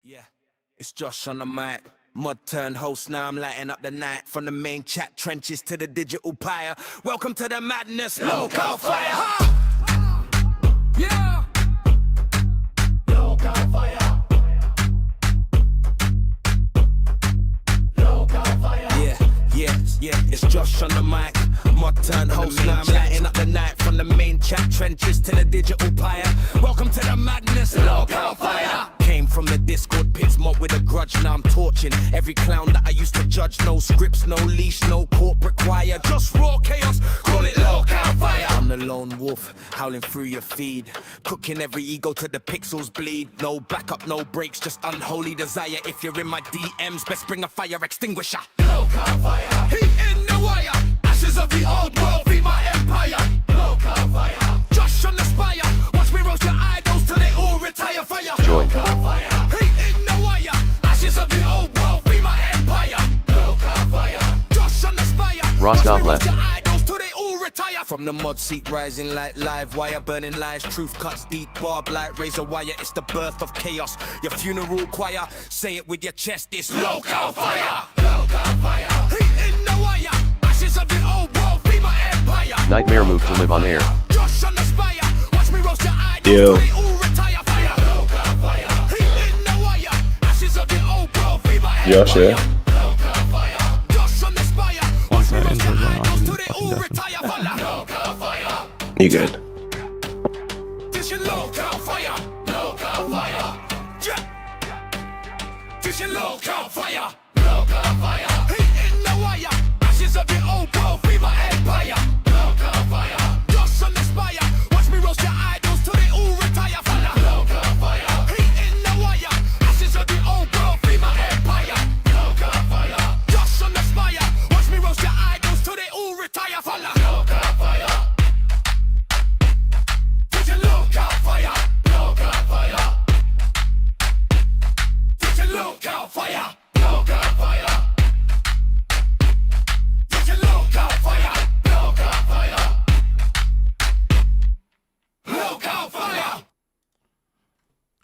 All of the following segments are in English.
Yeah, it's Josh on the mic. Mud turned host, now I'm lighting up the night. From the main chat trenches to the digital pyre. Welcome to the madness, LolcowFire. Yeah, LolcowFire. LolcowFire. Yeah, it's Josh on the mic. Mud turned host, now I'm lighting up the night. From the main chat trenches to the digital pyre. Welcome to the madness, LolcowFire. Came from the Discord pits, mob with a grudge, now I'm torching every clown that I used to judge. No scripts, no leash, no corporate choir, just raw chaos, call it LolcowFire. I'm the lone wolf, howling through your feed, cooking every ego to the pixels bleed. No backup, no breaks, just unholy desire. If you're in my DMs, best bring a fire extinguisher. LolcowFire, heat in the wire, ashes of the old world, be my empire. LolcowFire, Josh on the spire, watch me roast your idols till they all retire. Fire. Join. Heat in the wire, ashes of the old world, be my empire. LolcowFire, Josh on the spire, Roscoff left. your idols till they all retire. From the mud seat rising like live wire, burning lies, truth cuts deep, barb like razor wire. It's the birth of chaos, your funeral choir. Say it with your chest, it's LolcowFire. LolcowFire, heat in the wire, ashes of the old world, be my empire. Knightmare moved to live on air. Josh on the spire, watch me roast your idols Yo. till they all retire. Fire. LolcowFire, heat in the wire, ashes of the old world, be my Josh, empire. yeah. LolcowFire, Josh on the spire, watch me that roast your intro going on, idols till I they can all definitely- retire. Fire. LolcowFire, You good? this your LolcowFire. LolcowFire, yeah. This your LolcowFire. LolcowFire, heat in the wire, ashes of the old world, be my empire. LolcowFire, Josh on the spire, watch me roast your idols till they all retire. Fire. LolcowFire, heat in the wire, ashes of the old world, be my empire. LolcowFire, Josh on the spire, watch me roast your idols till they all retire. Fire. LolcowFire, this your LolcowFire. LolcowFire, this your LolcowFire. LolcowFire, this your LolcowFire. LolcowFire, LolcowFire.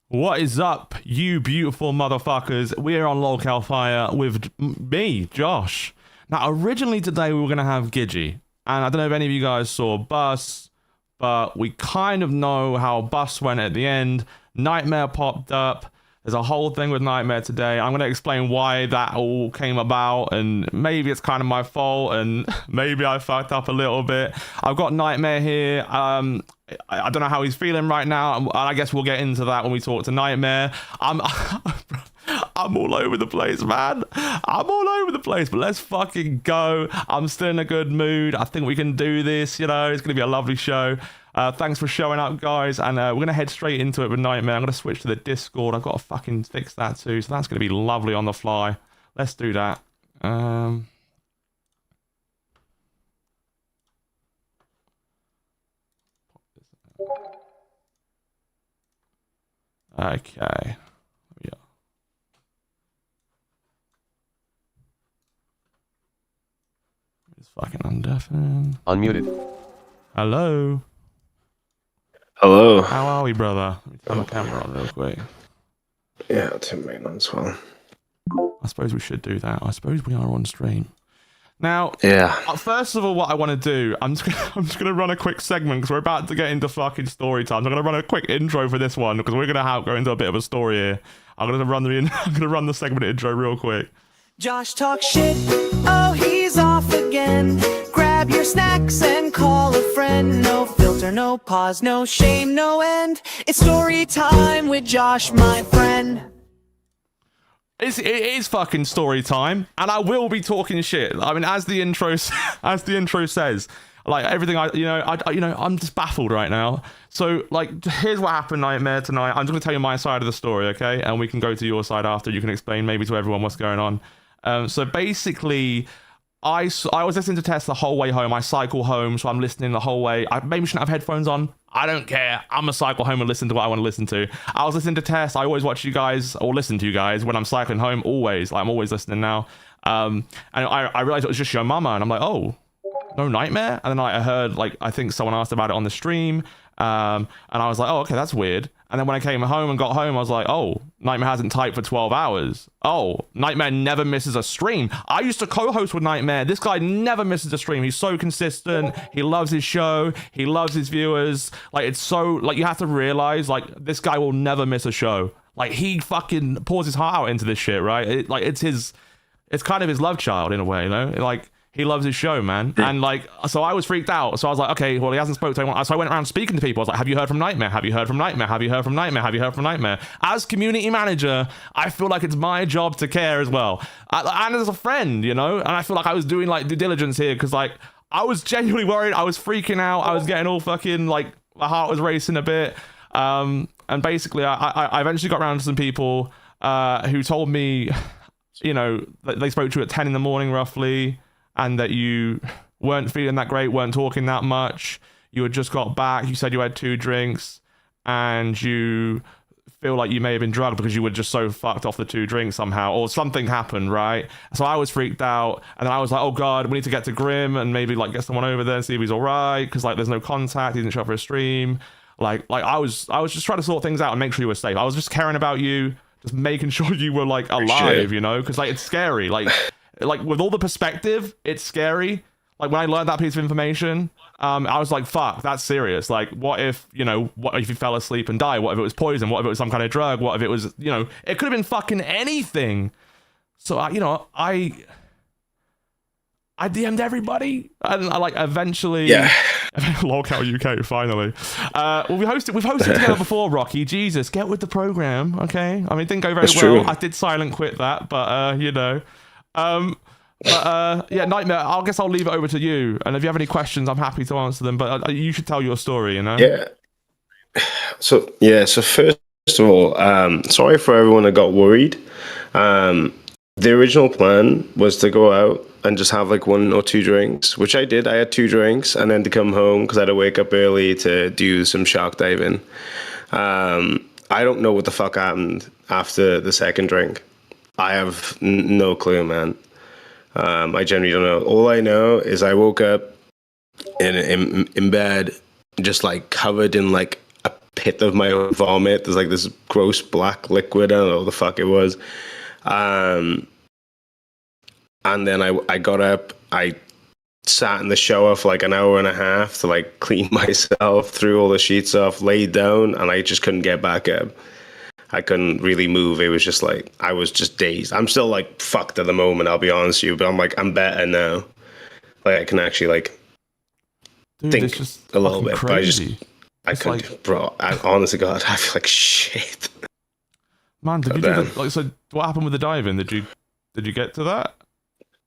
What is up, you beautiful motherfuckers? We're on LolcowFire with me, Josh. Now, originally today we were going to have Gidgy, and I don't know if any of you guys saw Bus, but we kind of know how Bus went at the end. Knightmare popped up. There's a whole thing with Knightmare today. I'm going to explain why that all came about, and maybe it's kind of my fault, and maybe I fucked up a little bit. I've got Knightmare here. I don't know how he's feeling right now, and I guess we'll get into that when we talk to Knightmare. I'm all over the place, man. I'm all over the place, but let's fucking go. I'm still in a good mood. I think we can do this, you know. It's going to be a lovely show. Thanks for showing up, guys, and we're going to head straight into it with Knightmare. I'm going to switch to the Discord. I've got to fucking fix that too, so that's going to be lovely on the fly. Let's do that. Okay. Yeah. It's fucking undeafened. Unmuted. Hello. Hello. How are we, brother? Let me turn my camera on real quick. Yeah, I'll turn mine on as well. I suppose we should do that. I suppose we are on stream. Now, Yeah. first of all, what I want to do, I'm just gonna run a quick segment because we're about to get into fucking story time. So I'm gonna run a quick intro for this one because we're gonna go into a bit of a story here. I'm gonna run the segment intro real quick. Josh talks shit, oh he's off again. Grab your snacks and call a friend. No filter, no pause, no shame, no end. It's story time with Josh, my friend. It is fucking story time, and I will be talking shit. I mean, as the intro says, like everything I'm just baffled right now. So, like, here's what happened, Knightmare, tonight. I'm just gonna tell you my side of the story, okay? And we can go to your side after. You can explain maybe to everyone what's going on. So basically, I was listening to Tess the whole way home. I cycle home, so I'm listening the whole way. I maybe shouldn't have headphones on. I don't care. I'm gonna cycle home and listen to what I want to listen to. I was listening to Tess. I always watch you guys or listen to you guys when I'm cycling home. Always, like I'm always listening now. And I realized it was just your mama, and I'm like, oh, no Knightmare. And then I heard, like, I think someone asked about it on the stream. And I was like, oh, okay, that's weird. And then when I came home and got home, I was like, oh, Knightmare hasn't typed for 12 hours. Oh, Knightmare never misses a stream. I used to co-host with Knightmare. This guy never misses a stream. He's so consistent. He loves his show. He loves his viewers. Like, it's so, like, you have to realize, like, this guy will never miss a show. Like, he fucking pours his heart out into this shit, right? It's kind of his love child in a way, you know? Like, he loves his show, man. And like, so I was freaked out. So I was like, okay, well, he hasn't spoken to anyone. So I went around speaking to people. I was like, have you heard from Knightmare? Have you heard from Knightmare? Have you heard from Knightmare? Have you heard from Knightmare? As community manager, I feel like it's my job to care as well. And as a friend, you know? And I feel like I was doing like due diligence here because like, I was genuinely worried. I was freaking out. I was getting all fucking like, my heart was racing a bit. And basically, I eventually got around to some people who told me, you know, that they spoke to you at 10 in the morning roughly. And that you weren't feeling that great, weren't talking that much. You had just got back. You said you had 2 drinks, and you feel like you may have been drugged because you were just so fucked off the 2 drinks somehow, or something happened, right? So I was freaked out, and then I was like, oh god, we need to get to Grim and maybe like get someone over there and see if he's all right, because like there's no contact. He didn't show up for a stream. Like I was just trying to sort things out and make sure you were safe. I was just caring about you, just making sure you were like alive, you know, because like it's scary, like with all the perspective, it's scary. Like when I learned that piece of information, I was like, fuck, that's serious. Like, what if, you know, what if you fell asleep and died? What if it was poison? What if it was some kind of drug? What if it was, you know, it could have been fucking anything. So, I DM'd everybody, and I like eventually, Lolcow UK finally. Well, we've hosted together before, Rocky. Jesus, get with the program, okay? I mean, it didn't go very well. True. I did silent quit that, but you know. Yeah, Knightmare, I guess I'll leave it over to you. And if you have any questions, I'm happy to answer them. But you should tell your story, you know? Yeah. So first of all, sorry for everyone that got worried. The original plan was to go out and just have like 1 or 2 drinks, which I did. I had 2 drinks, and then to come home because I had to wake up early to do some shark diving. I don't know what the fuck happened after the second drink. I have no clue, man. I generally don't know. All I know is I woke up in bed, just like covered in like a pit of my own vomit. There's like this gross black liquid. I don't know what the fuck it was. And then I got up. I sat in the shower for like an hour and a half to like clean myself, threw all the sheets off, laid down, and I just couldn't get back up. I couldn't really move. It was just like, I was just dazed. I'm still like fucked at the moment, I'll be honest with you, but I'm better now. Like I can actually like think a little bit. Crazy. But I couldn't, like, bro. Honestly, God, I feel like shit. Man, did you do that? Like, so what happened with the diving? Did you get to that?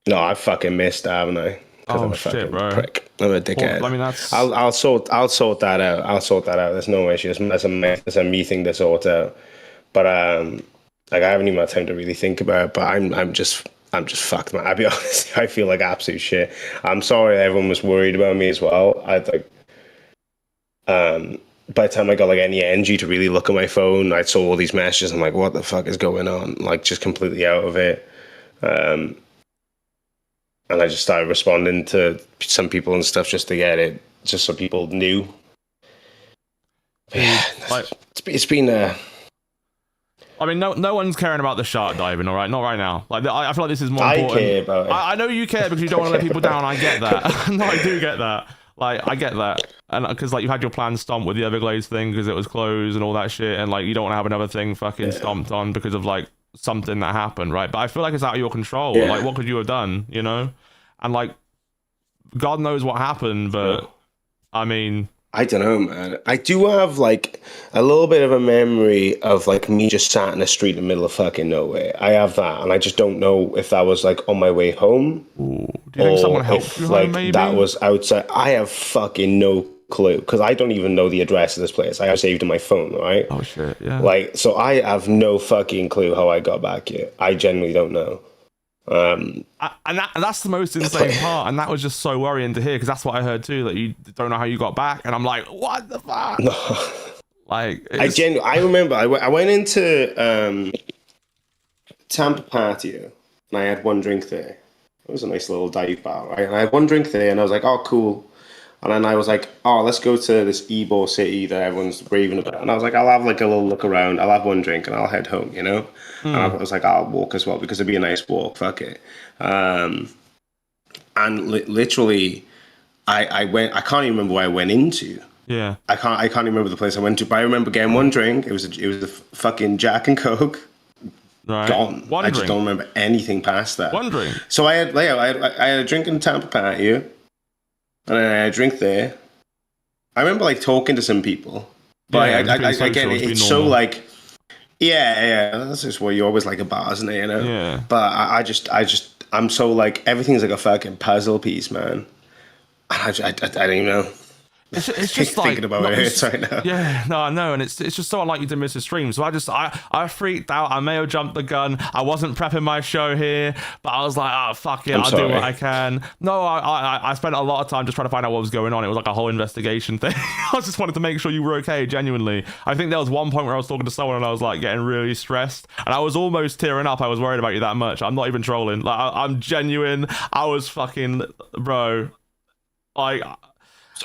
No, I fucking missed, haven't I? Oh I'm a shit, bro! Prick. I'm a dickhead. Well, I mean, that's. I'll sort that out. There's no issue. There's a me thing to sort out. But like I haven't even had time to really think about it. But I'm just fucked, man. I'll be honest. I feel like absolute shit. I'm sorry everyone was worried about me as well. I like by the time I got like any energy to really look at my phone, I saw all these messages. I'm like, what the fuck is going on? Like just completely out of it. And I just started responding to some people and stuff just to get it, just so people knew. Yeah, it's been I mean, no one's caring about the shark diving, all right? Not right now. Like, I feel like this is more important. I care about it. I know you care because you don't want to let people down. I get that. No, I do get that. Like, I get that. And because, like, you had your plan stomped with the Everglades thing because it was closed and all that shit. And, like, you don't want to have another thing fucking stomped on because of, like, something that happened, right? But I feel like it's out of your control. Yeah. Like, what could you have done, you know? And, like, God knows what happened, but, I mean... I don't know, man. I do have, like, a little bit of a memory of, like, me just sat in the street in the middle of fucking nowhere. I have that, and I just don't know if that was, like, on my way home. Ooh. Do you think someone helped you home, maybe? That was outside. I have fucking no clue, because I don't even know the address of this place. I have saved in my phone, right? Oh, shit, yeah. Like, so I have no fucking clue how I got back here. I genuinely don't know. And that's the most insane part, and that was just so worrying to hear because that's what I heard too, that you don't know how you got back, and I'm like, what the fuck? Like, I remember I went into Tampa Patio and I had 1 drink there. It was a nice little dive bar, right? And I had 1 drink there, and I was like, oh, cool. And then I was like, oh, let's go to this Ybor city that everyone's raving about. And I was like, I'll have like a little look around. I'll have one drink and I'll head home, you know? And I was like, I'll walk as well because it'd be a nice walk. Fuck it. And literally, I went. I can't even remember where I went into. Yeah. I can't even remember the place I went to. But I remember getting one drink. It was a fucking Jack and Coke. Right. Gone. One I drink. just don't remember anything past that. One drink. So I had a drink in Tampa patio, and then I had a drink there. I remember like talking to some people, but Yeah, I get it. It's so like, yeah, that's just where you always like a bars, isn't it? You know. Yeah. But I'm so like everything's like a fucking puzzle piece, man. I don't even know. It's just like thinking about it right now. Yeah, no, I know, and it's just so unlikely to miss a stream. So I freaked out. I may have jumped the gun. I wasn't prepping my show here, but I was like, oh fuck it, I'll do what I can. No, I spent a lot of time just trying to find out what was going on. It was like a whole investigation thing. I just wanted to make sure you were okay, genuinely. I think there was one point where I was talking to someone and I was like getting really stressed, and I was almost tearing up. I was worried about you that much. I'm not even trolling. Like I'm genuine. I was fucking bro. Like.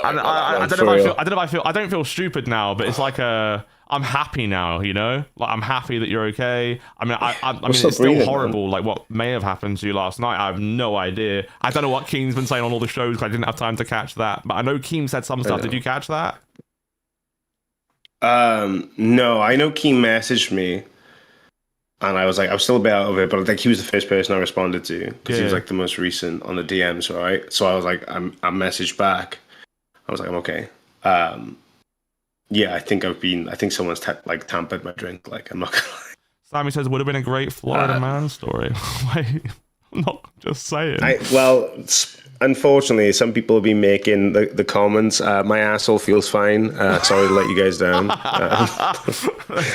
I don't know if I don't feel stupid now, but it's like I'm happy now, you know? Like I'm happy that you're okay. I mean, I mean, it's still horrible, man. Like what may have happened to you last night. I have no idea. I don't know what Keem's been saying on all the shows because I didn't have time to catch that. But I know Keem said some stuff. Did you catch that? No, I know Keem messaged me, and I was still a bit out of it, but like he was the first person I responded to because he was like the most recent on the DMs, right? So I was like, I messaged back. I was like, I'm okay. Yeah, I think someone's tampered my drink. Like, I'm not gonna lie. Sammy says, would have been a great Florida man story. Wait, I'm not just saying. Unfortunately, some people have been making the comments. My asshole feels fine. Sorry to let you guys down.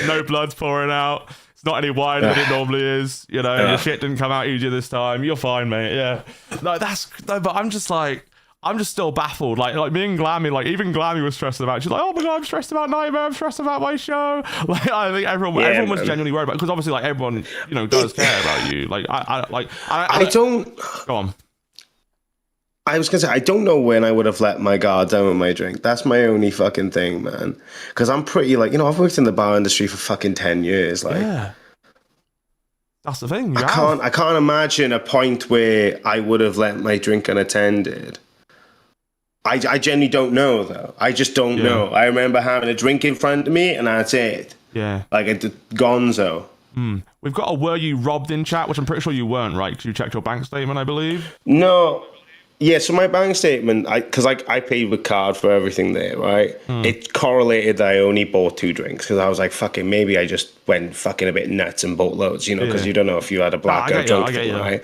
No blood's pouring out. It's not any wider than it normally is. You know, your shit didn't come out easier this time. You're fine, mate. Yeah. But I'm just like, I'm just still baffled. Like me and Glammy, like even Glammy was stressed about it. She's like, oh my god, I'm stressed about Knightmare. I'm stressed about my show. Like I think everyone was genuinely worried about it because obviously like everyone, you know, does care about you. Like I don't. Go on. I was gonna say I don't know when I would have let my guard down with my drink. That's my only fucking thing, man. Because I'm pretty like, you know, I've worked in the bar industry for fucking 10 years. Like, yeah. That's the thing. I can't imagine a point where I would have let my drink unattended. I genuinely don't know, though. I just don't know. I remember having a drink in front of me, and that's it. Yeah. Like a gonzo. We've got a were you robbed in chat, which I'm pretty sure you weren't, right? Because you checked your bank statement, I believe. No. Yeah, so my bank statement, because I paid with card for everything there, right? It correlated that I only bought 2 drinks because I was like, fucking, maybe I just went fucking a bit nuts and bought loads, you know, because you don't know if you had a blackout drunk thing, right?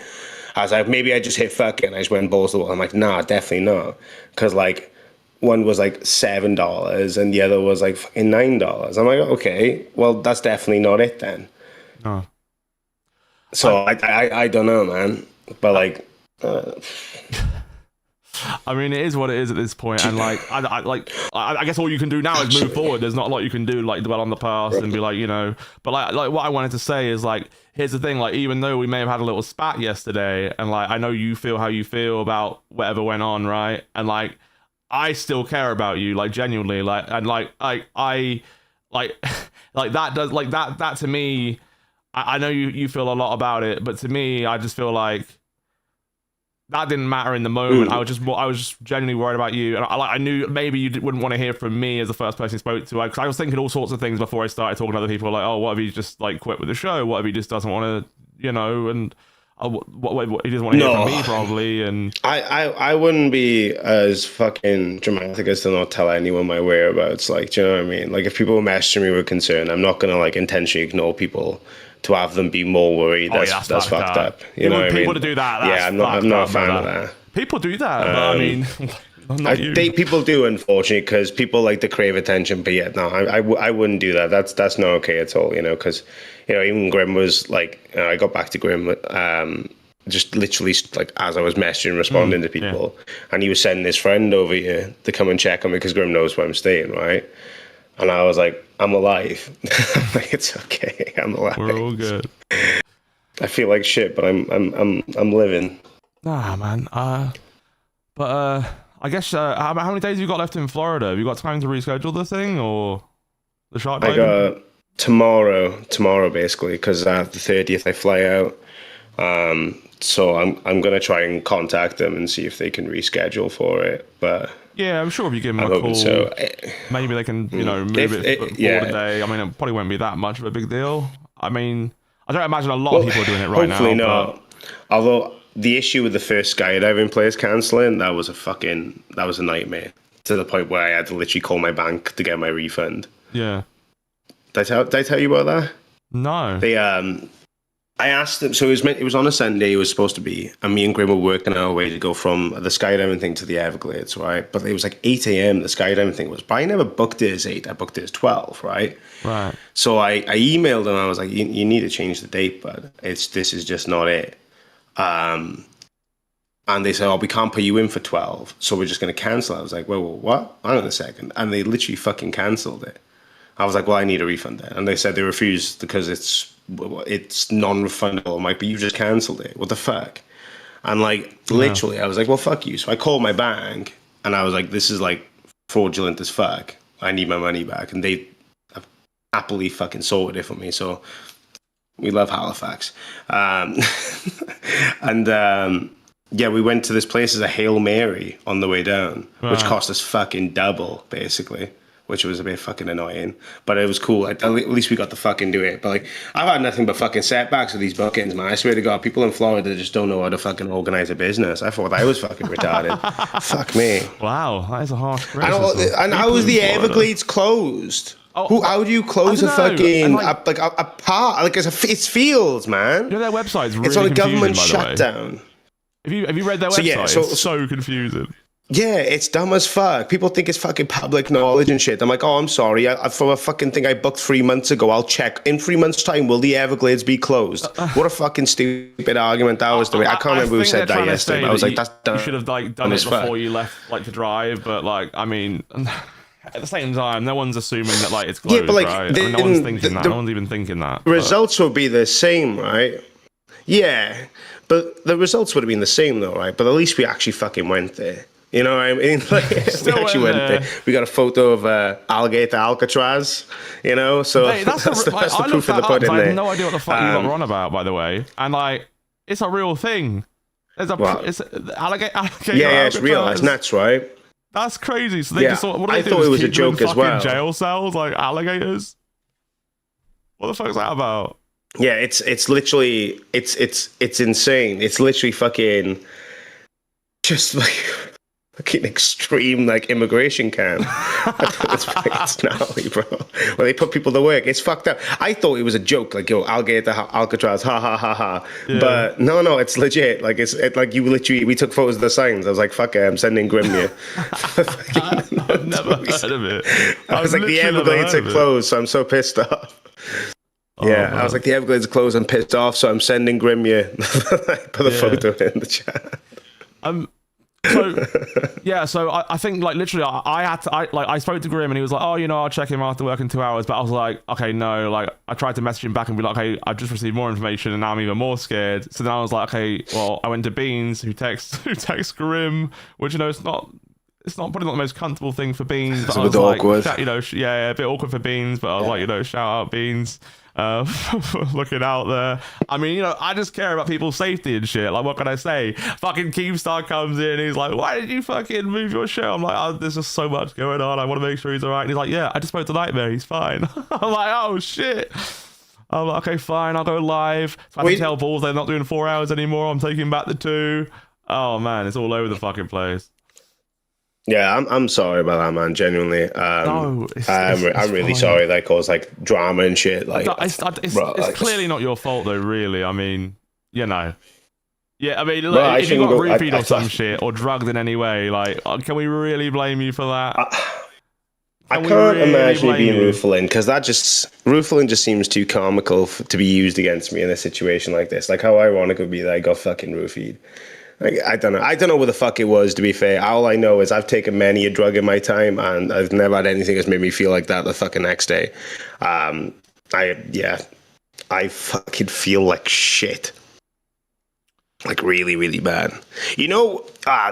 I was like, maybe I just hit fuck it and I just went balls to the wall. I'm like, nah, definitely not. Because, like, one was like $7 and the other was like fucking $9. I'm like, okay, well, that's definitely not it then. No. So I don't know, man. But, like... I mean, it is what it is at this point, and like, I guess all you can do now is move forward. There's not a lot you can do, like dwell on the past and be like, you know. But like what I wanted to say is like, here's the thing, like, even though we may have had a little spat yesterday, and like, I know you feel how you feel about whatever went on, right? And like, I still care about you, like genuinely, like, and like, I like that does like that to me. I know you feel a lot about it, but to me, I just feel like. That didn't matter in the moment. I was just genuinely worried about you, and I knew maybe you wouldn't want to hear from me as the first person you spoke to. Because I was thinking all sorts of things before I started talking to other people, like, oh, what if he just like quit with the show? What if he just doesn't want to, you know? And what he doesn't want to hear from me probably. And I wouldn't be as fucking dramatic as to not tell anyone my whereabouts. Like, do you know what I mean? Like, if people were messaging me with concern, I'm not gonna like intentionally ignore people to have them be more worried. That's fucked up. You know what I mean? People to do that. Yeah, I'm not a fan of that. People do that, but I mean, people do, unfortunately, because people like to crave attention. But yeah, no, I wouldn't do that. That's not okay at all. You know, because you know, even Grim was like, I got back to Grim, just literally like as I was messaging, responding to people, and he was sending his friend over here to come and check on me because Grim knows where I'm staying, right? And I was like, I'm alive. Like, it's okay. I'm alive. We're all good. I feel like shit, but I'm living. Nah, man. But I guess how many days have you got left in Florida? Have you got time to reschedule the thing or the shark I diving? got tomorrow basically, because the 30th I fly out. So I'm gonna try and contact them and see if they can reschedule for it. But Yeah, I'm sure if you give them I'm a hoping call, so. maybe they can, move If it forward yeah. a day. I mean, it probably won't be that much of a big deal. I mean, I don't imagine a lot Well, of people are doing it right hopefully now. not. Although the issue with the first skydiving place cancelling, that was a nightmare, to the point where I had to literally call my bank to get my refund. But yeah, Did I tell you about that? no. They I asked them. So it was on a Sunday. It was supposed to be, and me and Grim were working our way to go from the skydiving thing to the Everglades, right? But it was like 8 a.m. The skydiving thing was. But I never booked it as 8. I booked it as 12, right? Right. So I emailed them. I was like, you need to change the date, but this is just not it. And they said, oh, we can't put you in for 12, so we're just going to cancel. I was like, well, what? Hang on a second. And they literally fucking cancelled it. I was like, well, I need a refund then. And they said they refused because it's non-refundable. I'm like, but you just cancelled it. What the fuck? And like, literally, I was like, well, fuck you. So I called my bank and I was like, this is like fraudulent as fuck. I need my money back. And they happily fucking sorted it for me. So we love Halifax. Yeah, we went to this place as a Hail Mary on the way down, which cost us fucking double, basically, which was a bit fucking annoying. But it was cool. At least we got to fucking do it. But like, I've had nothing but fucking setbacks with these bookings, man. I swear to God, people in Florida just don't know how to fucking organize a business. I thought I was fucking retarded. Fuck me. Wow, that is a harsh criticism. And how was the Everglades closed? Oh, How do you close a I don't know. fucking And a part? Like it's fields, man. Their website's really It's on a confusing, government by the way. shutdown. Have you read their So, website? yeah, It's so confusing. Yeah, it's dumb as fuck. People think it's fucking public knowledge and shit. I'm like, oh, I'm sorry. For a fucking thing I booked 3 months ago, I'll check. In 3 months' time, will the Everglades be closed? What a fucking stupid argument that was to me. I can't remember who said that yesterday. But I was like, that's dumb. You should have like done it before you left, like to drive. But like, I mean, at the same time, no one's assuming that like it's closed, Yeah, but like, right? I mean, no one's thinking that. No one's even thinking that. Results will be the same, right? Yeah, but the results would have been the same though, right? But at least we actually fucking went there. You know what I mean? Like, we actually went there. We got a photo of alligator Alcatraz, you know? So Mate, that's the proof of the pudding I there. have no idea what the fuck you got on about, by the way. And like, it's a real thing. There's it's alligator yeah, it's real. That's nuts, right? That's crazy. So they just thought, what do I they do? thought it was Keep a joke them in as well. fucking jail cells like alligators? What the fuck's that about? Yeah, it's literally it's insane. It's literally fucking just like fucking extreme like immigration camp. It's gnarly, bro. When they put people to work, it's fucked up. I thought it was a joke, like yo, alligator Alcatraz, ha ha ha ha. Yeah. But no, it's legit. Like it's like you literally. We took photos of the signs. I was like, fuck it, I'm sending Grim here. I've never heard of it. I was like, the Everglades are closed, so I'm so pissed off. Yeah, I was like, the Everglades are closed. I'm pissed off, so I'm sending Grim you. Put the photo in the chat. So I think like literally I spoke to Grim and he was like, oh, I'll check him after work in 2 hours. But I was like, okay, no. Like I tried to message him back and be like, hey, I've just received more information and now I'm even more scared. So then I was like, okay, well, I went to Beans who texts Grim, which it's probably not the most comfortable thing for Beans. But It's a bit awkward. A bit awkward for Beans. But I was like, shout out Beans. For looking out there. I mean, I just care about people's safety and shit. Like, what can I say? Fucking Keemstar comes in. He's like, why did you fucking move your show? I'm like, oh, there's just so much going on. I want to make sure he's all right. And he's like, yeah, I just spoke to Knightmare. He's fine. I'm like, oh, shit. I'm like, okay, fine. I'll go live. So I can tell Balls they're not doing 4 hours anymore. I'm taking back the 2. Oh, man. It's all over the fucking place. Yeah, I'm sorry about that, man. Genuinely, I'm really sorry that caused like drama and shit. Like, it's clearly not your fault, though. Really, I mean, Yeah, I mean, look, well, if you got roofied or some shit or drugged in any way, like, can we really blame you for that? I can't imagine being Roofalin, because Roofalin just seems too comical to be used against me in a situation like this. Like, how ironic it would be that I got fucking roofied. Like, I don't know what the fuck it was, to be fair. All I know is I've taken many a drug in my time, and I've never had anything that's made me feel like that the fucking next day. I fucking feel like shit. like really, really bad. You know,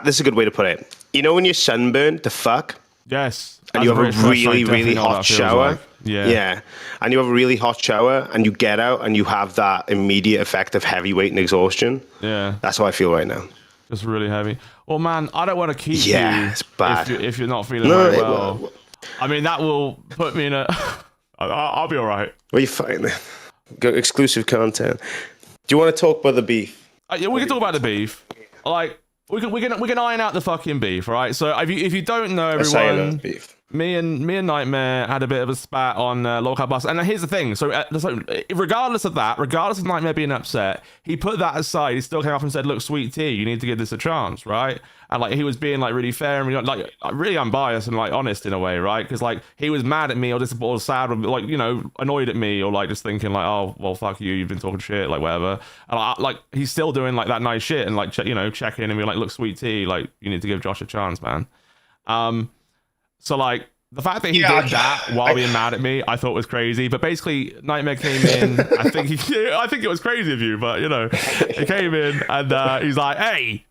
this is a good way to put it. You know when you're sunburned to fuck? Yes. And As you have British a person, I really, definitely really know what hot that feels shower. like. Yeah. Yeah. And you have a really hot shower and you get out and you have that immediate effect of heavyweight and exhaustion. Yeah. That's how I feel right now. Just really heavy. Well, man, I don't want to keep you It's bad. if you're not feeling very well. I mean, that will put me in a... I'll be all right. What are you finding? Got exclusive content. Do you want to talk about the beef? Yeah, we can talk about the beef. Like, we can iron out the fucking beef, right? So if you don't know, everyone, Beef. me and Knightmare had a bit of a spat on Local Bus, and here's the thing. So regardless of that, regardless of Knightmare being upset, he put that aside. He still came up and said, "Look, sweet tea, you need to give this a chance, right?" And like he was being like really fair and like really unbiased and like honest in a way, right? Because like he was mad at me or disappointed or sad or like, you know, annoyed at me or like just thinking like, oh well, fuck you, you've been talking shit, like whatever. And like he's still doing like that nice shit and like checking in and being like, look, sweet tea, like you need to give Josh a chance, man. So like the fact that he did that while being mad at me, I thought was crazy. But basically, Knightmare came in. I think it was crazy of you, but you know, he came in and he's like, hey,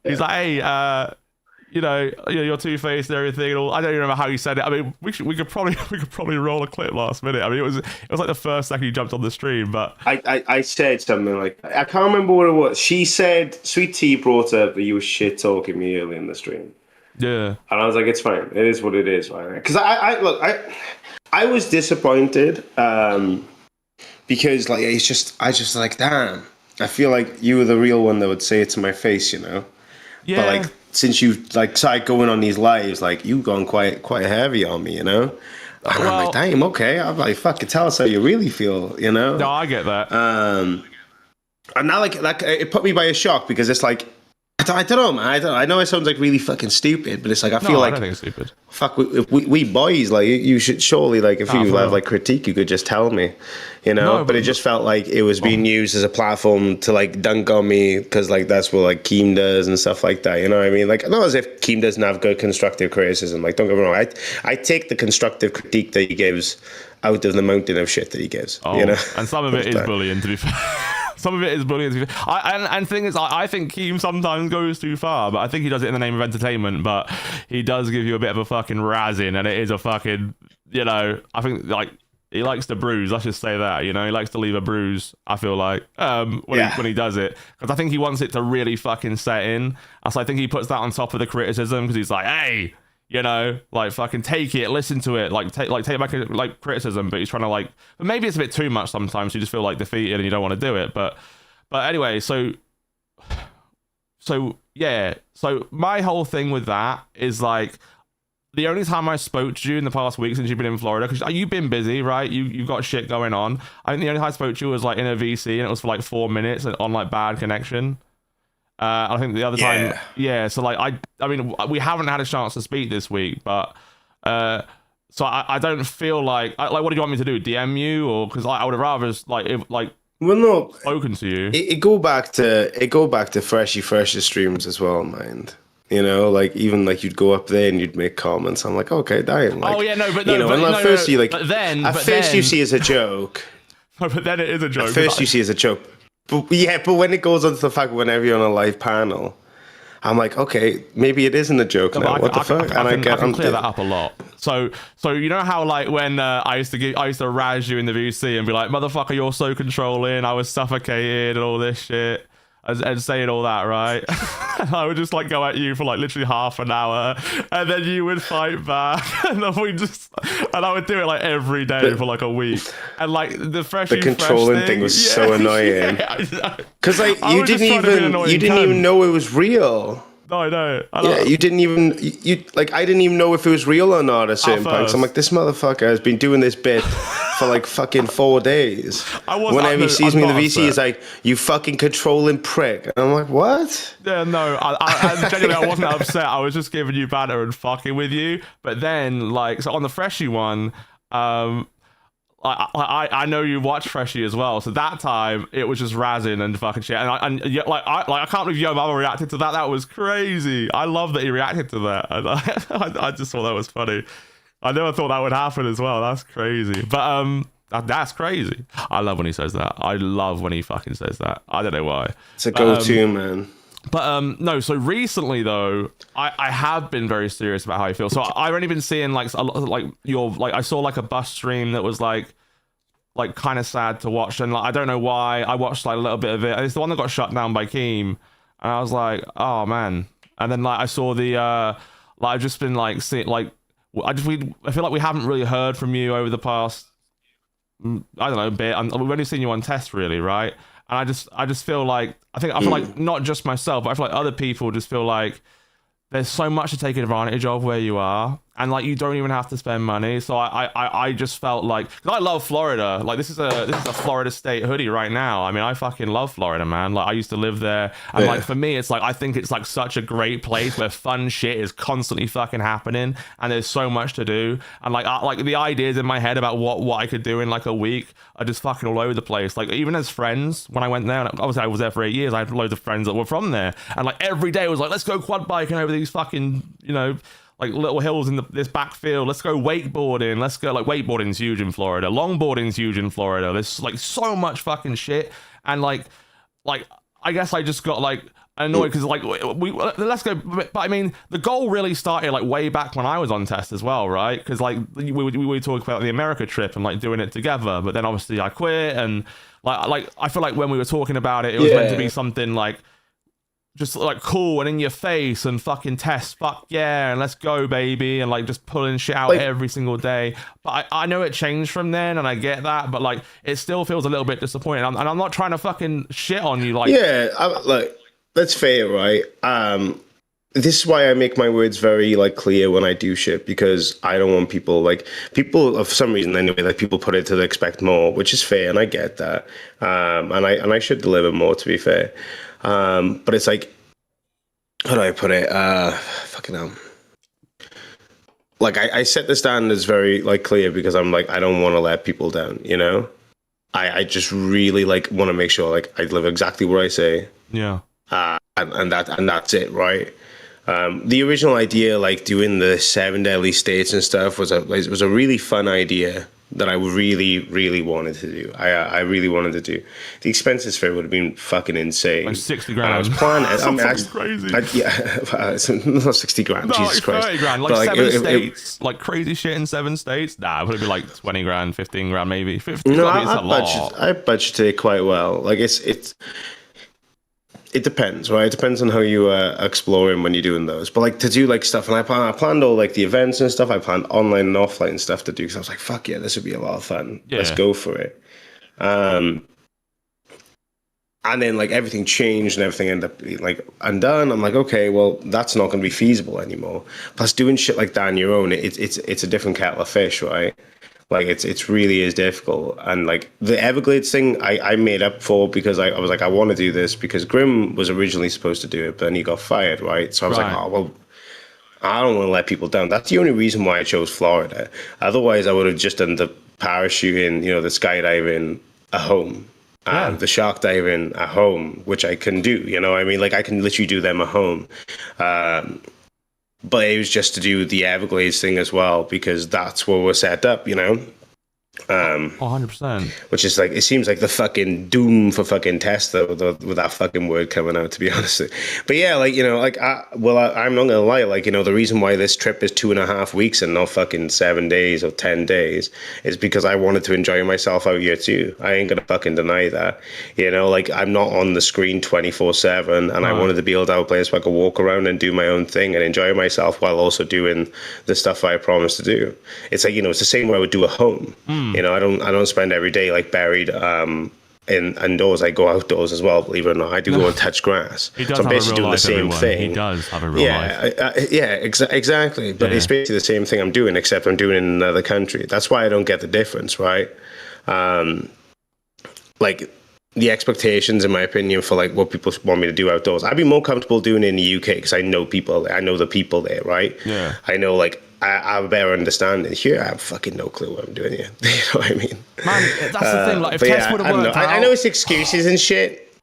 you know, you're two-faced and everything. And all. I don't even remember how he said it. I mean, we could probably roll a clip last minute. I mean, it was like the first second you jumped on the stream, but I said something like, I can't remember what it was. She said, Sweet Tea brought up that you were shit talking me early in the stream. yeah, And I was like, it's fine. It is what it is, right? Because I was disappointed because like I just like, damn. I feel like you were the real one that would say it to my face, you know. yeah. But like since you like started going on these lives, like you've gone quite heavy on me, you know. And I'm like, damn, okay. I'm like, fucking tell us how you really feel, you know. No, I get that. And now like it put me by a shock because it's like. I don't know, man. I know it sounds like really fucking stupid, but it's like I feel like I don't think it's stupid. Fuck, we boys, like you should surely like if you have like critique, you could just tell me, you know. No, but it just felt like it was being used as a platform to like dunk on me because like that's what like Keem does and stuff like that. You know what I mean? Like not as if Keem doesn't have good constructive criticism. Like don't get me wrong, I take the constructive critique that he gives out of the mountain of shit that he gives. Oh, you know, and some of it is bullying, to be fair. Some of it is bullying. And the thing is, I think Keem sometimes goes too far, but I think he does it in the name of entertainment. But he does give you a bit of a fucking razzing, and it is a fucking, you know, I think like he likes to bruise. Let's just say that, you know, he likes to leave a bruise. I feel like when he does it, because I think he wants it to really fucking set in. And so I think he puts that on top of the criticism because he's like, hey. You know, like fucking take it, listen to it, like take back like criticism, but he's trying to like, but maybe it's a bit too much sometimes. You just feel like defeated and you don't want to do it. But anyway, so yeah, so my whole thing with that is like the only time I spoke to you in the past week since you've been in Florida, because you've been busy, right? You've got shit going on. I think the only time I spoke to you was like in a VC and it was for like 4 minutes on like bad connection. I think the other time, so like I mean, we haven't had a chance to speak this week, but so I don't feel like what do you want me to do? DM you or because I would have rather well, no, spoken to you. It go back to fresher streams as well, mind. You know, like even like you'd go up there and you'd make comments. I'm like, okay, damn. Like, first you see as a joke. No, but then it is a joke. At first you see as a joke. But when it goes on to the fact whenever you're on a live panel, I'm like, okay, maybe it isn't a joke now. What the fuck? I can clear that up a lot. So you know how like when I used to razz you in the VC and be like, motherfucker, you're so controlling. I was suffocated and all this shit. And saying all that, right? I would just like go at you for like literally half an hour, and then you would fight back, and then I would do it like every day for like a week, and like the controlling thing was so annoying because like you didn't even know it was real. No, I know. You didn't even I didn't even know if it was real or not at certain points. I'm like, this motherfucker has been doing this bit for like fucking 4 days. Whenever he sees me in the VC, he's like, you fucking controlling prick. And I'm like, what? Yeah, no, I genuinely I wasn't upset. I was just giving you banter and fucking with you. But then, like, so on the Freshie one, I know you watched Freshie as well, so that time it was just razzing and fucking shit, and I can't believe Yo Mama reacted to that. That was crazy. I love that he reacted to that, and I just thought that was funny. I never thought that would happen as well. That's crazy, but that's crazy. I love when he says that. I love when he fucking says that. I don't know why. It's a go-to, man. No, so recently though, I have been very serious about how I feel. So I've only been seeing like a lot, like I saw like a bus stream that was like kind of sad to watch, and like I don't know why. I watched like a little bit of it. It's the one that got shut down by Keem, and I was like, oh man. And then like I saw the like I've just been like seeing like I feel like we haven't really heard from you over the past I don't know bit. And we've only seen you on test really, right? And I just feel like I feel like not just myself, but I feel like other people just feel like there's so much to take advantage of where you are, and like you don't even have to spend money. So I just felt like, 'cause I love Florida. Like this is a Florida State hoodie right now. I mean, I fucking love Florida, man. Like I used to live there, and like for me, it's like I think it's like such a great place where fun shit is constantly fucking happening, and there's so much to do. And like the ideas in my head about what I could do in like a week are just fucking all over the place. Like even as friends, when I went there, and obviously I was there for 8 years, I had loads of friends that were from there, and like every day was like, let's go quad biking over these fucking, you know, like little hills in this backfield. Let's go wakeboarding. Let's go, like, wakeboarding's huge in Florida. Longboarding's huge in Florida. There's like so much fucking shit. And like I guess I just got like annoyed because like let's go. But I mean, the goal really started like way back when I was on test as well, right? Because like we were talking about the America trip and like doing it together. But then obviously I quit, and like I feel like when we were talking about it, it was meant to be something like just like cool and in your face and fucking test, fuck yeah, and let's go baby, and like just pulling shit out like, every single day. But I know it changed from then, and I get that, but like it still feels a little bit disappointing. And I'm not trying to fucking shit on you, like like that's fair, right? This is why I make my words very like clear when I do shit, because I don't want people for some reason anyway, like people put it to expect more, which is fair, and I get that. And I should deliver more, to be fair. But it's like, how do I put it? Fucking hell. Like I set the standards very like clear because I'm like, I don't want to let people down, you know? I just really like want to make sure like I deliver exactly what I say. Yeah. And that's it, right? The original idea, like doing the 7 deadly states and stuff, was a really fun idea that I really, really wanted to do. I really wanted to do. The expenses for it would have been fucking insane. Like 60 grand. And I was planning. That's crazy. Not 60 grand. No, Jesus like Christ. 30 grand. Like but, 7 states. Like crazy shit in 7 states. Nah, it would be like 20 grand, 15 grand, maybe. 50. No, I I budgeted it quite well. Like it depends, right? It depends on how you exploring when you're doing those. But like to do like stuff, and I planned all like the events and stuff. I planned online and offline stuff to do because I was like, fuck yeah, this would be a lot of fun. Yeah. Let's go for it. And then like everything changed and everything ended up being like undone. I'm like, okay, well that's not going to be feasible anymore. Plus doing shit like that on your own, it's a different kettle of fish, right? Like it's really is difficult. And like the Everglades thing I made up for because I was like, I want to do this because Grim was originally supposed to do it, but then he got fired, right? So I was like, oh well, I don't want to let people down. That's the only reason why I chose Florida. Otherwise I would have just done the parachuting, you know, the skydiving at home. And the shark diving at home, which I can do, you know what I mean? Like I can literally do them at home. But it was just to do the Everglades thing as well, because that's where we're set up, you know? 100%. Which is like, it seems like the fucking doom for fucking Tesla with that fucking word coming out, to be honest. But yeah, like, you know, like, I'm not gonna lie, like, you know, the reason why this trip is 2.5 weeks and not fucking 7 days or 10 days is because I wanted to enjoy myself out here too. I ain't gonna fucking deny that. You know, like, I'm not on the screen 24/7, and I wanted to be able to have a place where I could walk around and do my own thing and enjoy myself while also doing the stuff I promised to do. It's like, you know, it's the same way I would do at home. You know, I don't spend every day like buried indoors. I go outdoors as well, believe it or not. I do go and touch grass. He does so I'm basically doing the same thing. He does have a real life. Exactly. But it's basically the same thing I'm doing, except I'm doing it in another country. That's why I don't get the difference, right? Like the expectations, in my opinion, for like what people want me to do outdoors. I'd be more comfortable doing it in the UK because I know people. I know the people there, right? Yeah. I know like. I have a better understanding. Here, I have fucking no clue what I'm doing here. You know what I mean? Man, that's the thing. Like, if Tess would have worked out... I know it's excuses and shit.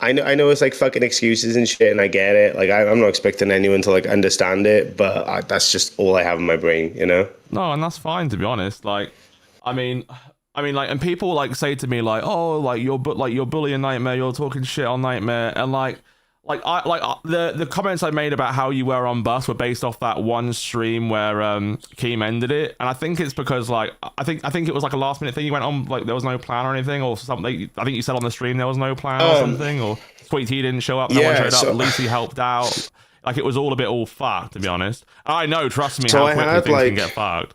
I know it's like fucking excuses and shit, and I get it. Like, I'm not expecting anyone to like understand it, but that's just all I have in my brain, you know? No, and that's fine, to be honest. Like, I mean, like, and people like say to me like, oh, like you're bullying Knightmare, you're talking shit on Knightmare, and like, the comments I made about how you were on bus were based off that one stream where Keem ended it, and I think it's because like I think it was like a last minute thing you went on, like there was no plan or anything or something. I think you said on the stream there was no plan or something, or Sweet Tea didn't show up, no one showed up, Lucy helped out. Like it was all a bit all fucked, to be honest. I know, trust me, how quickly things can get fucked.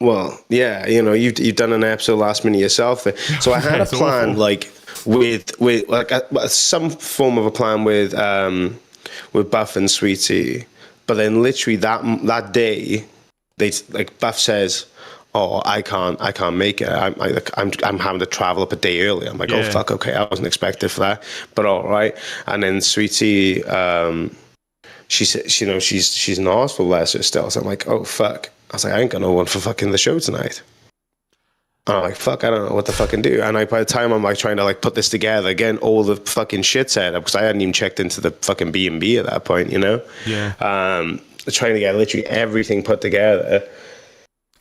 Well, yeah, you know, you've done an episode last minute yourself. So I had a plan, awful. Like with like some form of a plan with Buff and Sweetie, but then literally that day, they like Buff says, "Oh, I can't make it. I'm having to travel up a day early." I'm like, "Oh fuck, okay, I wasn't expected for that, but all right." And then Sweetie, she said, you know, she's in the hospital there still. So I'm like, "Oh fuck." I was like, I ain't got no one for fucking the show tonight. And I'm like, fuck, I don't know what to fucking do. And by the time I'm like trying to like put this together, again, all the fucking shit set up because I hadn't even checked into the fucking B&B at that point, you know? Yeah. Trying to get literally everything put together.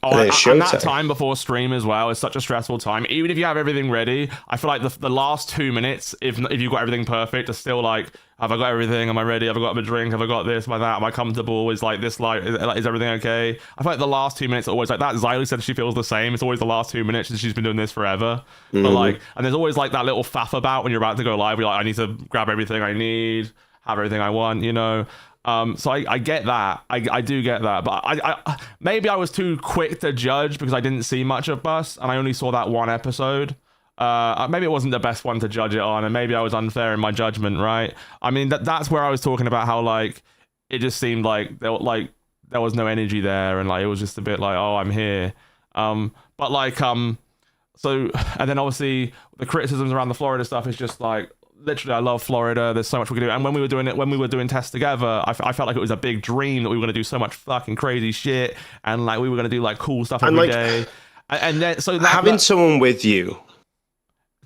Oh, and that time before stream as well is such a stressful time. Even if you have everything ready, I feel like the last 2 minutes, if you've got everything perfect, are still like, have I got everything? Am I ready? Have I got a drink? Have I got this? Am I that? Am I comfortable? Is like this light? Is everything okay? I feel like the last 2 minutes are always like that. Xylee said she feels the same. It's always the last 2 minutes, and she's been doing this forever. Mm-hmm. But like, and there's always like that little faff about when you're about to go live. You're like, I need to grab everything I need, have everything I want, you know. So I get that. I do get that. But I maybe I was too quick to judge because I didn't see much of Bus and I only saw that one episode. Maybe it wasn't the best one to judge it on, and maybe I was unfair in my judgment, right? I mean, that's where I was talking about how like it just seemed like there was no energy there, and like it was just a bit like, oh, I'm here. But like so, and then obviously the criticisms around the Florida stuff is just like, literally, I love Florida. There's so much we can do. And when we were doing tests together, I felt like it was a big dream that we were going to do so much fucking crazy shit, and like we were going to do like cool stuff every day. And then so having someone with you.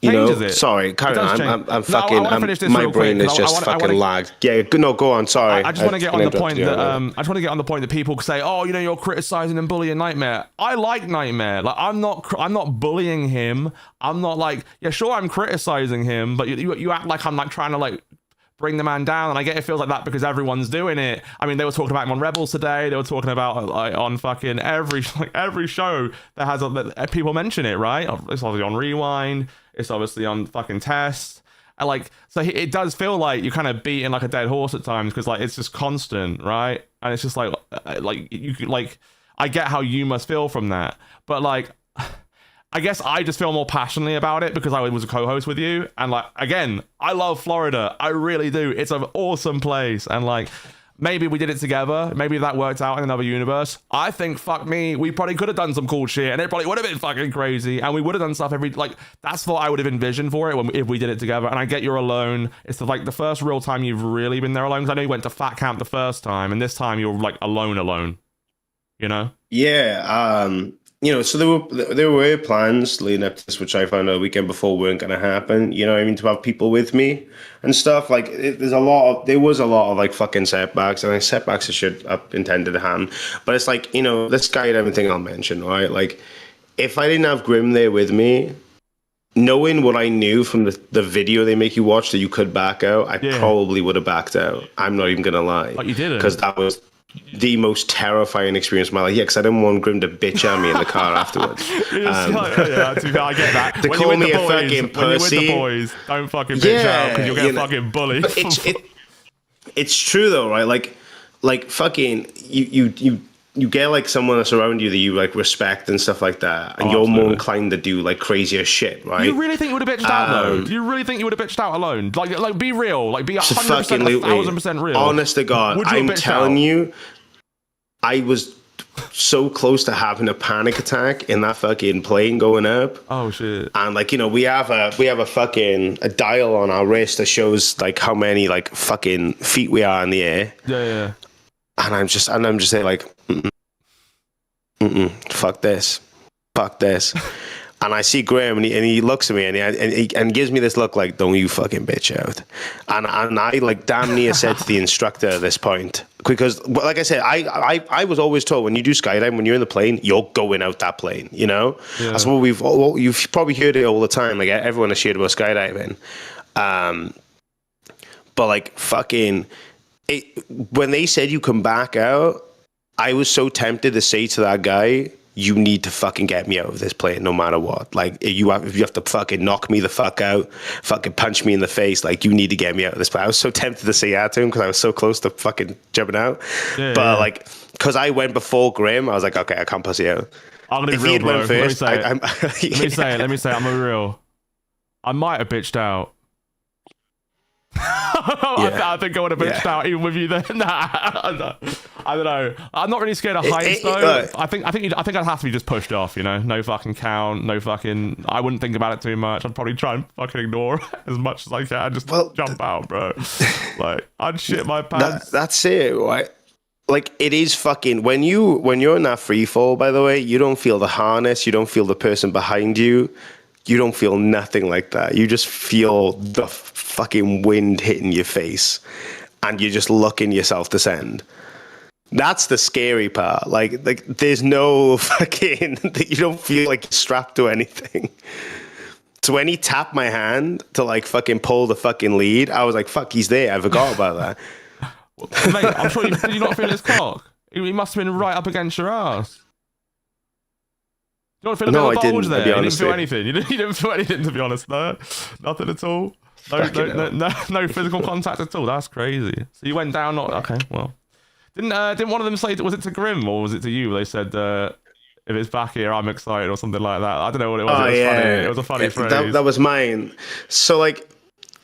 You know, it. Sorry, carry on. I'm fucking. My brain is just fucking lagged. Yeah, no, go on. Sorry. I just want to get on the point that I just want to get on the point that people say, oh, you know, you're criticizing and bullying Knightmare. I like Knightmare. Like, I'm not bullying him. I'm not like, yeah, sure, I'm criticizing him, but you act like I'm like trying to like bring the man down, and I get it feels like that because everyone's doing it. I mean, they were talking about him on Rebels today. They were talking about like on fucking every show that has people mention it, right? It's obviously on Rewind. It's obviously on fucking Test. And like, so it does feel like you're kind of beating like a dead horse at times because like it's just constant, right? And it's just like you like I get how you must feel from that, but like I guess I just feel more passionately about it because I was a co-host with you, and like again, I love Florida, I really do. It's an awesome place, and like maybe we did it together. Maybe that worked out in another universe. I think, fuck me, we probably could have done some cool shit, and it probably would have been fucking crazy, and we would have done stuff that's what I would have envisioned for it if we did it together. And I get you're alone. It's like the first real time you've really been there alone. Because I know you went to Fat Camp the first time, and this time you're like alone. You know? Yeah. You know, so there were plans leading up to this, which I found out a weekend before weren't going to happen. You know what I mean? To have people with me and stuff. Like, there was a lot of like fucking setbacks, and setbacks I should have intended to happen. But it's like, you know, this skydiving thing I'll mention, right? Like, if I didn't have Grim there with me, knowing what I knew from the video they make you watch that you could back out, I probably would have backed out. I'm not even going to lie. But you didn't. Because that was the most terrifying experience of my life. Yeah, because I didn't want Grim to bitch at me in the car afterwards. I get that. To call me a fucking pussy. When you're with the boys, don't fucking bitch out because you'll get fucking bullied. It's true though, right? Like fucking you get like someone that's around you that you like respect and stuff like that, and you're more inclined to do like crazier shit, right? You really think you would have bitched out though? Do you really think you would have bitched out alone? Like be real, like be 100%, 1,000% real. Honest to God, I'm telling you, I was so close to having a panic attack in that fucking plane going up. Oh shit! And like, you know, we have a fucking dial on our wrist that shows like how many like fucking feet we are in the air. Yeah. And I'm just saying like, fuck this. And I see Graham, and he looks at me, and he gives me this look like, don't you fucking bitch out. And I like damn near said to the instructor at this point, because like I said, I was always told when you do skydiving, when you're in the plane, you're going out that plane, you know? Yeah. That's what you've probably heard it all the time. Like everyone has shared about skydiving. But like fucking, when they said you come back out, I was so tempted to say to that guy, you need to fucking get me out of this plane no matter what. Like, if you have to fucking knock me the fuck out, fucking punch me in the face, like, you need to get me out of this plane. I was so tempted to say that to him because I was so close to fucking jumping out. Yeah, but, like, because I went before Grim, I was like, okay, I can't pussy out. I'm going to be real, bro. First, let me say it. I'm a real. I might have bitched out. I think I would have bitched out even with you then. I don't know. I'm not really scared of heights though. I think I'd have to be just pushed off. You know, no fucking count, no fucking. I wouldn't think about it too much. I'd probably try and fucking ignore as much as I can. Just jump out, bro. Like I'd shit my pants. That's it, right? Like it is fucking when you're in that free fall. By the way, you don't feel the harness. You don't feel the person behind you. You don't feel nothing like that. You just feel the fucking wind hitting your face and you're just looking yourself descend. That's the scary part. Like there's no fucking, you don't feel like you're strapped to anything. So when he tapped my hand to like fucking pull the fucking lead, I was like, fuck, he's there. I forgot about that. Mate, I'm sure did you not feel his cock? He must have been right up against your ass. You don't feel a bit of a bulge there? You didn't feel anything. You didn't feel anything, to be honest. No, nothing at all. No physical contact at all. That's crazy. So you went down. Okay, well, didn't one of them say? Was it to Grim or was it to you? They said if it's back here, I'm excited or something like that. I don't know what it was. Oh, it was yeah. funny. It was a funny phrase. That was mine. So like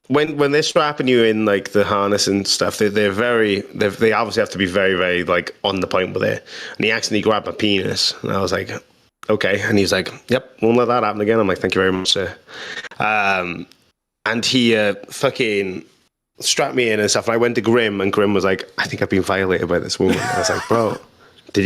when they're strapping you in like the harness and stuff, they obviously have to be very, very like on the point with it. And he accidentally grabbed my penis, and I was like, okay. And he's like, yep, won't let that happen again. I'm like, thank you very much, sir. And he fucking strapped me in and stuff. And I went to Grim, and Grim was like, I think I've been violated by this woman. And I was like, bro, did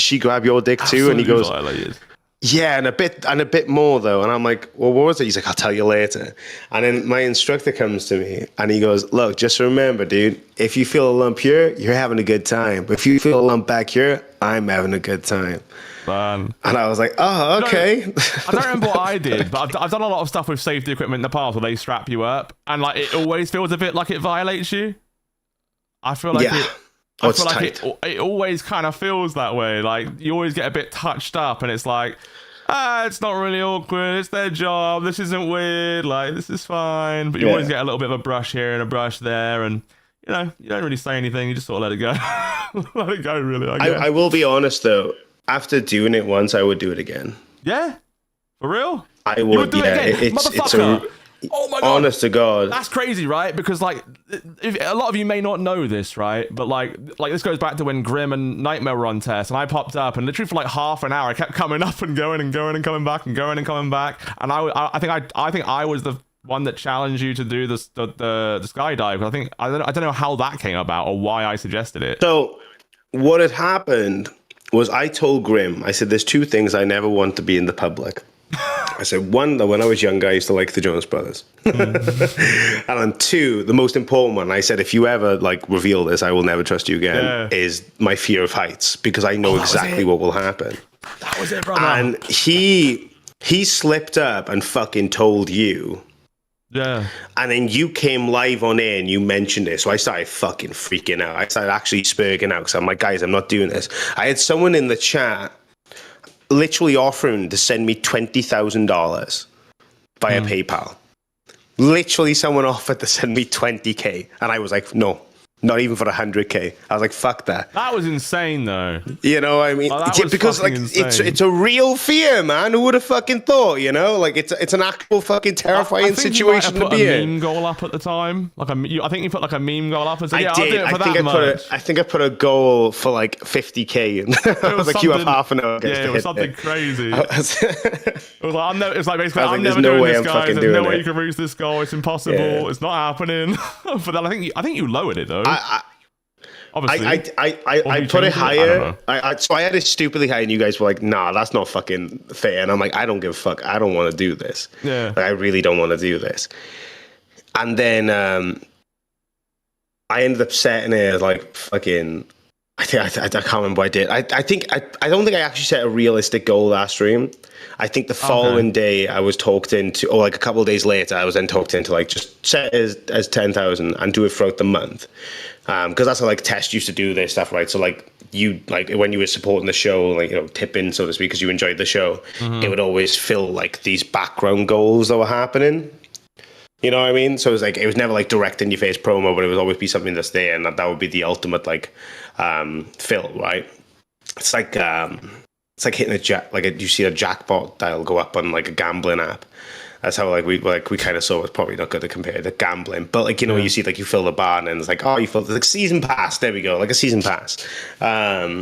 she grab your dick too? Absolutely and he goes, violated. Yeah, and a bit more though. And I'm like, well, what was it? He's like, I'll tell you later. And then my instructor comes to me and he goes, look, just remember, dude, if you feel a lump here, you're having a good time. But if you feel a lump back here, I'm having a good time. Man. And I was like, oh, okay. I don't remember what I did, but I've done a lot of stuff with safety equipment in the past where they strap you up and like it always feels a bit like it violates you. I feel like it always kind of feels that way. Like you always get a bit touched up and it's like, it's not really awkward. It's their job. This isn't weird. Like this is fine. But you always get a little bit of a brush here and a brush there. And you know, you don't really say anything. You just sort of let it go. Let it go, really. I will be honest though. After doing it once, I would do it again. Yeah? For real? I would. You would do it again? Motherfucker! Oh my god! Honest to God, that's crazy, right? Because like, a lot of you may not know this, right? But like this goes back to when Grim and Knightmare were on test, and I popped up, and literally for like half an hour, I kept coming up and going and going and coming back and going and coming back, and I think I was the one that challenged you to do the skydive. I don't know how that came about or why I suggested it. So what had happened was I told Grim, I said, there's two things I never want to be in the public. I said, one, that when I was younger, I used to like the Jonas Brothers. And then two, the most important one, I said, if you ever like reveal this, I will never trust you again, is my fear of heights, because I know exactly what will happen. That was it, brother. And he slipped up and fucking told you. Yeah. And then you came live on air and you mentioned it. So I started fucking freaking out. I started actually spurging out because I'm like, guys, I'm not doing this. I had someone in the chat literally offering to send me $20,000 via PayPal. Literally someone offered to send me 20K. And I was like, no. Not even for 100K. I was like, fuck that. That was insane, though. You know what I mean? Because like it's a real fear, man. Who would have fucking thought? You know, like it's an actual fucking terrifying situation to be in. I think you might have put a meme goal up at the time. Like I think you put like a meme goal up and said, I did. I think I put a goal for like 50K, and I was like, you have half an hour. Yeah, it was something crazy. It was like it's like basically I'm there's never no doing way this, I'm guys. fucking There's doing no way it. you can reach this goal. It's impossible. Yeah. It's not happening. But then I think you lowered it though. Obviously, I put it higher. So I had it stupidly high, and you guys were like, "Nah, that's not fucking fair." And I'm like, "I don't give a fuck. I don't want to do this. Yeah, like, I really don't want to do this." And then I ended up setting it like fucking I can't remember what I did. I don't think I actually set a realistic goal last stream. I think the following day I was talked into, or like a couple of days later, I was then talked into like just set it as 10,000 and do it throughout the month. Because that's how like Test used to do their stuff, right? So like you like when you were supporting the show, like, you know, tip in, so to speak, because you enjoyed the show, it would always fill like these background goals that were happening. You know what I mean? So it was never like direct in your face promo, but it would always be something that's there, and that would be the ultimate like fill, right? It's like hitting you see a jackpot dial go up on like a gambling app. That's how we kind of saw it's probably not good to compare to gambling, but like, you know, you see like you fill the bar and it's like, oh, you fill the like season pass. There we go, like a season pass. That's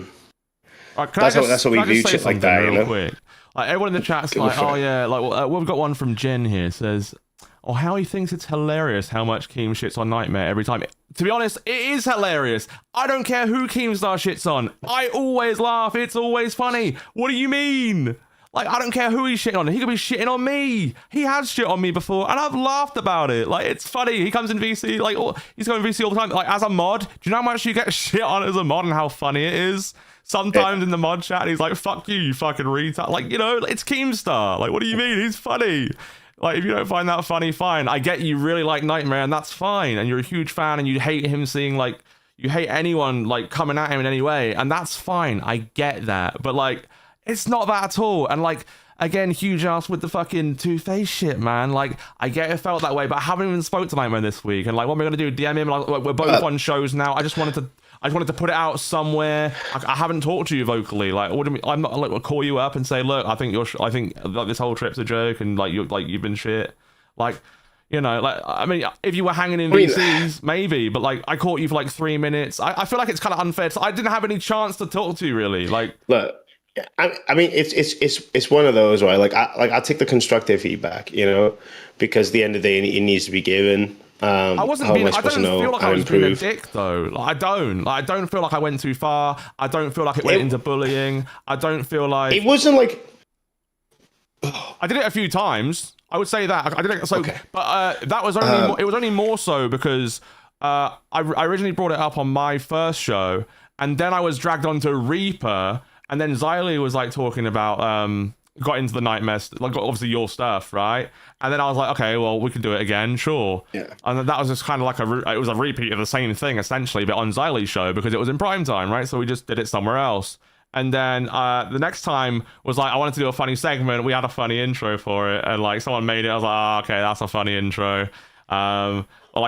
how we view shit like that. Real you know? quick. Like everyone in the chat's like, oh yeah, like we've got one from Jen here says, oh, how he thinks it's hilarious how much Keem shits on Knightmare every time. To be honest, it is hilarious. I don't care who Keemstar shits on. I always laugh. It's always funny. What do you mean? Like, I don't care who he's shitting on. He could be shitting on me. He has shit on me before, and I've laughed about it. Like, it's funny. He comes in VC, like, he's going VC all the time. Like, as a mod, do you know how much you get shit on as a mod and how funny it is? Sometimes in the mod chat, he's like, fuck you fucking retard. Like, you know, it's Keemstar. Like, what do you mean? He's funny. Like, if you don't find that funny, fine. I get you really like Knightmare, and that's fine. And you're a huge fan, and you hate him seeing, like, you hate anyone, like, coming at him in any way, and that's fine. I get that. But, like, it's not that at all. And like, again, huge ass with the fucking two-face shit, man. Like, I get it felt that way, but I haven't even spoke to Knightmare this week. And like, what am I gonna do? DM him? Like, we're both on shows now. I just wanted to put it out somewhere. I haven't talked to you vocally. Like, what do you mean? I'm not like I'll call you up and say, look, I think like this whole trip's a joke, and like you've been shit. Like, you know, like, I mean, if you were hanging in VCs, maybe, but like I caught you for like 3 minutes. I feel like it's kind of unfair. So I didn't have any chance to talk to you really. Like, look. I mean, it's one of those, right? Like I take the constructive feedback, you know, because at the end of the day, it needs to be given. I wasn't being. I don't feel like I was being a dick though. Like, I don't feel like I went too far. I don't feel like it went into bullying. I don't feel like it wasn't like. I did it a few times. I would say that I did it. So, okay. But that was only. It was only more so because I originally brought it up on my first show, and then I was dragged onto Reaper. And then Xylee was like talking about, got into the Knightmare, like obviously your stuff, right? And then I was like, okay, well, we can do it again, sure. Yeah. And then that was just kind of like it was a repeat of the same thing essentially, but on Xylee's show because it was in prime time, right? So we just did it somewhere else. And then the next time was like, I wanted to do a funny segment. We had a funny intro for it, and like someone made it. I was like, oh, okay, that's a funny intro. Like,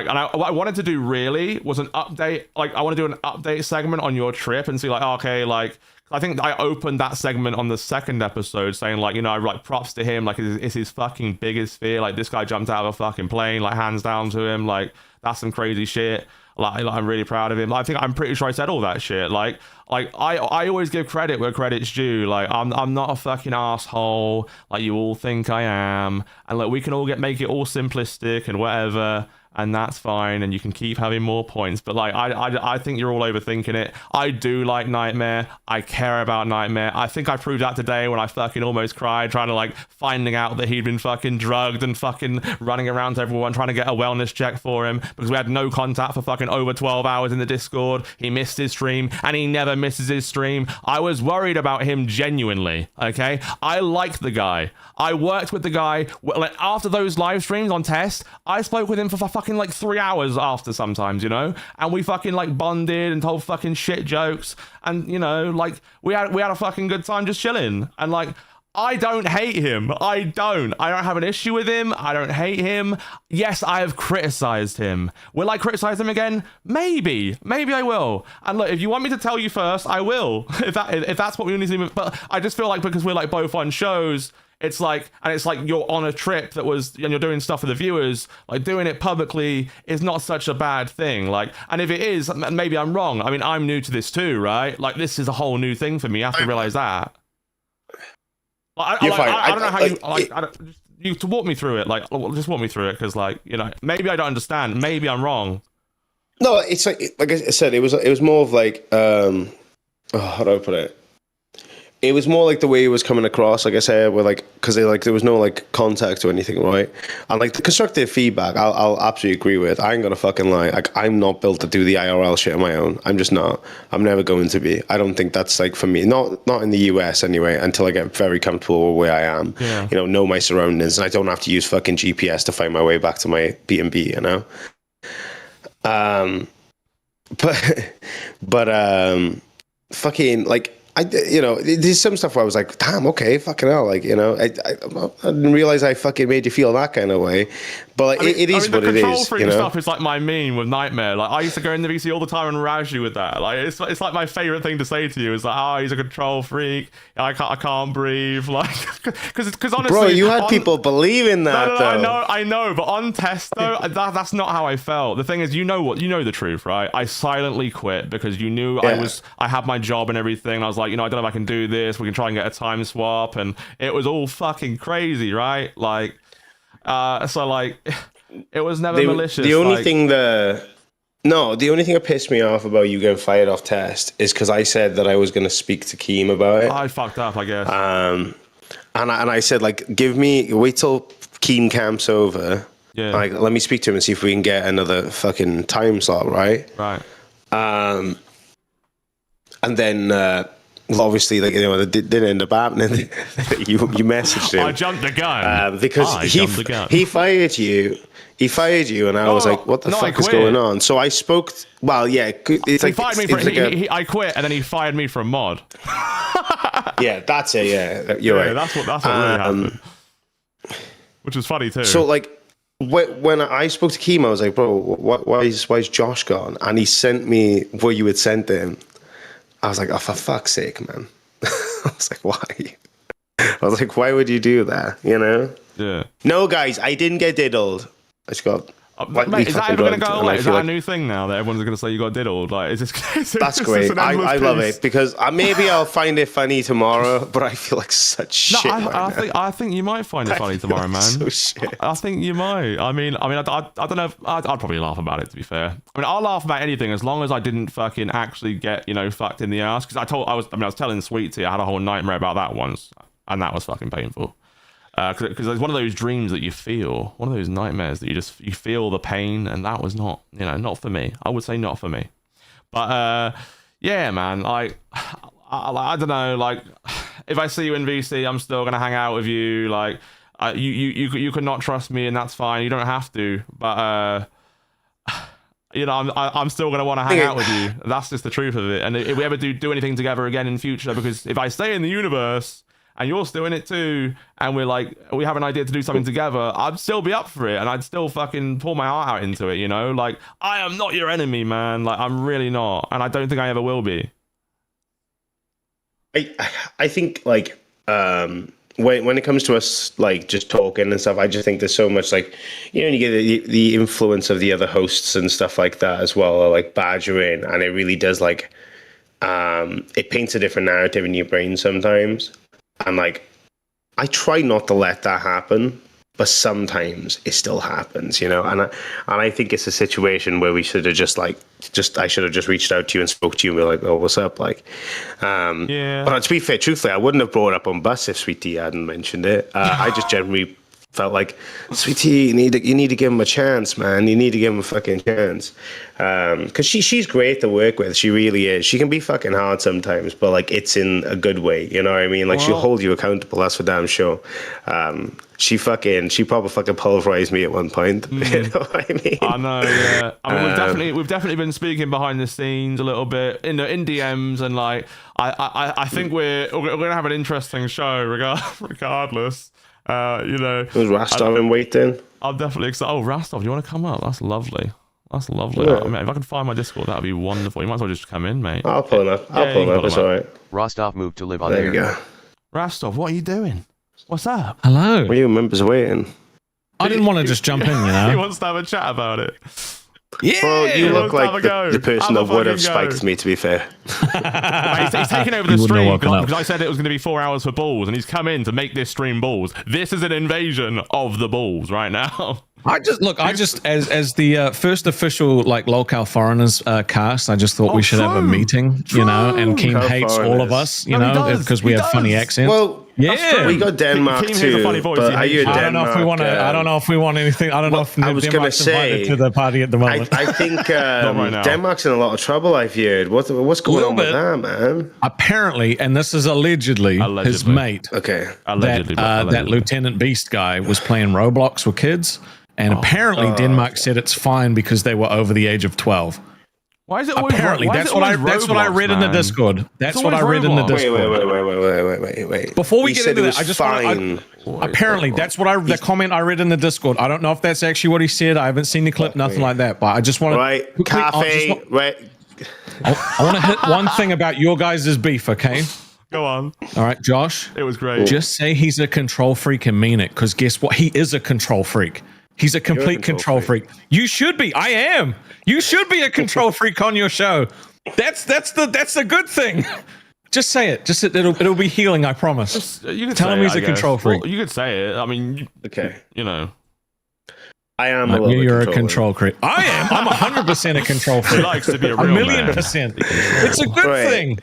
and what I wanted to do really was an update. Like, I want to do an update segment on your trip and see like, oh, okay, like. I think I opened that segment on the second episode saying like, you know, like props to him, like it's his fucking biggest fear. Like this guy jumped out of a fucking plane, like hands down to him. Like that's some crazy shit. Like I'm really proud of him. I'm pretty sure I said all that shit. Like I always give credit where credit's due. Like I'm not a fucking asshole like you all think I am. And like we can all make it all simplistic and whatever. And that's fine, and you can keep having more points. But like, I think you're all overthinking it. I do like Knightmare. I care about Knightmare. I think I proved that today when I fucking almost cried, trying to like finding out that he'd been fucking drugged and fucking running around to everyone trying to get a wellness check for him because we had no contact for fucking over 12 hours in the Discord. He missed his stream, and he never misses his stream. I was worried about him genuinely. Okay, I like the guy. I worked with the guy. Like after those live streams on Test, I spoke with him for fucking like 3 hours after sometimes, you know, and we fucking like bonded and told fucking shit jokes, and you know, like we had a fucking good time just chilling. And like I don't hate him. I don't have an issue with him. I don't hate him. Yes, I have criticized him. Will I criticize him again? Maybe I will. And look, if you want me to tell you first, I will. if that's what we need to do. But I just feel like because we're like both on shows, it's like you're on a trip and you're doing stuff for the viewers, like doing it publicly is not such a bad thing. Like, and if it is, maybe I'm wrong. I mean, I'm new to this too, right? Like, this is a whole new thing for me. You have to realize that. I don't know how you to walk me through it. Like, just walk me through it because, like, you know, maybe I don't understand. Maybe I'm wrong. No, it's like I said, it was more of like, how do I put it? it was more like the way it was coming across, like I said, with like, because there was no like context or anything, right? And like the constructive feedback, I'll absolutely agree with. I ain't gonna fucking lie. Like, I'm not built to do the IRL shit on my own. I'm just not. I'm never going to be. I don't think that's like for me. Not in the US anyway. Until I get very comfortable with where I am. Yeah. You know my surroundings, and I don't have to use fucking GPS to find my way back to my B&B. You know. But fucking like. There's some stuff where I was like, damn, okay, fucking hell, like, I didn't realize I fucking made you feel that kind of way. But like, it is what it is. The control freak stuff is like my meme with Knightmare. Like, I used to go in the VC all the time and razz you with that. Like, it's like my favorite thing to say to you is like, oh, he's a control freak. I can't breathe. Like, because honestly, bro, you had people believe in that. No, I know, but on test though, that's not how I felt. The thing is, you know the truth, right? I silently quit because you knew I had my job and everything. I was like, I don't know if I can do this. We can try and get a time swap, and it was all fucking crazy, right? Like, so like, it was never malicious. The only thing that pissed me off about you getting fired off test is because I said that I was going to speak to Keem about it. I fucked up, I guess. And I said, like, wait till Keem camps over. Yeah. Like, let me speak to him and see if we can get another fucking time slot, right? Right. And then. Well, obviously, like, it didn't end up happening. you messaged him. I jumped the gun because he fired you. He fired you, and I was like, "What the fuck is going on?" So I spoke. Well, yeah, it's he fired me for. I quit, and then he fired me for a mod. Yeah, that's it. Yeah, you're right. That's what really happened. Which was funny too. So like, when I spoke to Keem, I was like, "Bro, why is Josh gone?" And he sent me what you had sent him. I was like, oh, for fuck's sake, man. I was like, why? I was like, why would you do that, Yeah. No, guys, I didn't get diddled. I just got... Mate, is that ever going to go away? Is that a new thing now that everyone's going to say you got diddled? Like, is this, that's great. I love it because maybe I'll find it funny tomorrow, but I feel like such shit. I think you might find it funny tomorrow, man. So shit. I think you might. I mean, I don't know. I'd probably laugh about it. To be fair, I mean, I'll laugh about anything as long as I didn't fucking actually get fucked in the ass. Because I was telling Sweetie I had a whole nightmare about that once, and that was fucking painful. Because it's one of those dreams that you feel, one of those nightmares that you feel the pain, and that was not for me. I would say not for me. But yeah, man, I don't know, like, if I see you in VC, I'm still gonna hang out with you. Like, you could not trust me, and that's fine. You don't have to, but I'm still gonna want to hang out with you. That's just the truth of it. And if we ever do anything together again in future, because if I stay in the universe and you're still in it too, and we have an idea to do something together, I'd still be up for it, and I'd still fucking pour my heart out into it, Like, I am not your enemy, man. Like, I'm really not, and I don't think I ever will be. I think, like, when it comes to us, like, just talking and stuff, I just think there's so much, like, you get the influence of the other hosts and stuff like that as well, or, like, badgering, and it really does, like, it paints a different narrative in your brain sometimes. And like, I try not to let that happen, but sometimes it still happens, And I think it's a situation where we should have I should have just reached out to you and spoke to you and be like, oh, what's up? Like, yeah. But to be fair, truthfully, I wouldn't have brought it up on bus if Sweetie hadn't mentioned it. I just generally felt like, Sweetie, you need to give him a chance, man. You need to give him a fucking chance. Because she's great to work with. She really is. She can be fucking hard sometimes, but like, it's in a good way. You know what I mean? Like, she'll hold you accountable. That's for damn sure. She probably fucking pulverized me at one point. You know what I mean? I know, yeah. I mean, we've definitely been speaking behind the scenes a little bit in DMs, and like, I think we're gonna have an interesting show regardless. Was Rastov in waiting? I'm definitely excited. Oh, Rastov, you want to come up? That's lovely. Yeah. I mean, if I can find my Discord, that'd be wonderful. You might as well just come in, mate. I'll pull him up. It's all right. Rostov moved to live on there. There you go. Rastov, what are you doing? What's up? Hello. Were you members waiting? I didn't want to just jump in, He wants to have a chat about it. Yeah. Well, you look like the person that would have spiked me, to be fair. He's taking over the stream because I said it was going to be 4 hours for balls, and he's come in to make this stream balls. This is an invasion of the balls right now. As the first official like Lolcow Foreigners cast, I just thought we should have a meeting, you know, and Keem hates all of us, you know, because we have funny accents. Well, yeah, we got Denmark too. But are you I don't know if we want to. I don't know if we want anything. I don't know if I was going to say to the party at the moment. I think Denmark's in a lot of trouble. I've heard. What's going on with that, man? Apparently, and this is allegedly. His mate. Okay. That Lieutenant Beast guy was playing Roblox with kids, and apparently Denmark said it's fine because they were over the age of 12. Why is it always apparently that's what I read in the Discord. That's what I read in the Discord. Wait. Before we get into that, I just apparently that's what the comment I read in the Discord. I don't know if that's actually what he said. I haven't seen the clip, nothing like that. But I just want to cafe. I want to hit one thing about your guys' beef. Okay. Go on. All right, Josh. It was great. Just say he's a control freak and mean it, because guess what? He is a control freak. He's a complete control freak. You should be. I am. You should be a control freak on your show. That's a good thing. Just say it. Just it'll be healing. I promise. You can tell him he's a control freak. Well, you could say it. I mean, okay. You know, I am. You're a control freak. I am. I'm 100% a control freak. He likes to be a real 1,000,000%. It's a good thing.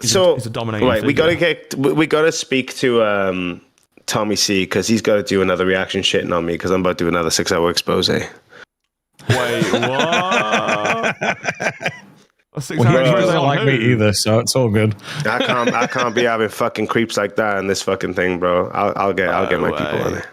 He's a dominating figure. we gotta speak to Tommy C, because he's got to do another reaction shitting on me because I'm about to do another 6-hour expose. Wait, what? He doesn't like me either, so it's all good. I can't be having fucking creeps like that in this fucking thing, bro. I'll get my people on it.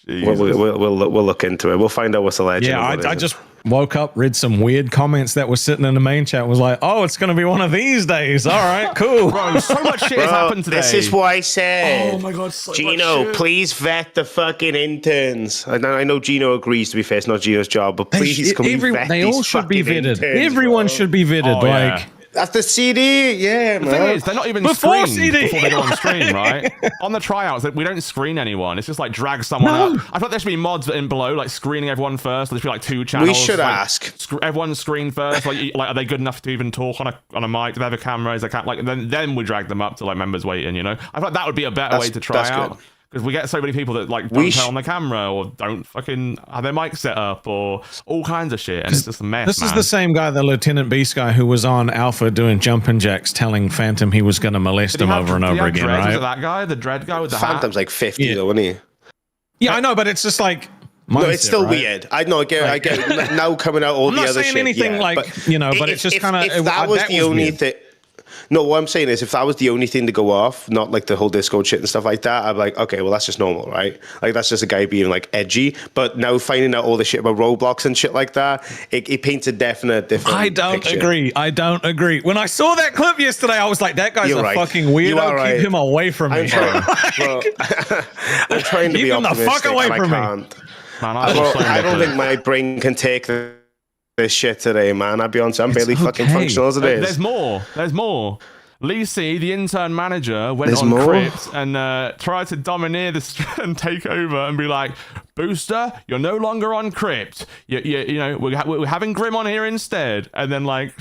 We'll look into it. We'll find out what's the legend. Yeah, I just woke up, read some weird comments that were sitting in the main chat, and was like, oh, it's going to be one of these days. All right, cool. Bro, so much shit has happened today. This is what I said. Oh my God, so Gino, please vet the fucking interns. I know Gino agrees, to be fair. It's not Gino's job, but please can we vet they all should be vetted. Everyone should be vetted. That's the CD, man. The thing is, they're not even screened before they go on screen, right? On the tryouts, we don't screen anyone. It's just like drag someone up. I thought there should be mods in below, like screening everyone first. There should be like 2 channels. We should ask. Everyone screen first. Like, are they good enough to even talk on a mic? Do they have a camera? Is they can't then we drag them up to like members waiting. You know, I thought that would be a better way to try out. Because we get so many people that like don't turn on the camera or don't fucking have their mic set up or all kinds of shit, and it's just a mess. This is the same guy, the Lieutenant Beast guy, who was on Alpha doing jumping jacks, telling Phantom he was going to molest him over and over again, right? Was it that guy, the dread guy with the Phantom's hat? like 50 though, isn't he? Yeah, I know, but it's just like no, it's still weird. I get now coming out all the other shit. I'm not saying anything but it's just kind of if that was the only thing. No, what I'm saying is, if that was the only thing to go off, not like the whole Discord shit and stuff like that, I'd be like, okay, well, that's just normal, right? Like, that's just a guy being like edgy. But now finding out all the shit about Roblox and shit like that, it paints a different picture. I don't agree. When I saw that clip yesterday, I was like, that guy's fucking weirdo. Keep him away from me. I'm trying to be optimistic. Keep him the fuck away from me. Man, I don't think my brain can take this shit today, man. I'll be honest, I'm barely fucking functional as it is. There's more. Lisi, the intern manager, went on Crypt and tried to domineer and take over and be like, Booster, you're no longer on Crypt. You know, we're having Grim on here instead. And then like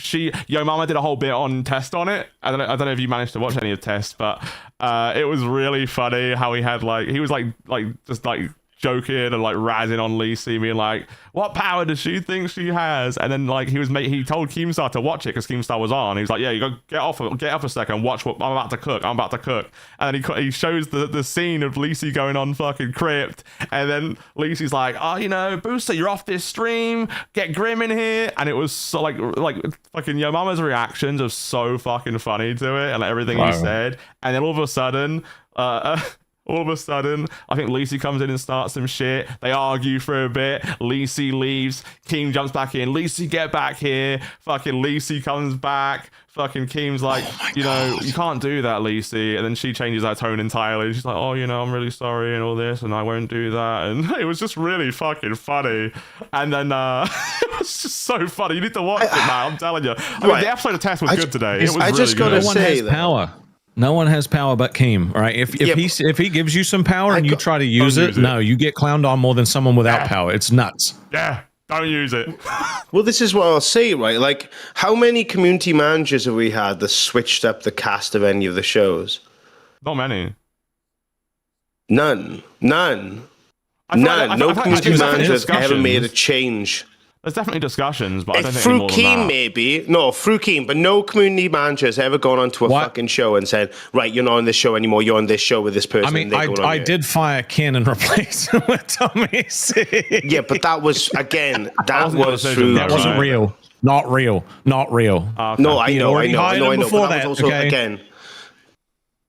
Yo Mama did a whole bit on Test on it. I don't know if you managed to watch any of Test, but it was really funny how he had he was just joking and like razzing on Lisi, being like, what power does she think she has? And then like he told Keemstar to watch it because Keemstar was on. He was like, yeah, you go get off a second, watch what I'm about to cook. And then he shows the scene of Lisi going on fucking Crypt, and then Lisi's like, oh, you know, Booster, you're off this stream, get Grim in here. And it was so like fucking Yo Mama's reactions are so fucking funny to it and everything he said. And then all of a sudden, I think Lisi comes in and starts some shit. They argue for a bit. Lisi leaves. Keem jumps back in. Lisi, get back here. Fucking Lisi comes back. Fucking Keem's like, you know, you can't do that, Lisi. And then she changes her tone entirely. She's like, oh, you know, I'm really sorry and all this, and I won't do that. And it was just really fucking funny. And then it was just so funny. You need to watch it, man. I'm telling you. I mean, the episode of Test was good today. It was really good. No one has power. No one has power but Keem, right? If he gives you some power and you try to use it, no, you get clowned on more than someone without power. It's nuts. Yeah, don't use it. Well, this is what I'll say, right? Like, how many community managers have we had that switched up the cast of any of the shows? Not many. None. No community there's manager has ever discussions. made a change. There's definitely discussions, but I don't think Through any more than Keem, that. maybe. No, through Keem, but no community manager has ever gone onto a What? fucking show and said, right, you're not on this show anymore, you're on this show with this person. I mean, and they're going on I here. did fire Ken and replace him with Tommy C. Yeah, but that was, again, that wasn't your was decision, through... though, That wasn't right? real. Not real. Not real. Okay. No, I He had know, already hired him before but that was that, also, okay? again,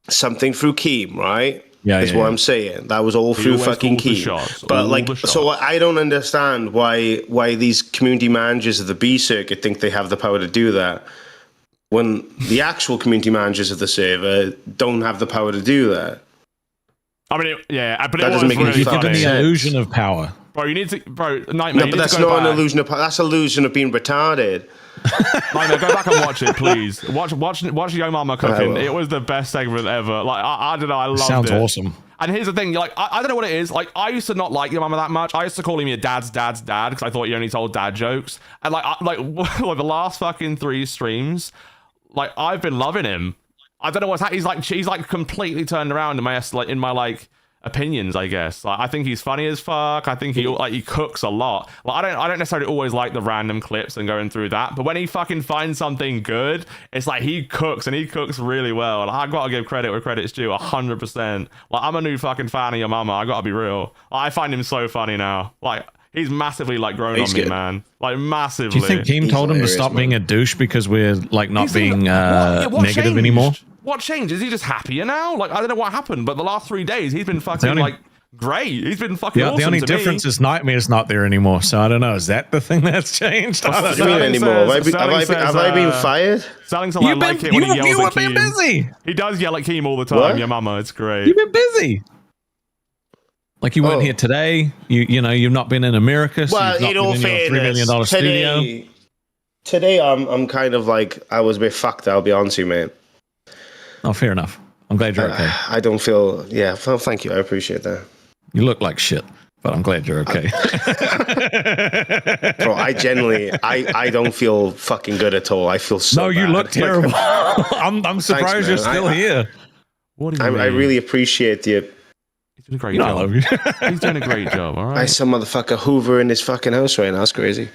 something through Keem, right? Yeah, is yeah, what yeah. I'm saying. That was all He through always fucking calls the Keem. shots, But all like, the so shots. I don't understand why these community managers of the B circuit think they have the power to do that, when the actual community managers of the server don't have the power to do that. I mean, yeah, but That it doesn't was make any really You're fucking given funny. the sense. illusion of power. Bro, you need to, Nightmare. No, you but need that's to go not an back. illusion of power. That's illusion of being retarded. Nightmare, go back and watch it, please. Watch Yo Mama cooking. will. It was the best segment ever. Like, I don't know, I loved Sounds it. awesome. And here's the thing, like, I don't know what it is. Like, I used to not like Your Mama that much. I used to call him your dad's dad because I thought he only told dad jokes. And like the last fucking 3 streams, like, I've been loving him. I don't know what's happening. He's like completely turned around in my opinions, I guess. Like, I think he's funny as fuck. I think he cooks a lot. Like, I don't necessarily always like the random clips and going through that, but when he fucking finds something good, it's like he cooks and he cooks really well. And I gotta give credit where credit's due, 100%. Like, I'm a new fucking fan of Your Mama. I gotta be real. I find him so funny now. Like, he's massively like grown He's on me, good. man. Like, massively. Do you think Keem He's told him to hilarious, stop man. being a douche because we're like not He's in being what negative changed? anymore? What changed? Is he just happier now? Like, I don't know what happened, but the last 3 days he's been fucking only- like great. He's been fucking Yeah, awesome the only to difference me. is Nightmare's not there anymore. So I don't know. Is that the thing that's changed? I What don't do you mean know. anymore? Have I been fired? Selling someone like it when he yells you at were been Keem. busy. He does yell at Keem all the time. What? Your Mama, it's great. You've been busy. Like you weren't Oh. here today. You know you've not been in America. So Well, you've not in all been in your $3 million fairness, studio. today I'm kind of like, I was a bit fucked, I'll be honest with you, man. Oh, fair enough. I'm glad you're okay. I don't feel, yeah, well, thank you, I appreciate that. You look like shit, but I'm glad you're okay. Bro, I genuinely, I don't feel fucking good at all. I feel so No, you bad. look terrible. I'm surprised you're man. still here. What do you mean? I really appreciate you. He's doing a great You know, I job. love you. He's doing a great job, all I right? some motherfucker Hoover in this fucking house right now. That's crazy.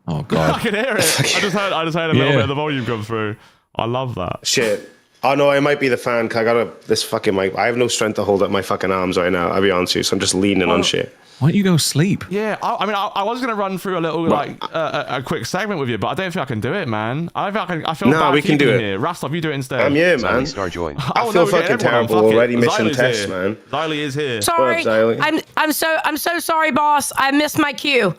Oh I God. can hear it. I just heard a little Yeah. bit of the volume come through. I love that. Shit. Oh no, I might be the fan. 'Cause I got this fucking mic. I have no strength to hold up my fucking arms right now. I'll be honest with you. So I'm just leaning on shit. Why don't you go sleep? Yeah, I mean, I was gonna run through a little a quick segment with you, but I don't think I can do it, man. I feel No, bad we can do keeping it. you here. Rastov, you do it instead. I'm here, Silent man. Star joined. I Oh, feel no, we get fucking everyone on. terrible Fuck it. already missing Xyle's tests, here. man. Xyley is here. Sorry, Xylee? I'm so sorry, boss. I missed my cue.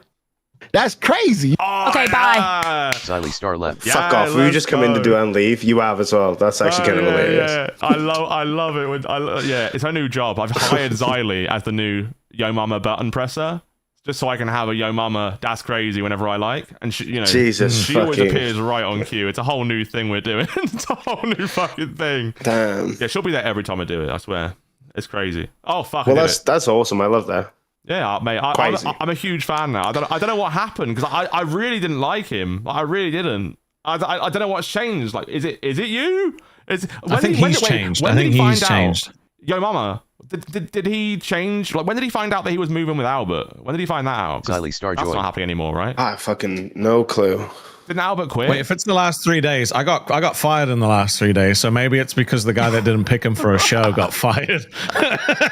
That's crazy. Oh, Okay, bye. Silent Star left. Yeah, Fuck off. Will you let's just come in to go. do and leave? You have as well. That's actually kind of hilarious. Yeah. I love it. Yeah, it's her new job. I've hired Xylee as the new Yo Mama button presser, just so I can have a Yo Mama that's crazy whenever I like. And she, Jesus she always fucking- appears right on cue. It's a whole new thing we're doing. It's a whole new fucking thing. Damn. Yeah, she'll be there every time I do it. I swear, it's crazy. Oh fuck! Well, I did it. that's awesome. I love that. Yeah, mate. Crazy. I'm a huge fan now. I don't know what happened because I really didn't like him. I really didn't. I don't know what's changed. Like, is it you? I think he's changed. I think he's changed. Yo, Mama, did he change? Like, when did he find out that he was moving with Albert? When did he find that out? 'Cause Silent Star that's joined. not happening anymore, right? I fucking no clue. Didn't Albert quit? Wait, if it's the last 3 days, I got fired in the last 3 days. So maybe it's because the guy that didn't pick him for a show got fired.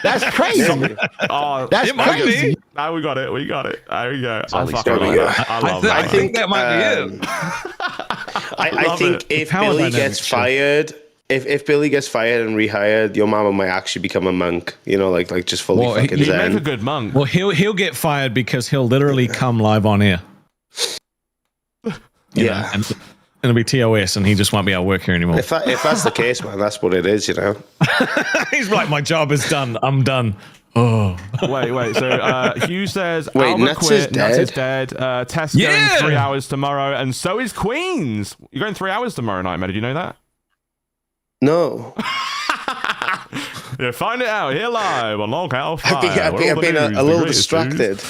That's crazy. oh, That's It might be. crazy. now we got it. We got it. There we go. I Silent fucking Star love joined. that. I love I that. think that might be it. I love think it. if Power Billy dynamics gets show. fired, if Billy gets fired and rehired, your mama might actually become a monk. You know, like just fully Well, fucking he He'd make a zen. good monk. Well, he'll get fired because he'll literally come live on air. You know, Yeah. and it'll be TOS, and he just won't be able to work here anymore. If that's the case, man, that's what it is. You know. He's like, my job is done. I'm done. Oh, Wait. So Hugh says Wait, Albert Nuts quit. is Nuts is dead? dead. Tess Yeah! going 3 hours tomorrow, and so is Queens. You're going 3 hours tomorrow night, man. Did you know that? No. Yeah, find it out here live on LolcowFire. I've been a little distracted.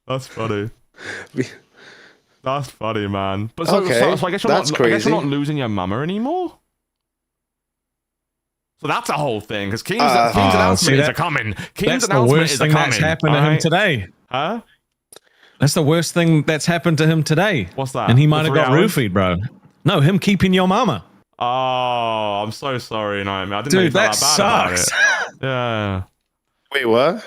That's funny. That's funny, man. But so, Okay, so I guess you're that's not. I guess crazy. you're not losing your mama anymore. So that's a whole thing because King's announcement is coming. King's That's the announcement worst is thing coming. that's happened to him today. Huh? That's the worst thing that's happened to him today. What's that? And he The might have 3 got hours? roofied, bro. No, him keeping your mama. Oh, I'm so sorry, Knightmare. I didn't know you Dude, felt that that bad sucks. about it. Yeah. Wait, what?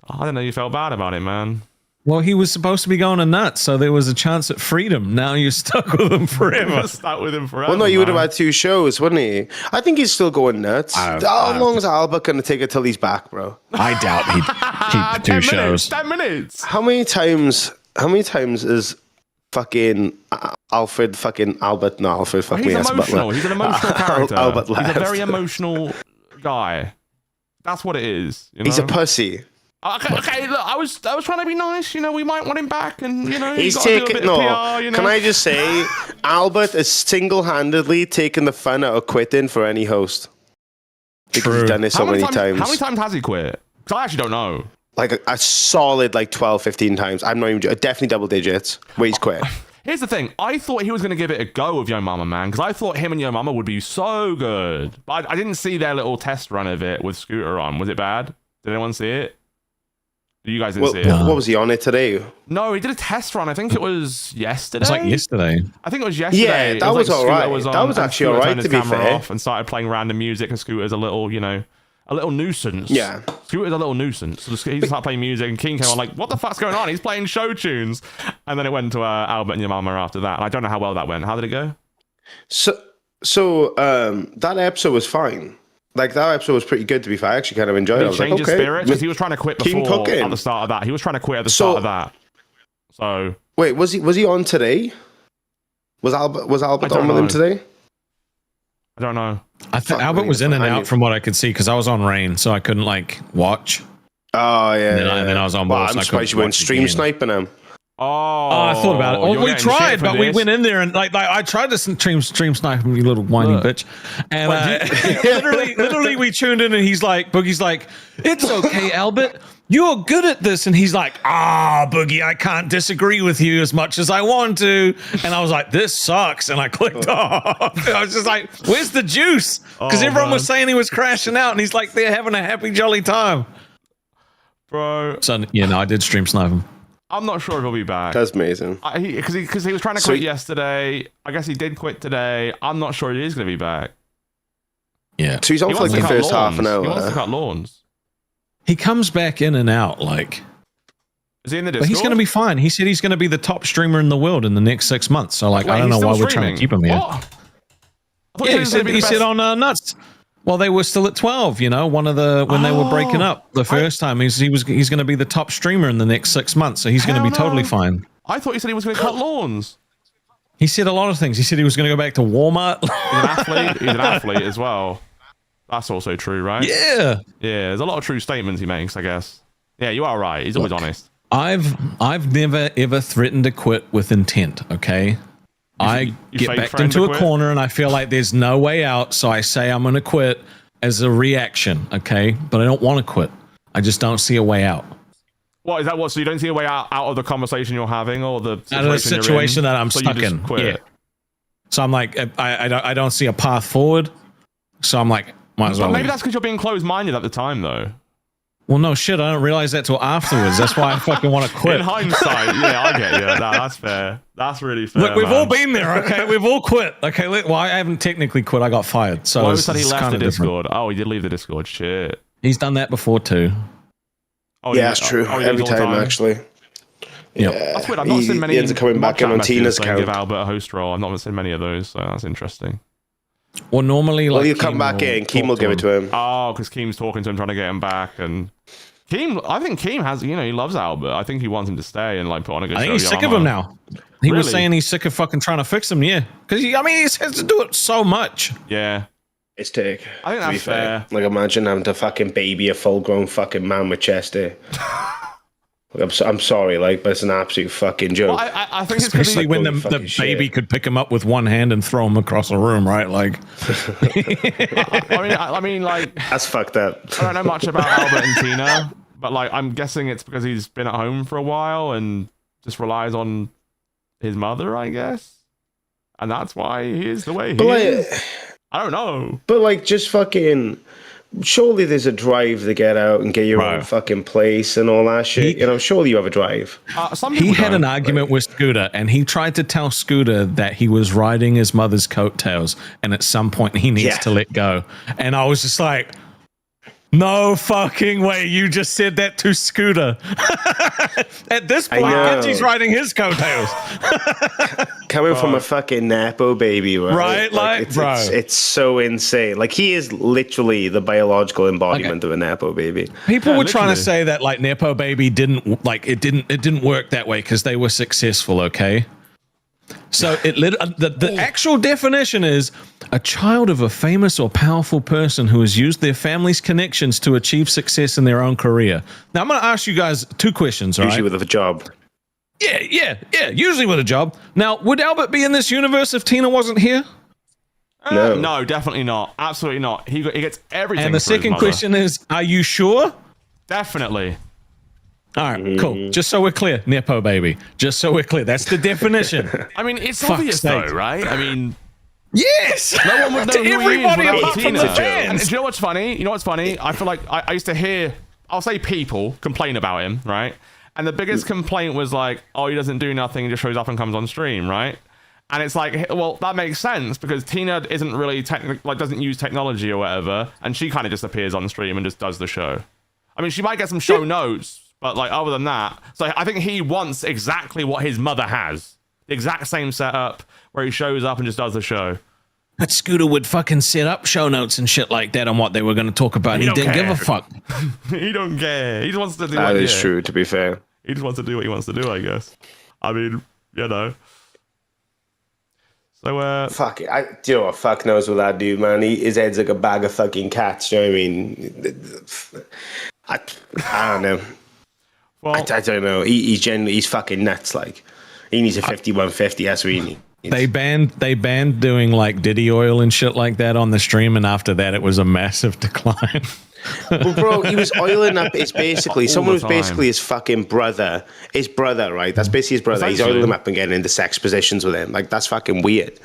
I didn't know you felt bad about it, man. Well, he was supposed to be going to nuts, so there was a chance at freedom. Now you're stuck with him forever. Stuck with him forever. Well, no, you would have man. had 2 shows, wouldn't he? I think he's still going nuts. How long is Albert going to take it till he's back, bro? I doubt he'd keep 2 shows. 10 minutes. How many times is fucking Alfred fucking Albert? No, Alfred. Fuck He's me, that's emotional. Butler. He's an emotional character. Albert He's a left. very emotional guy. That's what it is. You know? He's a pussy. Okay, look, I was trying to be nice. You know, we might want him back, and you know, He's you gotta do a taking bit no. of PR, you know? Can I just say, Albert is single-handedly taking the fun out of quitting for any host because he's done it so many times. How many times has he quit? Because I actually don't know. Like a solid 12, 15 times. I'm not even definitely double digits where he's quit. Here's the thing. I thought he was going to give it a go with Yo Mama, man, because I thought him and Yo Mama would be so good. But I didn't see their little test run of it with Scooter on. Was it bad? Did anyone see it? You guys didn't see it? What was he on it today? No, he did a test run. I think it was yesterday. It was like yesterday. I think it was yesterday. Yeah, that was like all right. Scooter That on, was and actually Scooter all right, turned his to be camera fair. off and started playing random music, and Scooter's a little, a little nuisance. Yeah. Scooter's a little nuisance. So he just started playing music, and King came on like, what the fuck's going on? He's playing show tunes. And then it went to Albert and Your Mama after that. And I don't know how well that went. How did it go? So that episode was fine. Like, that episode was pretty good, to be fair. I actually kind of enjoyed it. I Did was he like, change his okay. spirit? Because he was trying to quit Keep before cooking. at the start of that. He was trying to quit at the start of that. So Wait, was he on today? Was Albert I on with him today? I don't know. I think Albert was in and out from what I could see because I was on rain, so I couldn't watch. Oh, yeah. And then I was on Well, board, I'm so I surprised you couldn't weren't watch stream again. sniping him. Oh, I thought about it. Well, you're we getting shit tried, for but we this. went in there and like I tried to stream snipe him, you little whiny bitch. And literally, we tuned in and Boogie's like, it's okay, Albert. You're good at this. And he's like, Boogie, I can't disagree with you as much as I want to. And I was like, this sucks. And I clicked off. I was just like, where's the juice? Because everyone was saying he was crashing out. And he's like, they're having a happy, jolly time. Bro. So, yeah, no, I did stream snipe him. I'm not sure if he'll be back. That's amazing. Because he was trying to quit yesterday. I guess he did quit today. I'm not sure he is going to be back. Yeah. So he's on He for wants like to the cut first half an lawns. He wants to hour. cut lawns. He comes back in and out, like... Is he in the But Discord? he's going to be fine. He said he's going to be the top streamer in the world in the next 6 months. So, like, Wait, I don't he's know why still we're trying to streaming? keep him here. What? I thought Yeah, was gonna be he the said best- on Nuts. Well, they were still at 12. You know, when they were breaking up the first time, he's going to be the top streamer in the next 6 months. So he's going to Hell be totally no. fine. I thought he said he was going to cut lawns. He said a lot of things. He said he was going to go back to Walmart. He's an athlete. He's an athlete as well. That's also true, right? Yeah. Yeah, there's a lot of true statements he makes, I guess. Yeah, you are right. He's always honest. I've never ever threatened to quit with intent. Okay. I you get fake backed threatened into to a quit? corner and I feel like there's no way out, so I say I'm going to quit as a reaction. Okay, but I don't want to quit. I just don't see a way out. What is that? What? So you don't see a way out of the conversation you're having, or the Out of the situation that I'm so stuck you just in. Quit. Yeah. So I'm like, I don't see a path forward. So I'm like, might as well. But maybe leave. that's because you're being closed-minded at the time, though. Well, no shit. I don't realize that till afterwards. That's why I fucking want to quit. In hindsight, yeah, I get you. That's fair. That's really fair. Look, we've man. all been there. Okay, we've all quit. Okay, well, I haven't technically quit. I got fired. So Well, I it's, said he it's left the kinda different. Discord. Oh, he did leave the Discord. Shit. He's done that before too. Oh, Yeah, that's true. oh, he Every leaves all the time, actually. Yeah. That's weird. I've not seen many. He ends up coming back in on Tina's saying give account. Albert a host role. I've not seen many of those, so that's interesting. Well, normally, like, Well, he'll come back in. Keem will give it to him. Oh, because Keem's talking to him, trying to get him back, and Keem. I think Keem has. He loves Albert. I think he wants him to stay and like put on a good I show. think he's sick of Yama. him now. He was Really? saying he's sick of fucking trying to fix him. Yeah, because he has to do it so much. Yeah. It's take. I think to be that's fair. Like, imagine having to fucking baby a full-grown fucking man with chest hair. I'm sorry, like, but it's an absolute fucking joke. Well, I think it's because Especially when the fucking baby shit. could pick him up with one hand and throw him across a room, right? Like, I mean, like, That's fucked up. I don't know much about Albert and Tina, but like, I'm guessing it's because he's been at home for a while and just relies on his mother, I guess, and that's why he is the way he But like, is. I don't know. But like, just fucking. Surely there's a drive to get out and get your own fucking place and all that shit. Surely you have a drive. He had an argument with Scooter, and he tried to tell Scooter that he was riding his mother's coattails, and at some point he needs to let go. And I was just like, no fucking way. You just said that to Scooter. At this point, Genji's riding his coattails. Coming from a fucking Nepo baby, right? Like it's so insane. Like, he is literally the biological embodiment of a Nepo baby. People were trying to say that like Nepo baby didn't work that way because they were successful, okay? So the actual definition is a child of a famous or powerful person who has used their family's connections to achieve success in their own career. Now, I'm going to ask you guys 2 questions, all right? Usually with a job. Yeah, usually with a job. Now, would Albert be in this universe if Tina wasn't here? No, definitely not. Absolutely not. He gets everything. And the second question is, are you sure? Definitely. All right, cool. Just so we're clear, Nepo baby. Just so we're clear, that's the definition. I mean, it's obvious though, right? I mean, yes. No one would know to who everybody he is apart from the fans. And do you know what's funny? I feel like I used to hear, I'll say people complain about him, right? And the biggest complaint was like, oh, he doesn't do nothing, he just shows up and comes on stream, right? And it's like, well, that makes sense because Tina isn't really doesn't use technology or whatever, and she kind of just appears on stream and just does the show. I mean, she might get some show notes. But like other than that, so I think he wants exactly what his mother has. The exact same setup where he shows up and just does the show. That Scooter would fucking set up show notes and shit like that on what they were going to talk about. He didn't give a fuck. He don't care. He just wants to do That is true, to be fair. He just wants to do what he wants to do, I guess. I mean, you know. So, fuck it. Do you know what? Fuck knows what that dude, man. His head's like a bag of fucking cats. Do you know what I mean? I don't know. Well, I don't know. He's fucking nuts. Like, he needs a 5150. That's what he needs. They banned doing like Diddy oil and shit like that on the stream, and after that, it was a massive decline. Well, bro, he was oiling up. It's basically someone who's basically his fucking brother. His brother, right? That's basically his brother. He's oiling him up and getting into sex positions with him. Like, that's fucking weird.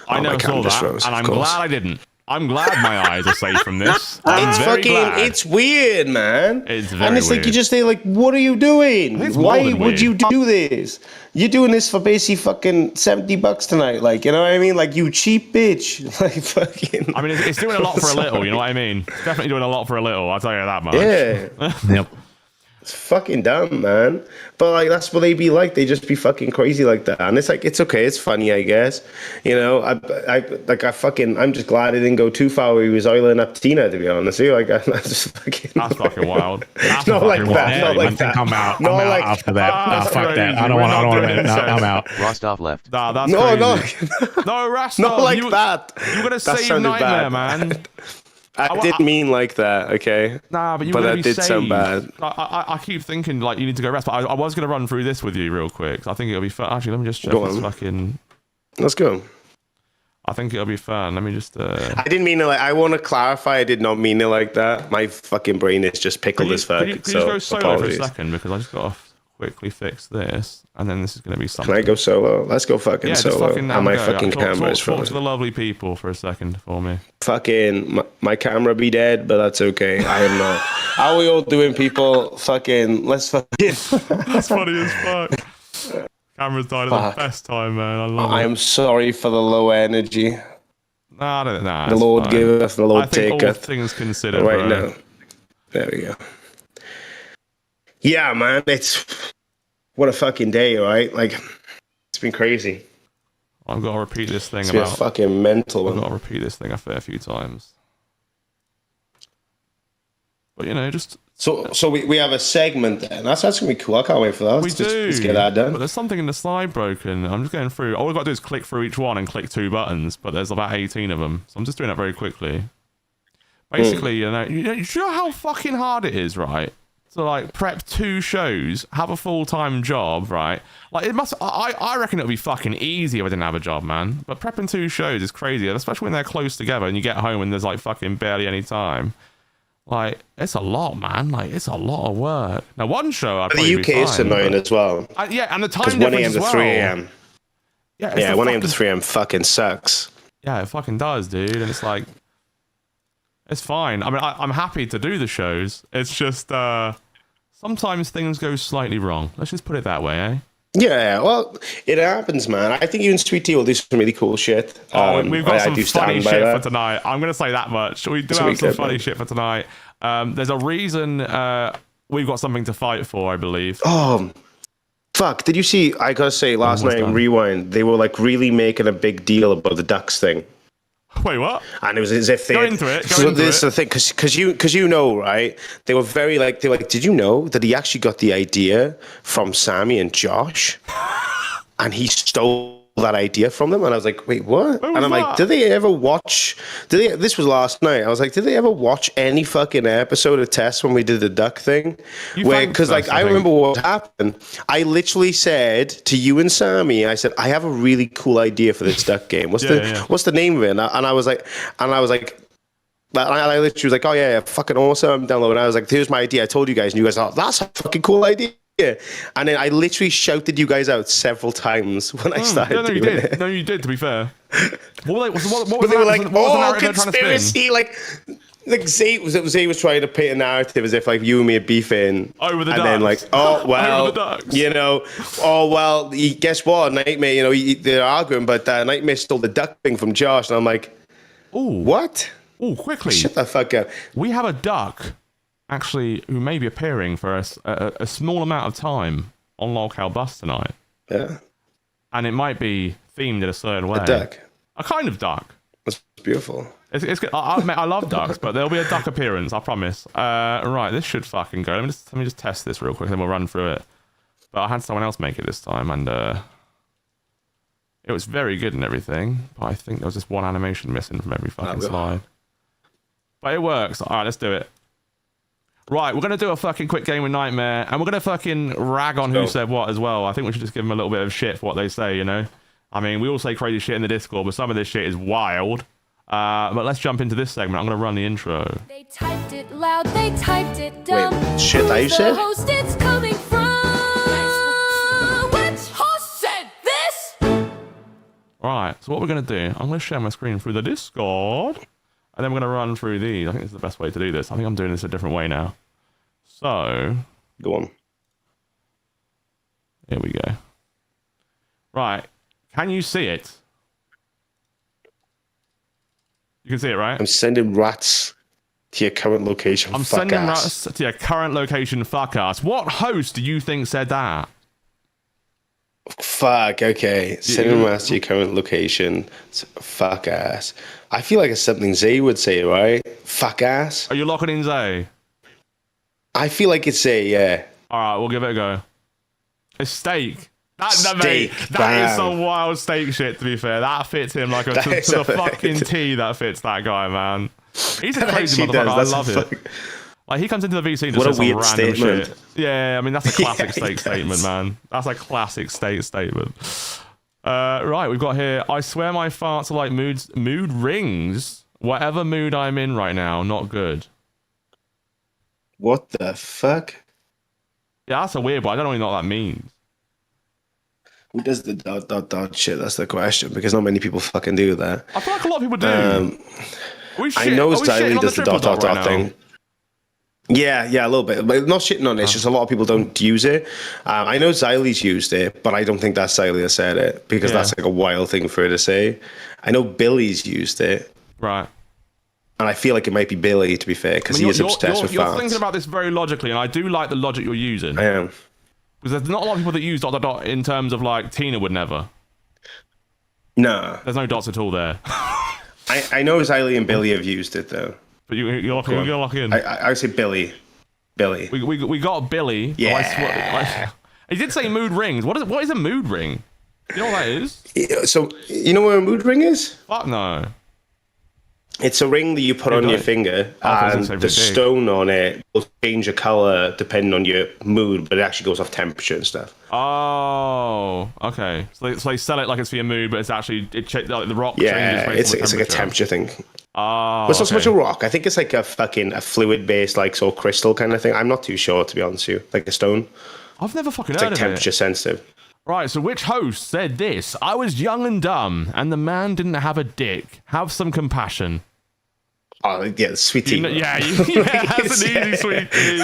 I never saw that, and I'm glad I didn't. I'm glad my eyes are safe from this. It's weird, man. It's very and it's weird. like you just say, like, what are you doing? Why would you do this? You're doing this for basically fucking $70 tonight, like, you know what I mean? Like, you cheap bitch. Like, fucking. I mean, it's doing a lot for a little. You know what I mean? It's definitely doing a lot for a little. I'll tell you that much. Yeah. Yep. It's fucking dumb, man. But like, that's what they be like. They just be fucking crazy like that. And it's like, it's okay. It's funny, I guess. You know, I'm just glad it didn't go too far where he was oiling up Tina, to be honest. That's fucking wild. That's not like that. Not like that. I'm out. I'm out after that. Fuck that. I don't want to. No, I'm out. Rostov left. Nah, that's no, crazy. No, Rostov. Not like that. You gotta save Knightmare, man. I didn't mean like that, okay? Nah, but that did sound bad. I keep thinking like you need to go rest, but I was gonna run through this with you real quick. I think it'll be fun. Actually, let me just check this fucking. Let's go. I think it'll be fun. Let me just. I didn't mean it like. I want to clarify. I did not mean it like that. My fucking brain is just pickled as fuck. Could you go solo for a second because I just got to quickly fix this, and then this is going to be something. Can I go solo? Let's go fucking solo. And my fucking camera is talk to the lovely people for a second for me. Fucking my camera be dead, but that's okay. I am not. How are we all doing, people? Fucking let's fucking. That's funny as fuck. Camera's died at the best time, man. I love it. I am sorry for the low energy. Nah, the Lord giveth, the Lord taketh. I think all things considered, right now. There we go. Yeah, man, what a fucking day, right? Like, it's been crazy. I've got to repeat this thing it's been fucking mental. I've got to repeat this thing a fair few times. But you know, just so we have a segment then. That's gonna be cool. I can't wait for that. Let's get that done. But there's something in the slide broken. I'm just going through. All we've got to do is click through each one and click 2 buttons. But there's about 18 of them, so I'm just doing that very quickly. Basically, you know how fucking hard it is, right? So like prep 2 shows, have a full-time job, right? Like it must. I reckon it would be fucking easy if I didn't have a job, man. But prepping 2 shows is crazy, especially when they're close together and you get home and there's like fucking barely any time. Like it's a lot, man. Like it's a lot of work. Now one show, the UK is annoying as well. Yeah, and the time difference 1 a.m. to 3 a.m. Yeah, 1 a.m. to 3 a.m. fucking sucks. Yeah, it fucking does, dude. And it's like, it's fine. I mean, I'm happy to do the shows. It's just sometimes things go slightly wrong. Let's just put it that way, eh? Yeah, well, it happens, man. I think you and Sweet Tea will do some really cool shit. We've got some do funny stand by shit that. for tonight. I'm going to say that much. We do That's have really some good, funny man. shit for tonight. There's a reason we've got something to fight for, I believe. Oh, fuck. Did you see, I gotta say, last Almost night in done. Rewind, they were like really making a big deal about the ducks thing. Wait, what? And it was as if they Go had- into it, go So into this is it. the thing, because you know, right? They were very like, they were like, did you know that he actually got the idea from Sammy and Josh? And he stole that idea from them, and I was like, wait, what? When And was I'm that? like, did they ever watch? This was last night. I was like, did they ever watch any fucking episode of Tess when we did the duck thing? You Where, thanked because like us, I I think. remember what happened. I literally said to you and Sammy, I said, I have a really cool idea for this duck game. What's the name of it? And I was like, and I literally was like, oh yeah, fucking awesome, download. And I was like, here's my idea. I told you guys, and you guys thought, that's a fucking cool idea. And then I literally shouted you guys out several times when I started Yeah, no, you doing did. it. No, you did, to be fair. What was But they were like, what was the oh, narrative they're trying to spin? conspiracy. Like Zay was trying to paint a narrative as if like you and me are beefing. Over the and then like, ducks. oh, well, Over the ducks. you know, oh, well, guess what? Knightmare, you know, they're arguing, but Knightmare stole the duck thing from Josh. And I'm like, Ooh. what? Ooh, quickly. Shut the fuck up. We have a duck, actually, who may be appearing for a small amount of time on Lolcow Bus tonight. Yeah, And it might be themed in a certain way. a duck. A kind of duck. That's beautiful. It's good. I love ducks, but there'll be a duck appearance, I promise. Right, this should fucking go. Let me just test this real quick, then we'll run through it. But I had someone else make it this time, and it was very good and everything. But I think there was just one animation missing from every fucking slide. But it works. All right, let's do it. Right, we're going to do a fucking quick game with Knightmare, and we're going to fucking rag on who said what as well. I think we should just give them a little bit of shit for what they say, you know? I mean, we all say crazy shit in the Discord, but some of this shit is wild. But let's jump into this segment. I'm going to run the intro. They typed it loud, they typed it dumb. Wait, shit, that you Who's said? the host it's coming from? Which host said this? Right, so what we're going to do, I'm going to share my screen through the Discord, and then we're going to run through these. I think this is the best way to do this. I think I'm doing this a different way now. So, Go on. here we go. Right, can you see it? You can see it, right? I'm sending rats to your current location. I'm fuck sending ass. rats to your current location, fuck us. What host do you think said that? Fuck, okay. Sending rats to your current location. Fuck ass. I feel like it's something Zay would say, right? Fuck ass. Are you locking in Zay? I feel like it's Zay, yeah. All right, we'll give it a go. It's steak. Mate, Steak, that is bam. some wild steak shit, to be fair. That fits him like to is the a- fucking T that fits that guy, man. He's a That crazy actually motherfucker. I does. love That's a it. fuck- Like, he comes into the VC and just What a says some weird random statement. shit. Yeah, I mean, that's a classic Yeah, he steak statement, does. man. That's a classic steak statement. Right, we've got here, I swear my farts are like mood rings. Whatever mood I'm in right now, not good. What the fuck? Yeah, that's a weird one. I don't really know what that means. Who does the ... shit? That's the question, because not many people fucking do that. I feel like a lot of people do. I know Xylee does the ... right thing. Yeah, a little bit. But not shitting on it. It's just a lot of people don't use it. I know Xylee's used it, but I don't think that's Xylee that said it, because that's like a wild thing for her to say. I know Billy's used it. Right. And I feel like it might be Billy, to be fair, because he is obsessed with You're farts. thinking about this very logically, and I do like the logic you're using. I am. Because there's not a lot of people that use ... in terms of like Tina would never. No. There's no dots at all there. I know Xylee and Billy have used it, though. But you're going to lock in. I say Billy. Billy. We got Billy. Yeah. He did say mood rings. What is a mood ring? You know what that is? So, you know what a mood ring is? Fuck no. It's a ring that you put on your finger, and the stone on it will change the color depending on your mood, but it actually goes off temperature and stuff. Oh, okay. So they sell it like it's for your mood, but it's actually like the rock Yeah, changes based on the it's like a temperature thing. Oh, But it's not so much a rock. I think it's like a fluid-based, like, sort of crystal kind of thing. I'm not too sure, to be honest with you. Like a stone. I've never fucking It's heard like of temperature it. sensitive. Right, so which host said this? I was young and dumb, and the man didn't have a dick. Have some compassion. Oh, yeah, sweet tea. Yeah, that's an easy sweet tea.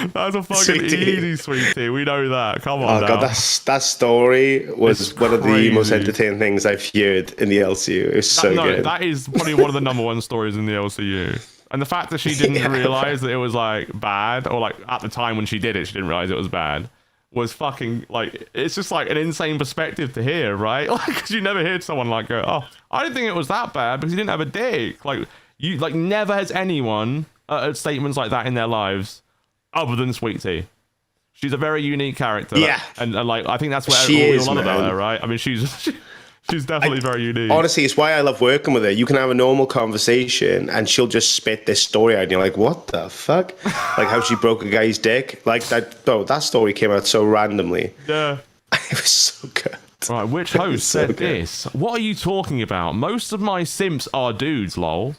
That's a fucking Sweet tea. easy sweet tea. We know that. Come on Oh now. god, that story was It's one of the most crazy. entertaining things I've heard in the LCU. It was so good. That is probably one of the number one stories in the LCU. And the fact that she didn't Yeah. realize that it was like bad, or like at the time when she did it, she didn't realize it was bad, was fucking like, it's just like an insane perspective to hear, right? Like, because you never heard someone like go, oh, I didn't think it was that bad because he didn't have a dick. Like, you, like, never has anyone uttered statements like that in their lives other than Sweet Tea. She's a very unique character. Yeah. And like, I think that's what She we is, all love about man. her, right? I mean, she's definitely very unique. Honestly, it's why I love working with her. You can have a normal conversation and she'll just spit this story out and you're like, what the fuck? Like how she broke a guy's dick. Like that, bro, that story came out so randomly. Yeah. It was so good. Right, which It was host so said good. this? What are you talking about? Most of my simps are dudes, lol.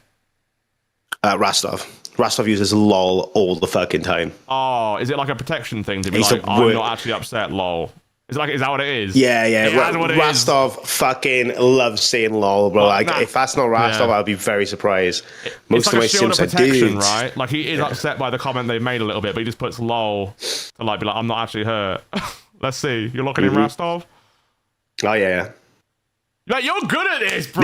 Rastov. Rastov uses lol all the fucking time. Oh, is it like a protection thing to be He's like, the I'm wor- not actually upset, lol? Is that what it is? Yeah. That's what it is. Rastov fucking loves saying lol, bro. Like, nah. if that's not Rastov, Yeah. I'll be very surprised. It's Most like of my a shield of simps are protection, dudes. right? Like he is upset by the comment they've made a little bit, but he just puts lol to like be like, I'm not actually hurt. Let's see. You're looking in Rastov? Oh, yeah. Mate, you're good at this, bro.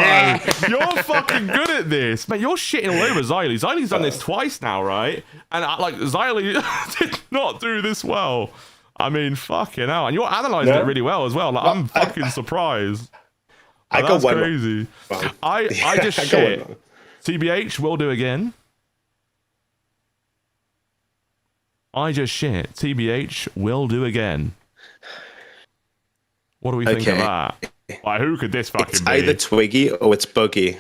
You're fucking good at this. Mate, you're shitting all over Xylee. Xylee's done this twice now, right? And Xylee did not do this well. I mean, fucking hell. And you're analysing No. it really well as well. Like, I'm fucking surprised. I That's got one crazy. wrong. I just I got shit. one wrong. TBH will do again. I just shit. TBH will do again. What do we think of Okay. that? Like, who could this fucking It's be? either Twiggy or it's Buggy.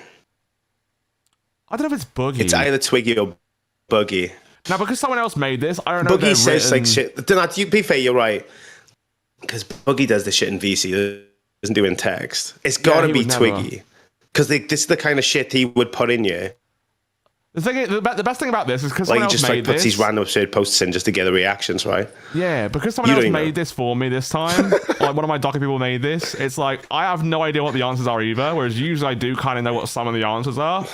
I don't know if it's Boogie. It's either Twiggy or Buggy. Now, because someone else made this, I don't know if Buggy they're says like written- shit. To be fair, you're right. Because Buggy does the shit in VC, doesn't do it in text. It's got to he be would never. Twiggy. Because this is the kind of shit he would put in you. The best thing about this is because Like someone he else just made like puts this. these random absurd posts in just to get the reactions, right? Yeah, because someone You else don't made know. this for me this time. Like one of my docker people made this. It's like I have no idea what the answers are either. Whereas usually I do kind of know what some of the answers are.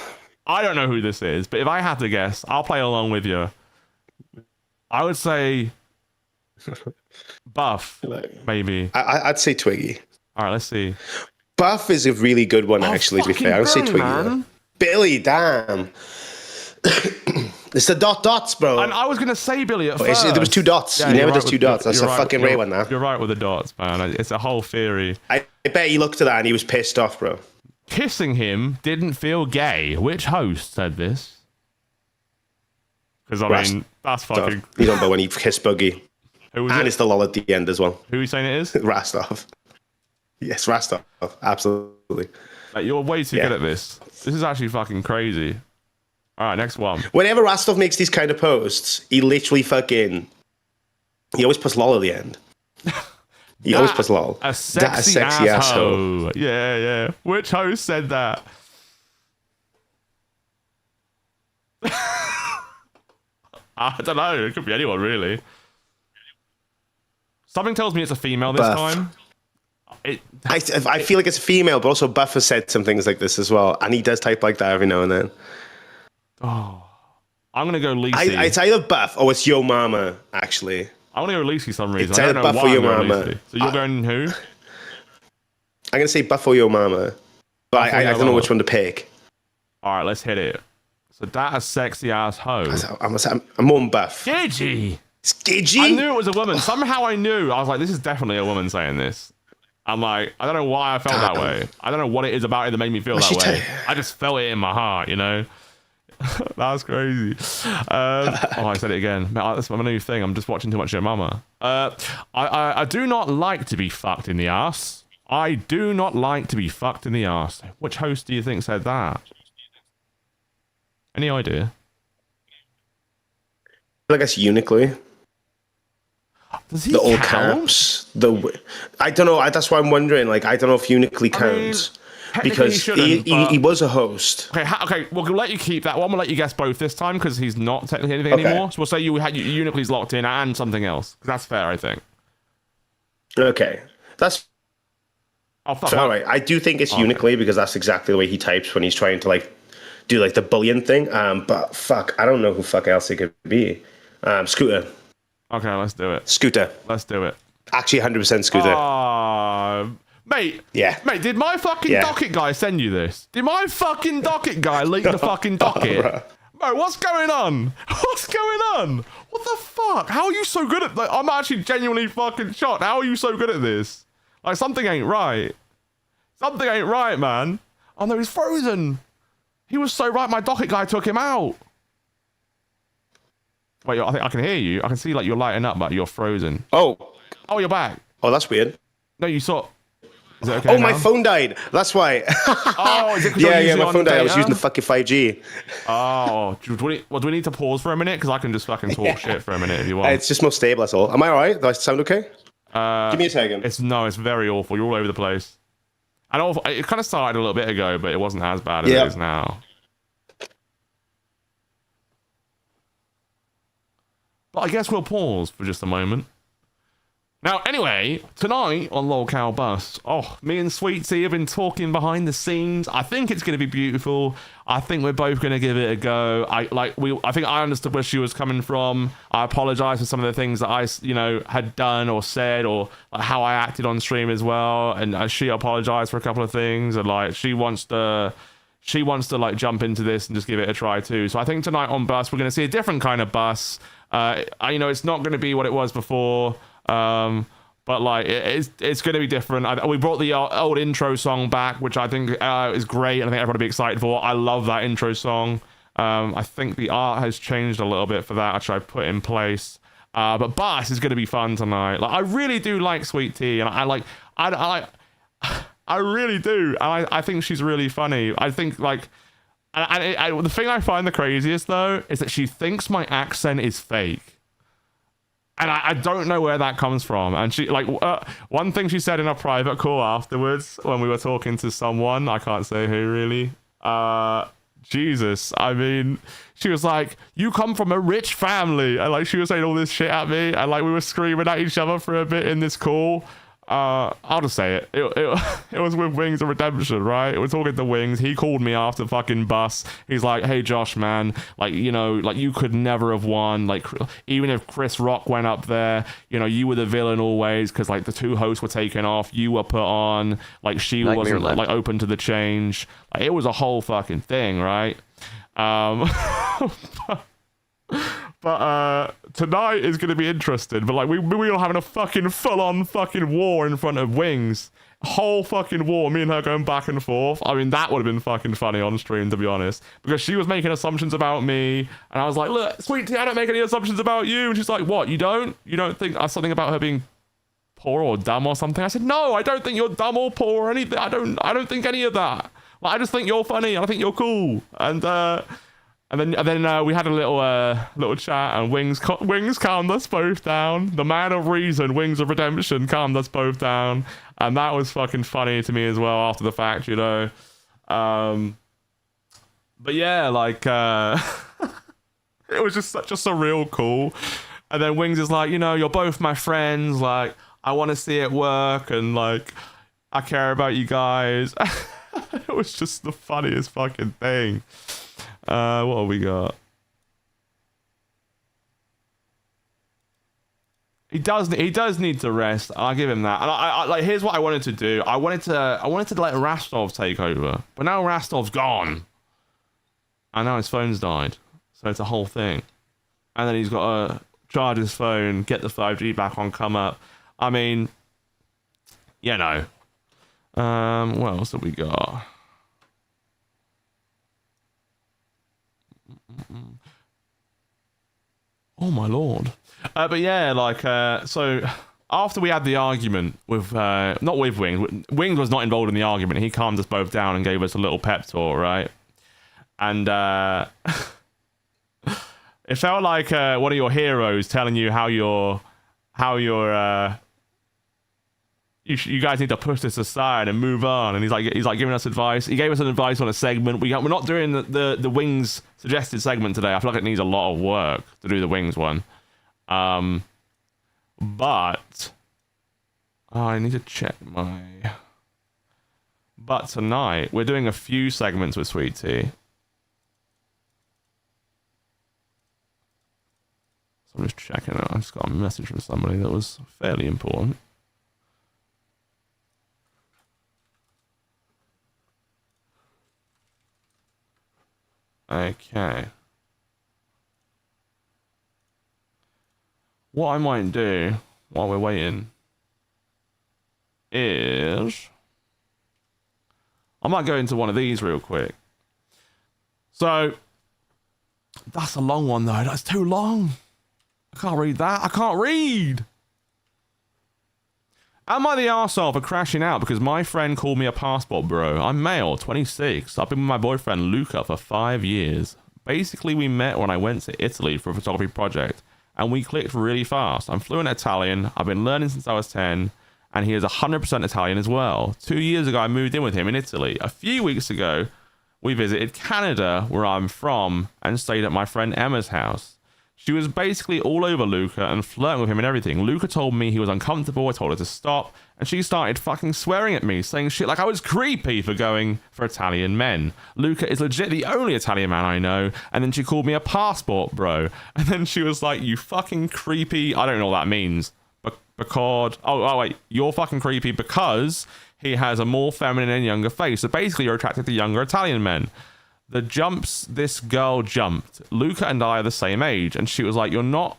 I don't know who this is, but if I had to guess, I'll play along with you. I would say Buff, maybe. I'd say Twiggy. All right, let's see. Buff is a really good one, Oh, actually, to be fucking fair. I would say Billy, Twiggy. man. though. Billy, damn. It's the dots, bro. And I was gonna say Billy at But first. there was two dots. Yeah, he you're never right does with- two dots. That's you're a right- fucking you're- rare one now. You're right with the dots, man. It's a whole theory. I bet he looked at that and he was pissed off, bro. Kissing him didn't feel gay. Which host said this? Because I Rast- mean, that's So, fucking. you don't know when he kissed Buggy. Who was And it? it's the lol at the end as well. Who are you saying it is? Rastov. Yes, Rastov. Absolutely. Like, you're way too Yeah. good at this. This is actually fucking crazy. All right, next one. Whenever Rastov makes these kind of posts, he literally fucking... He always puts lol at the end. He always puts lol. A sexy, asshole. Yeah. Which host said that? I don't know. It could be anyone, really. Something tells me it's a female this Buff. time. I feel like it's a female, but also Buff has said some things like this as well. And he does type like that every now and then. I'm gonna go Lacey. It's either Buff or it's Yo Mama, actually. I'm gonna go Lacey for some reason. It's I don't either know Buff why or I'm Yo going Mama. Lacey. So you're going who? I'm going to say Buff or Yo Mama. But Buff or I Yo don't know Mama. which one to pick. All right, let's hit it. So that a sexy ass hoe. I'm on Buff. Gidgy. Skidgy? I knew it was a woman. Somehow I knew. I was like, this is definitely a woman saying this. I'm like, I don't know why I felt that way. I don't know what it is about it that made me feel What's that she way. I just felt it in my heart, you know? That's crazy. I said it again. Man, that's my new thing. I'm just watching too much Your Mama. I do not like to be fucked in the ass. I do not like to be fucked in the ass. Which host do you think said that? Any idea? I guess Uniquely. Does he The all count? caps. I don't know. That's why I'm wondering. Like, I don't know if Uniquely counts. Technically Because he shouldn't, but- he was a host. Okay, okay, we'll let you keep that one. We'll let you guess both this time because he's not technically anything Okay. anymore. So we'll say you had Uniquely's locked in and something else. That's fair, I think. Okay. That's Oh fuck! So, all right, I do think it's uniquely because that's exactly the way he types when he's trying to like do like the bullion thing. But fuck, I don't know who fuck else it could be. Scooter. Okay, let's do it. Scooter. Let's do it. Actually, 100% Scooter. Mate. Yeah. Mate, did my fucking docket guy send you this? Did my fucking docket guy leak the fucking docket? Bro, what's going on? What's going on? What the fuck? How are you so good at... Like, I'm actually genuinely fucking shocked. How are you so good at this? Like, something ain't right. Something ain't right, man. Oh, no, he's frozen. He was so right, my docket guy took him out. Wait, I think I can hear you. I can see, like, you're lighting up, but you're frozen. Oh, you're back. Oh, that's weird. No, you saw... Is it okay my now? phone died. That's why. Oh, is it 'cause yeah, you're using my on phone died. I was data? using the fucking 5G. Oh, do we need to pause for a minute? Because I can just fucking talk shit for a minute if you want. It's just more stable, that's all. Am I alright? Do I sound okay? Give me a second. It's very awful. You're all over the place. And it kind of started a little bit ago, but it wasn't as bad as it is now. But I guess we'll pause for just a moment. Now, anyway, tonight on Lolcow Bus, me and Sweet Tea have been talking behind the scenes. I think it's going to be beautiful. I think we're both going to give it a go. I think I understood where she was coming from. I apologize for some of the things that I, had done or said, or like how I acted on stream as well. And she apologized for a couple of things, and like she wants to like jump into this and just give it a try too. So I think tonight on Bus we're going to see a different kind of Bus. It's not going to be what it was before. But like it's going to be different. We brought the old intro song back, which I think is great, and I think everyone will be excited for. I love that intro song. I think the art has changed a little bit for that, which I put in place. But Bus is going to be fun tonight. Like I really do like Sweet Tea, and I really do. And I think she's really funny. I think like, the thing I find the craziest though is that she thinks my accent is fake. And I don't know where that comes from. And she, like, one thing she said in a private call afterwards when we were talking to someone, I can't say who really, Jesus, I mean, she was like, you come from a rich family. And, like, she was saying all this shit at me. And, like, we were screaming at each other for a bit in this call. I'll just say it. It was with Wings of Redemption, right? We're talking to Wings. He called me after fucking Bus. He's like, hey, Josh, man, like, like you could never have won. Like, even if Chris Rock went up there, you were the villain always because, like, the two hosts were taken off. You were put on. Like, she wasn't, like, open to the change. Like, it was a whole fucking thing, right? But tonight is going to be interesting. But like we were having a fucking full-on fucking war in front of Wings. Whole fucking war. Me and her going back and forth. I mean, that would have been fucking funny on stream, to be honest. Because she was making assumptions about me. And I was like, look, Sweet Tea, I don't make any assumptions about you. And she's like, what? You don't? You don't think something about her being poor or dumb or something? I said, no, I don't think you're dumb or poor or anything. I don't think any of that. Like, I just think you're funny and I think you're cool. And then we had a little chat, and Wings calmed us both down. The man of reason, Wings of Redemption, calmed us both down, and that was fucking funny to me as well after the fact, But yeah, like it was just such a surreal call. And then Wings is like, you're both my friends. Like, I want to see it work, and like, I care about you guys. It was just the funniest fucking thing. What have we got? He does need to rest. I'll give him that. And I like, here's what I wanted to do. I wanted to let Rastov take over, but now Rastov's gone, and now his phone's died. So it's a whole thing. And then he's got to charge his phone, get the 5G back on, come up. I mean, what else have we got? Oh my lord. But yeah, like, so after we had the argument with, not with Wings, Wings was not involved in the argument. He calmed us both down and gave us a little pep talk, right? And it felt like one of your heroes telling you how you guys need to push this aside and move on. And he's like giving us advice. He gave us an advice on a segment. We're not doing the Wings suggested segment today. I feel like it needs a lot of work to do the Wings one. But I need to check my But tonight, we're doing a few segments with Sweet Tea. So I'm just checking out. I just got a message from somebody that was fairly important. Okay. What I might do while we're waiting is I might go into one of these real quick. So that's a long one though. That's too long. I can't read that. I can't read. Am I the arsehole for crashing out because my friend called me a passport bro? I'm male, 26. I've been with my boyfriend Luca for 5 years. Basically, we met when I went to Italy for a photography project, and we clicked really fast. I'm fluent Italian. I've been learning since I was 10, and he is 100% Italian as well. 2 years ago, I moved in with him in Italy. A few weeks ago, we visited Canada, where I'm from, and stayed at my friend Emma's house. She was basically all over Luca and flirting with him and everything. Luca told me he was uncomfortable. I told her to stop, and she started fucking swearing at me, saying shit like I was creepy for going for Italian men. Luca is legit the only Italian man I know, and then she called me a passport bro. And then she was like, you fucking creepy. I don't know what that means. Because, oh wait, you're fucking creepy because he has a more feminine and younger face. So basically, you're attracted to younger Italian men. The jumps this girl jumped. Luca and I are the same age, and she was like, "You're not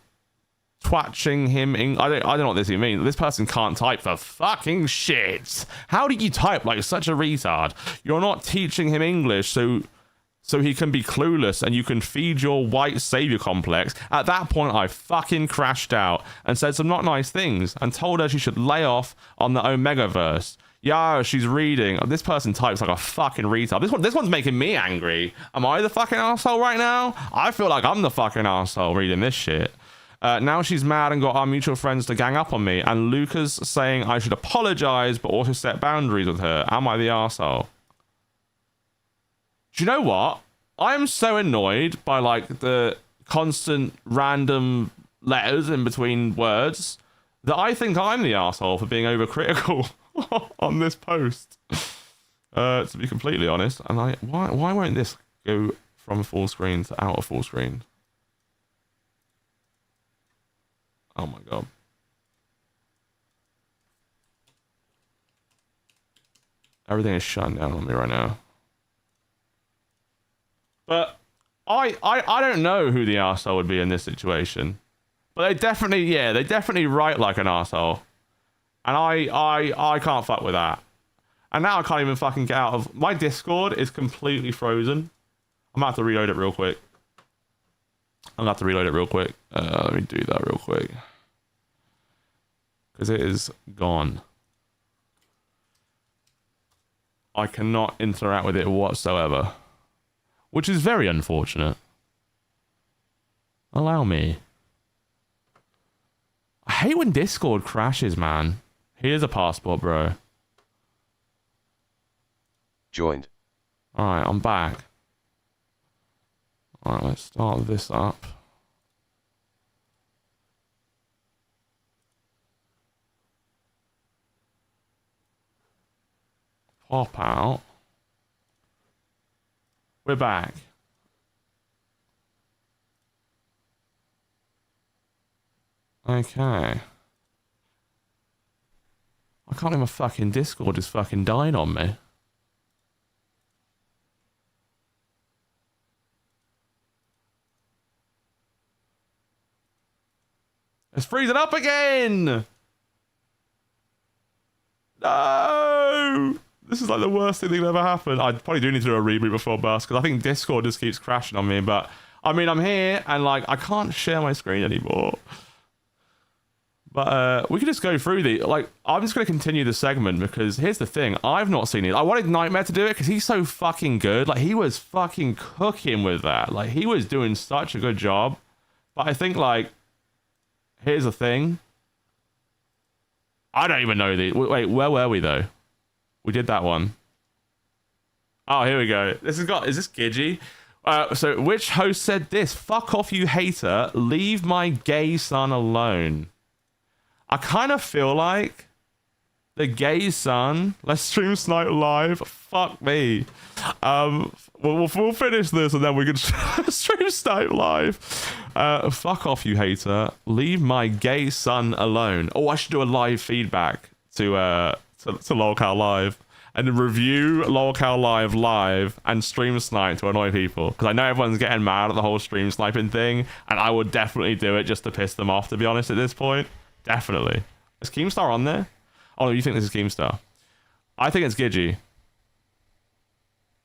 twatching him in." I don't know what this even means. This person can't type for fucking shit. How do you type like such a retard? You're not teaching him English so he can be clueless and you can feed your white savior complex. At that point, I fucking crashed out and said some not nice things and told her she should lay off on the Omegaverse. Yeah, she's reading. This person types like a fucking retard. This one's making me angry. Am I the fucking asshole right now? I feel like I'm the fucking asshole reading this shit. Now she's mad and got our mutual friends to gang up on me. And Luca's saying I should apologize, but also set boundaries with her. Am I the asshole? Do you know what? I'm so annoyed by like the constant random letters in between words that I think I'm the asshole for being overcritical on this post. To be completely honest, and why won't this go from full screen to out of full screen? Oh my god. Everything is shutting down on me right now. But I don't know who the arsehole would be in this situation. But they definitely write like an arsehole. And I can't fuck with that. And now I can't even fucking get out of... My Discord is completely frozen. I'm gonna have to reload it real quick. Let me do that real quick. Because it is gone. I cannot interact with it whatsoever. Which is very unfortunate. Allow me. I hate when Discord crashes, man. Here's a passport, bro. Joined. Alright, I'm back. Alright, let's start this up. Pop out. We're back. Okay. I can't even fucking Discord just fucking died on me. It's freezing up again! No! This is like the worst thing that could ever happen. I probably do need to do a reboot before burst because I think Discord just keeps crashing on me. But I mean, I'm here and like I can't share my screen anymore. But we can just go through the like. I'm just going to continue the segment because here's the thing. I've not seen it. I wanted Knightmare to do it because he's so fucking good. Like he was fucking cooking with that. Like he was doing such a good job. But I think like, here's the thing. I don't even know the. Wait, where were we though? We did that one. Oh, here we go. This has got... Is this Gidgy? So, which host said this? Fuck off, you hater. Leave my gay son alone. I kind of feel like The gay son. Let's stream Snipe live. Fuck me. We'll finish this and then we can stream Snipe live. Fuck off, you hater. Leave my gay son alone. Oh, I should do a live feedback to Lolcow Live and review Lolcow live and stream Snipe to annoy people, because I know everyone's getting mad at the whole stream sniping thing, and I would definitely do it just to piss them off, to be honest, at this point. Definitely. Is Keemstar on there? Oh, you think this is Keemstar? I think it's Gidgy.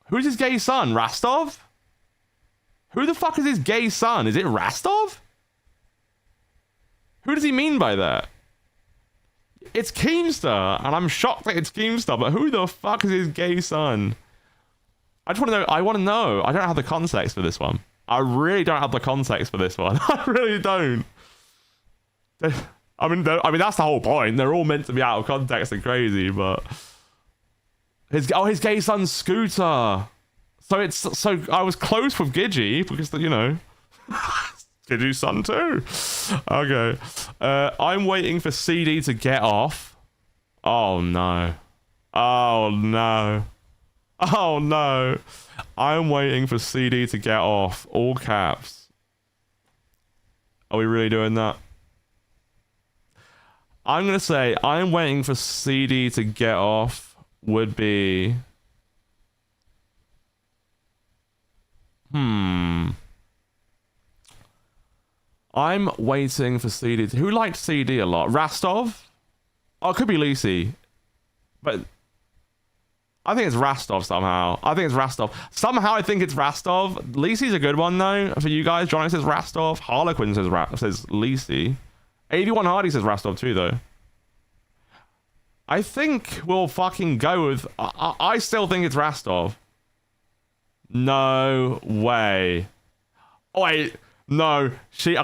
Who's his gay son? Rastov? Who the fuck is his gay son? Is it Rastov? Who does he mean by that? It's Keemstar, and I'm shocked that it's Keemstar, but who the fuck is his gay son? I just want to know. I want to know. I don't have the context for this one. I really don't have the context for this one. I really don't. I mean, that's the whole point. They're all meant to be out of context and crazy, but his gay son's Scooter. So I was close with Gidgy because Gidgy's son too. Okay, I'm waiting for CD to get off. Oh no! Oh no! Oh no! I'm waiting for CD to get off. All caps. Are we really doing that? I'm gonna say I'm waiting for CD to get off would be I'm waiting for CD to... Who liked CD a lot? Rastov? Oh, it could be Lisi. But I think it's Rastov somehow. I think it's Rastov. Somehow I think it's Rastov. Lisi's a good one though for you guys. Johnny says Rastov. Harlequin says Lisi. AV1 Hardy says Rastov too, though. I think we'll fucking go with... I still think it's Rastov. No way. Oh, wait. No. She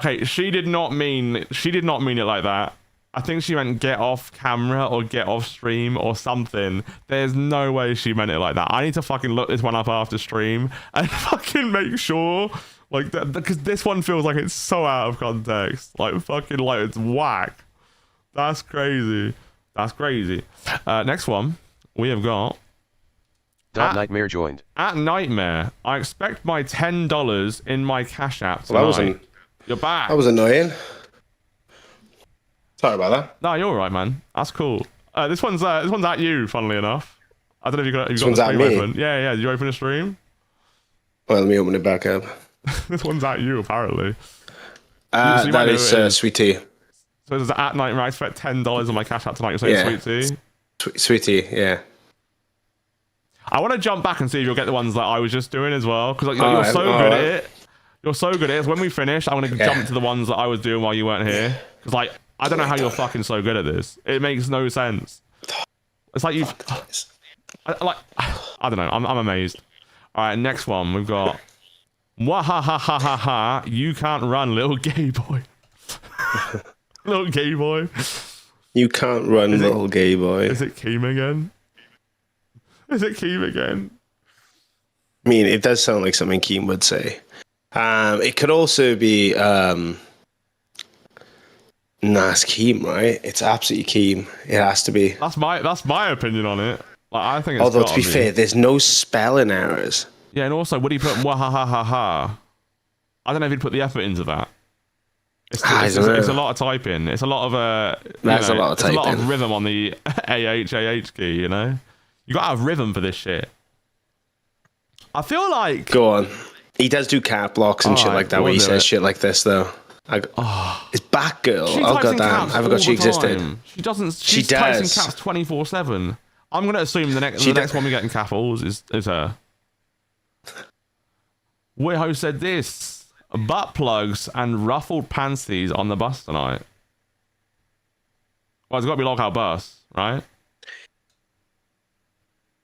did not mean it like that. I think she meant get off camera or get off stream or something. There's no way she meant it like that. I need to fucking look this one up after stream and fucking make sure... Like, because this one feels like it's so out of context. Like, fucking, like, it's whack. That's crazy. That's crazy. Next one, we have got... Knightmare joined. At Knightmare, I expect my $10 in my Cash App tonight. You're back. That was annoying. Sorry about that. No, you're all right, man. That's cool. This one's at you, funnily enough. I don't know if you've got the stream open. Yeah. Did you open a stream? Well, let me open it back up. This one's at you, apparently. So that is Sweet Tea. So it's at Knightmare. I expect $10 on my Cash App tonight. You're saying Sweet Tea? Sweet Tea, yeah. I want to jump back and see if you'll get the ones that I was just doing as well, because you're so good at it. You're so good at it. When we finish, I want to jump to the ones that I was doing while you weren't here. Because, like, I don't know how you're fucking so good at this. It makes no sense. It's like you've... I don't know. I'm amazed. All right, next one. We've got... Wahahahaha, you can't run, little gay boy. Little gay boy. You can't run, little gay boy. Is it Keem again? Is it Keem again? I mean, it does sound like something Keem would say. It could also be... Nah, it's Keem, right? It's absolutely Keem. It has to be. That's my opinion on it. Like, I think it's although, to be fair, there's no spelling errors. Yeah, and also, would he put wahahaha? I don't know if he'd put the effort into that. It's a lot of typing. It's a lot of That's a lot of typing. It's a lot of rhythm on the AH key, you know? You gotta have rhythm for this shit. I feel like... Go on. He does do cap locks and shit like that, where he says shit like this, though. It's Batgirl. Oh, goddamn. I forgot she existed. She doesn't... She types in caps 24/7. I'm going to assume the next one we get in capitals is her. Weho said this. Butt plugs and ruffled panties on the bus tonight. Well, it's got to be Lolcow bus, right?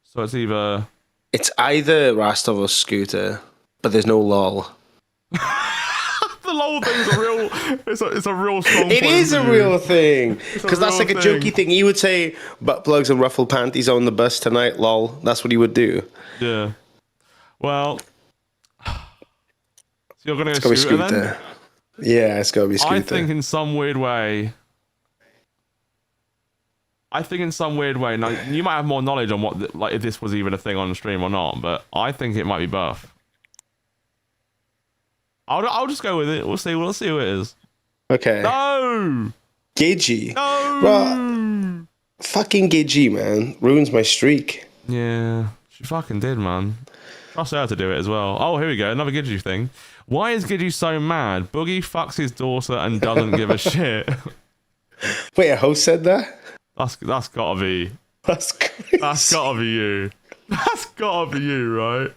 So it's either... It's either Rastov or Scooter, but there's no lol. The lol thing's a real... It's a real strong point. It is a real thing. Because that's like a jokey thing. He would say, butt plugs and ruffled panties on the bus tonight, lol. That's what he would do. Yeah. Well... So you're going to go Scooter then? Yeah, it's got to be Scooter. I think in some weird way... I think in some weird way, now you might have more knowledge on what, like, if this was even a thing on the stream or not, but I think it might be buff. I'll just go with it. We'll see. We'll see who it is. Okay. No. Gidgey. No. Bro, fucking Gidgey, man, ruins my streak. Yeah, she fucking did, man. Trust her to do it as well. Oh, here we go. Another Gidgey thing. Why is Gidgey so mad? Boogie fucks his daughter and doesn't give a shit. Wait, a host said that? That's gotta be. That's crazy. That's gotta be you. That's gotta be you, right?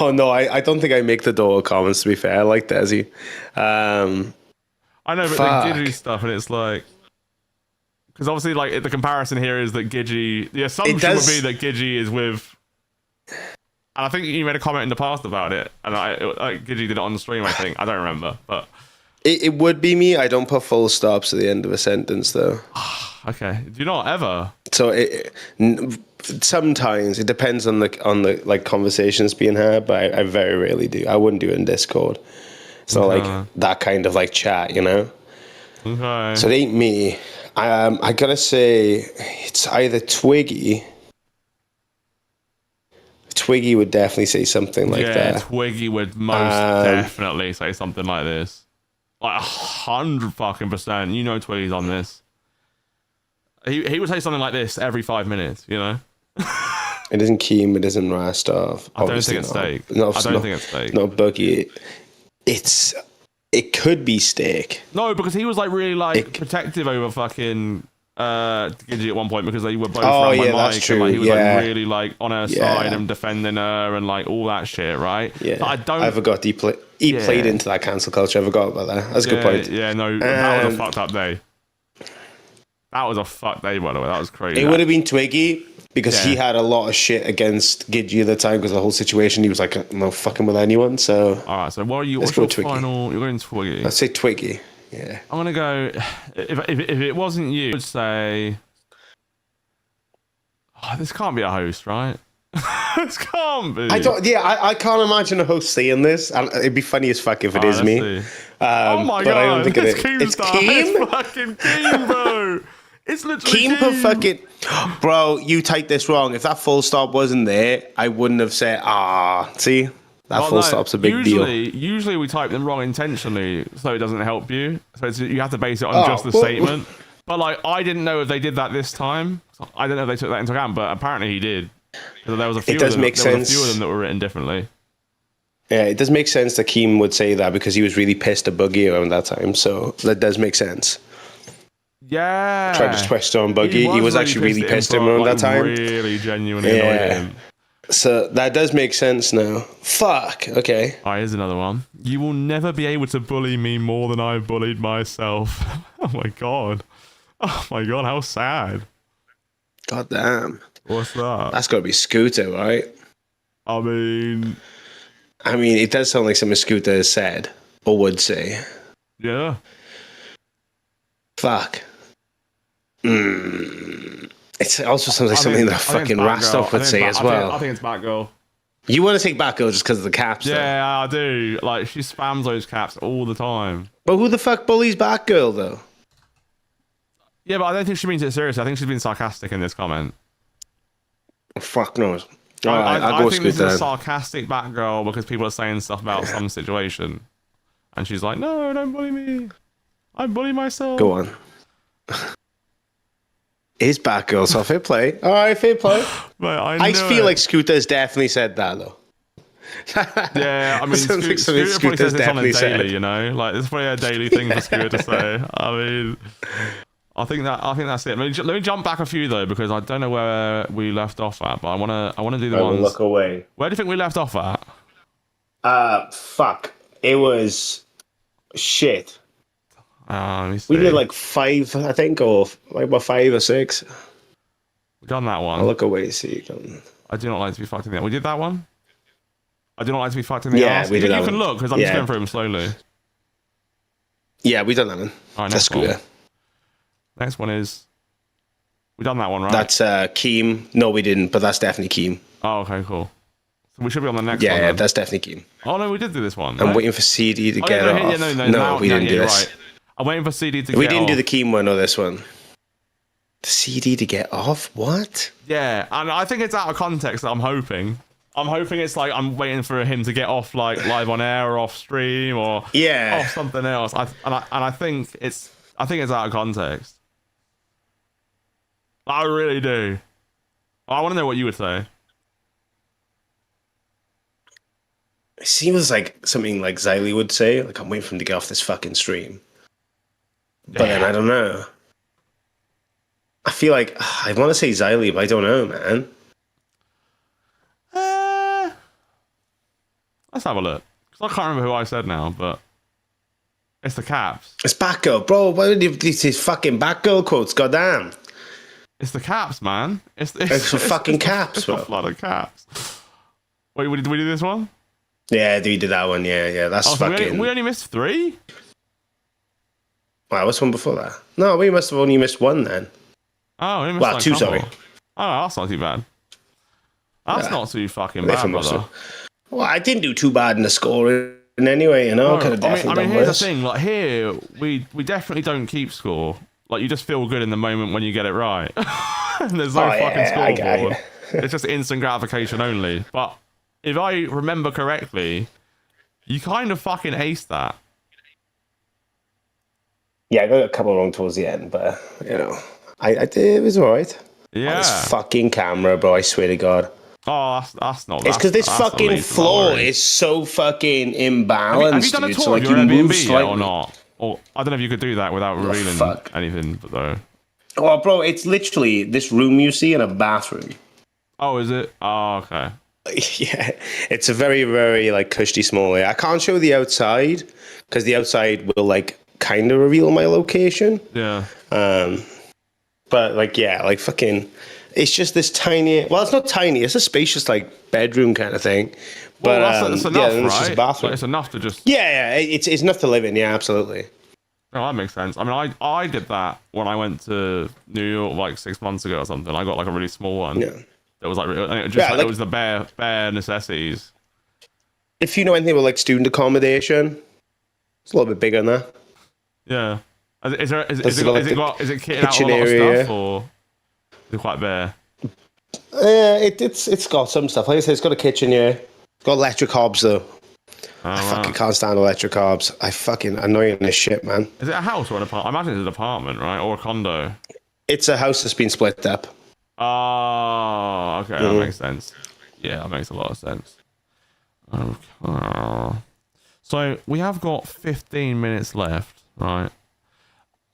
Oh no, I don't think I make the door comments, to be fair. I like Desi. I know, but Fuck. the Gidgey stuff, and it's like, because obviously, like, the comparison here is that Gidgey, the assumption would be that Gidgey is with, and I think you made a comment in the past about it, and Gidgey did it on the stream, I think. I don't remember, but it would be me. I don't put full stops at the end of a sentence, though. okay. Do you not ever? So sometimes it depends on the like conversations being had, but I very rarely do. I wouldn't do it in Discord. It's not like that kind of like chat, you know. Okay. So it ain't me. I gotta say it's either Twiggy. Twiggy would definitely say something like that. Yeah, Twiggy would most definitely say something like this. Like 100% You know Twiggy's on this. He would say something like this every 5 minutes, you know? It isn't Keem, it isn't Rastov. I don't think it's Steak. I don't think it's Steak. No, Boogie. It could be Steak. No, because he was like really like protective over fucking Gidgey at one point because they were both around my mic and like he was like really like on her side and defending her and like all that shit, right? Yeah. But I forgot he played into that cancel culture. I forgot about that. That's a good point. Yeah, no, that was a fucked up day. That was a fucked day, by the way. That was crazy. It would have been Twiggy because he had a lot of shit against Gidgey at the time because the whole situation. He was like, I'm not fucking with anyone. So all right. So what are you? Let's What's go your Twiggy. final? You're going Twiggy. Let's say Twiggy. Yeah. I'm gonna go. If it wasn't you, I would say. Oh, this can't be a host, right? This can't be. I can't imagine a host saying this. And it'd be funny as fuck if it is me. Oh my but god! I don't think It's it is. It's Keemstar. Keem? It's fucking Keem, bro. It's literally Keem put fucking. Bro, you typed this wrong. If that full stop wasn't there, I wouldn't have said, see? That full stop's a big deal. Usually we type them wrong intentionally, so it doesn't help you. So you have to base it on just the statement. But like, I didn't know if they did that this time. I don't know if they took that into account, but apparently he did. Because there was a few. It does of them, make there sense. was a few of them that were written differently. Yeah, it does make sense that Keem would say that because he was really pissed at Boogie around that time. So that does make sense. Yeah. Tried to twist on Boogie. He was actually really pissed at him around that time. Really genuinely annoyed him. So that does make sense now. Fuck. Okay. All right, here's another one. You will never be able to bully me more than I bullied myself. Oh my god. Oh my god, how sad. God damn. What's that? That's got to be Scooter, right? I mean, it does sound like something Scooter has said or would say. yeah. Fuck. It also sounds like something that fucking Rastov would say as well. I think it's Batgirl. You want to take Batgirl just because of the caps, though. Yeah, I do. Like, she spams those caps all the time. But who the fuck bullies Batgirl, though? Yeah, but I don't think she means it seriously. I think she's been sarcastic in this comment. Oh, fuck knows. I think this is a sarcastic Batgirl because people are saying stuff about some situation. And she's like, no, don't bully me. I bully myself. Go on. Is Batgirl, so fair play. All right, fair play. But I feel like Scooter's definitely said that, though. Yeah, I mean, Scooter probably says this on a daily, you know? Like, it's probably a daily thing for Scooter to say. I mean, I think that's it. Let me jump back a few, though, because I don't know where we left off at, but I wanna do the ones... Look away. Where do you think we left off at? Fuck. It was... Shit. Let me see. We did like 5, I think, or like about 5 or 6. We've done that one. I'll look away, see. I do not like to be fucked in the ass. We did that one? I do not like to be fucked in the ass. Yeah, we did that You can one. look, because I'm just going through them slowly. Yeah, we done that one. All right, That's next one. good. Next one is... We done that one, right? That's Keem. No, we didn't, but that's definitely Keem. Oh, okay, cool. So we should be on the next one. Yeah, then. that's definitely Keem. Oh, no, we did do this one. I'm right? waiting for CD to get off. No, we didn't do this. Right. I'm waiting for CD to We get didn't off. do the Keem one or this one. The CD to get off? What? Yeah, and I think it's out of context. I'm hoping it's like I'm waiting for him to get off like live on air or off stream or off something else. I think it's out of context. I really do. I want to know what you would say. It seems like something like Xylee would say. Like, I'm waiting for him to get off this fucking stream. But then I don't know. I feel like I want to say Xylee, but I don't know, man. Let's have a look. Because I can't remember who I said now, but it's the Caps. It's Batgirl, bro. Why would you these fucking Batgirl quotes? Goddamn. It's the Caps, man. It's for fucking Caps, bro. A flood of Caps. Wait, did we do this one? Yeah, we did that one. Yeah. That's fucking. We only missed 3? Wow, what's one before that? No, we must have only missed 1 then. Oh, we missed well, like 2, couple. sorry. Oh, that's not too bad. That's not too fucking bad, brother. Well, I didn't do too bad in the scoring anyway, you know. No, Could have definitely done here's worse. the thing. Like here, we definitely don't keep score. Like you just feel good in the moment when you get it right. There's no fucking scoreboard. It's just instant gratification only. But if I remember correctly, you kind of fucking aced that. Yeah, I got a couple wrong towards the end, but you know, I did. It was alright. Yeah. Oh, this fucking camera, bro. I swear to God. Oh, that's not. It's because this fucking floor is so fucking imbalanced. Have you done a tour of your Airbnb yet or not? Or I don't know if you could do that without revealing anything, but though. Oh, bro, it's literally this room you see in a bathroom. Oh, is it? Oh, okay. Yeah, it's a very, very like cushy small area. I can't show the outside because the outside will like kind of reveal my location. Yeah. But like, yeah, like fucking, it's just this tiny. Well, it's not tiny. It's a spacious like bedroom kind of thing. But well, that's enough, yeah, right? it's just a bathroom. Like, it's enough to just. Yeah, it's enough to live in. Yeah, absolutely. Oh, that makes sense. I mean, I did that when I went to New York like 6 months ago or something. I got like a really small one. Yeah. It was like, it was the bare necessities. If you know anything about like student accommodation, it's a little bit bigger than that. Yeah. Is it kitted out kitchen a lot of area, stuff or is it quite bare? It's got some stuff. Like I said, it's got a kitchen here. It's got electric hobs though. Oh, I fucking can't stand electric hobs. I fucking annoying as shit, man. Is it a house or an apartment? I imagine it's an apartment, right? Or a condo. It's a house that's been split up. Oh, okay, that makes sense. Yeah, that makes a lot of sense. Okay. So we have got 15 minutes left, right?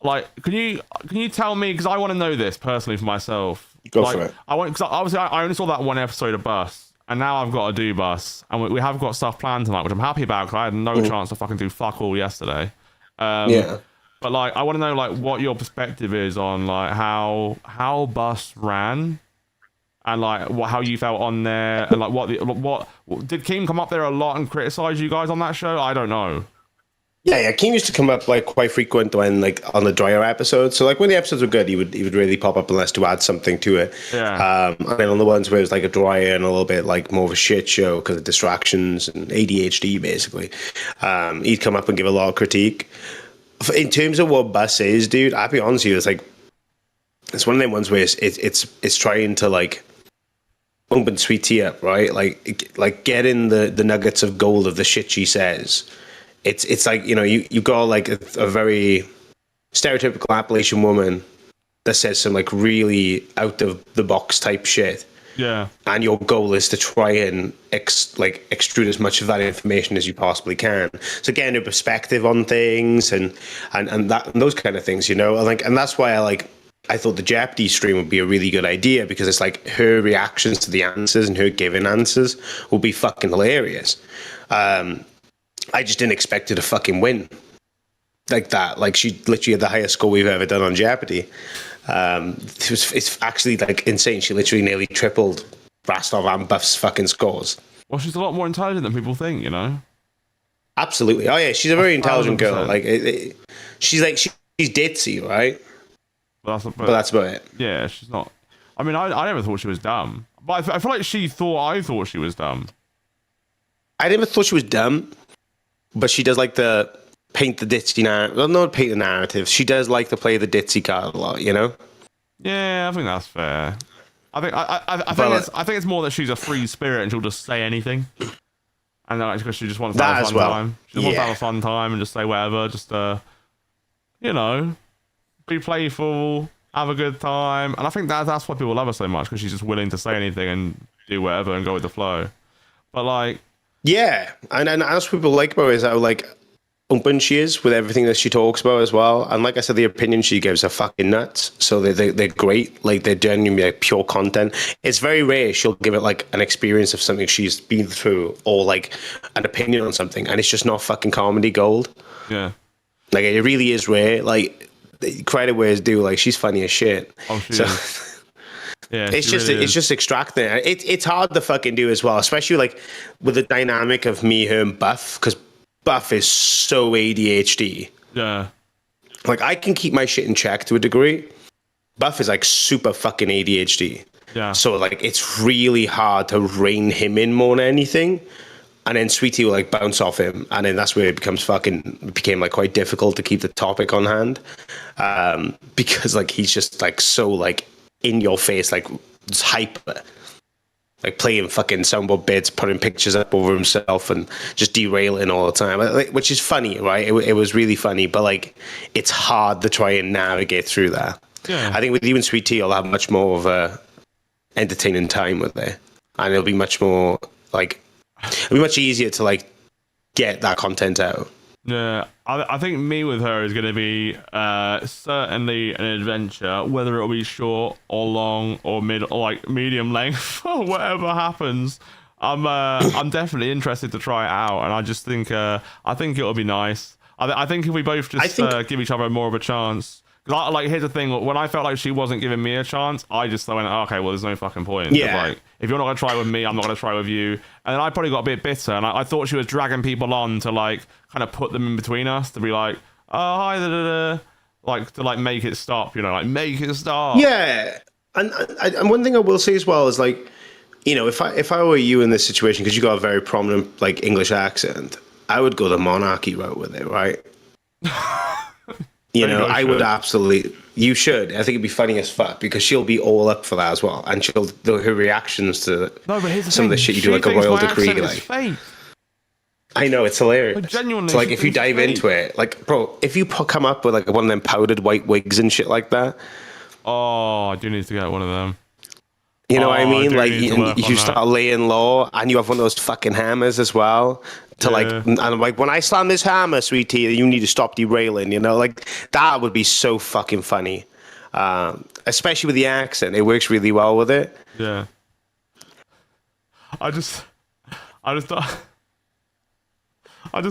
Like, can you tell me, because I want to know this personally for myself. Go for it. Because obviously I only saw that one episode of Bus, and now I've got to do Bus, and we have got stuff planned tonight, which I'm happy about because I had no chance to fucking do fuck all yesterday. Yeah. But like, I want to know like what your perspective is on like how Bus ran, and like how you felt on there, and like what did Keem come up there a lot and criticize you guys on that show? I don't know. Yeah, Keem used to come up like quite frequent when like on the drier episodes. So like when the episodes were good, he would really pop up unless to add something to it. Yeah. And then on the ones where it was like a drier and a little bit like more of a shit show because of distractions and ADHD basically, he'd come up and give a lot of critique. In terms of what Bus is, dude, I'll be honest with you, it's like it's one of them ones where it's trying to like open sweet tea up, right? Like get in the nuggets of gold of the shit she says. It's like, you know, you got like a very stereotypical Appalachian woman that says some like really out of the box type shit. Yeah. And your goal is to try and extrude as much of that information as you possibly can. So getting a perspective on things and those kind of things, you know, and that's why I thought the Jeopardy stream would be a really good idea because it's like her reactions to the answers and her giving answers will be fucking hilarious. I just didn't expect her to fucking win like that. Like she literally had the highest score we've ever done on Jeopardy. It's actually like insane. She literally nearly tripled Rastov and Buff's fucking scores. Well, she's a lot more intelligent than people think, you know. Absolutely. Oh yeah, she's a very intelligent girl. 1,000%. Like she's ditzy, right? But that's about it. Yeah, she's not. I mean, I never thought she was dumb, but I feel like she thought I thought she was dumb. I never thought she was dumb, but she does like the paint the ditzy narrative. Well, not paint the narrative. She does like to play the ditzy card a lot, you know? Yeah, I think that's fair. I think it's more that she's a free spirit and she'll just say anything. And then because she just wants to have a fun time. She just wants to have a fun time and just say whatever. Just you know, be playful, have a good time. And I think that's why people love her so much, because she's just willing to say anything and do whatever and go with the flow. But like, yeah, and that's what people like about her, is how like open she is with everything that she talks about as well. And like I said, the opinion she gives are fucking nuts. So they're great. Like, they're genuinely like pure content. It's very rare she'll give it like an experience of something she's been through, or like an opinion on something, and it's just not fucking comedy gold. Yeah, like it really is rare. Like, credit where it's due. Like, she's funny as shit. Oh, she is. Yeah, it's just extracting it. It's hard to fucking do as well, especially like with the dynamic of me, her, and Buff, because Buff is so ADHD. Yeah. Like, I can keep my shit in check to a degree. Buff is like super fucking ADHD. Yeah. So like, it's really hard to rein him in more than anything. And then Sweetie will like bounce off him, and then that's where it became like quite difficult to keep the topic on hand, because like he's just like so like in your face, like just hyper, like playing fucking soundboard bits, putting pictures up over himself, and just derailing all the time, which is funny, right? It was really funny, but like it's hard to try and navigate through that. Yeah. I think with you and Sweet Tea, I'll have much more of a entertaining time with it, and it'll be much more like, it'll be much easier to like get that content out. Yeah, I think me with her is going to be certainly an adventure, whether it'll be short or long or medium length or whatever happens. I'm definitely interested to try it out, and I just think it'll be nice. I think if we both just give each other more of a chance. Like, here's the thing: when I felt like she wasn't giving me a chance, I just went, okay, well, there's no fucking point. Yeah. Like, if you're not gonna try with me, I'm not gonna try with you. And then I probably got a bit bitter, and I thought she was dragging people on to like kind of put them in between us, to be like, oh hi, da, da, da. Like to like make it stop, you know, like make it stop. Yeah, and one thing I will say as well is like, you know, if I were you in this situation, because you got a very prominent like English accent, I would go the monarchy route with it, right? You know, I would absolutely. You should. I think it'd be funny as fuck, because she'll be all up for that as well, and her reactions to some of the shit you do, like a royal decree, like. Fake. I know, it's hilarious. Like, genuinely, so, like, if you dive into it, like, bro, if you come up with like one of them powdered white wigs and shit like that. Oh, I do need to get one of them. You know what I mean? Like, you start laying low, and you have one of those fucking hammers as well. To like, and I'm like, when I slam this hammer, Sweetie, you need to stop derailing. You know, like that would be so fucking funny, especially with the accent. It works really well with it. Yeah. I just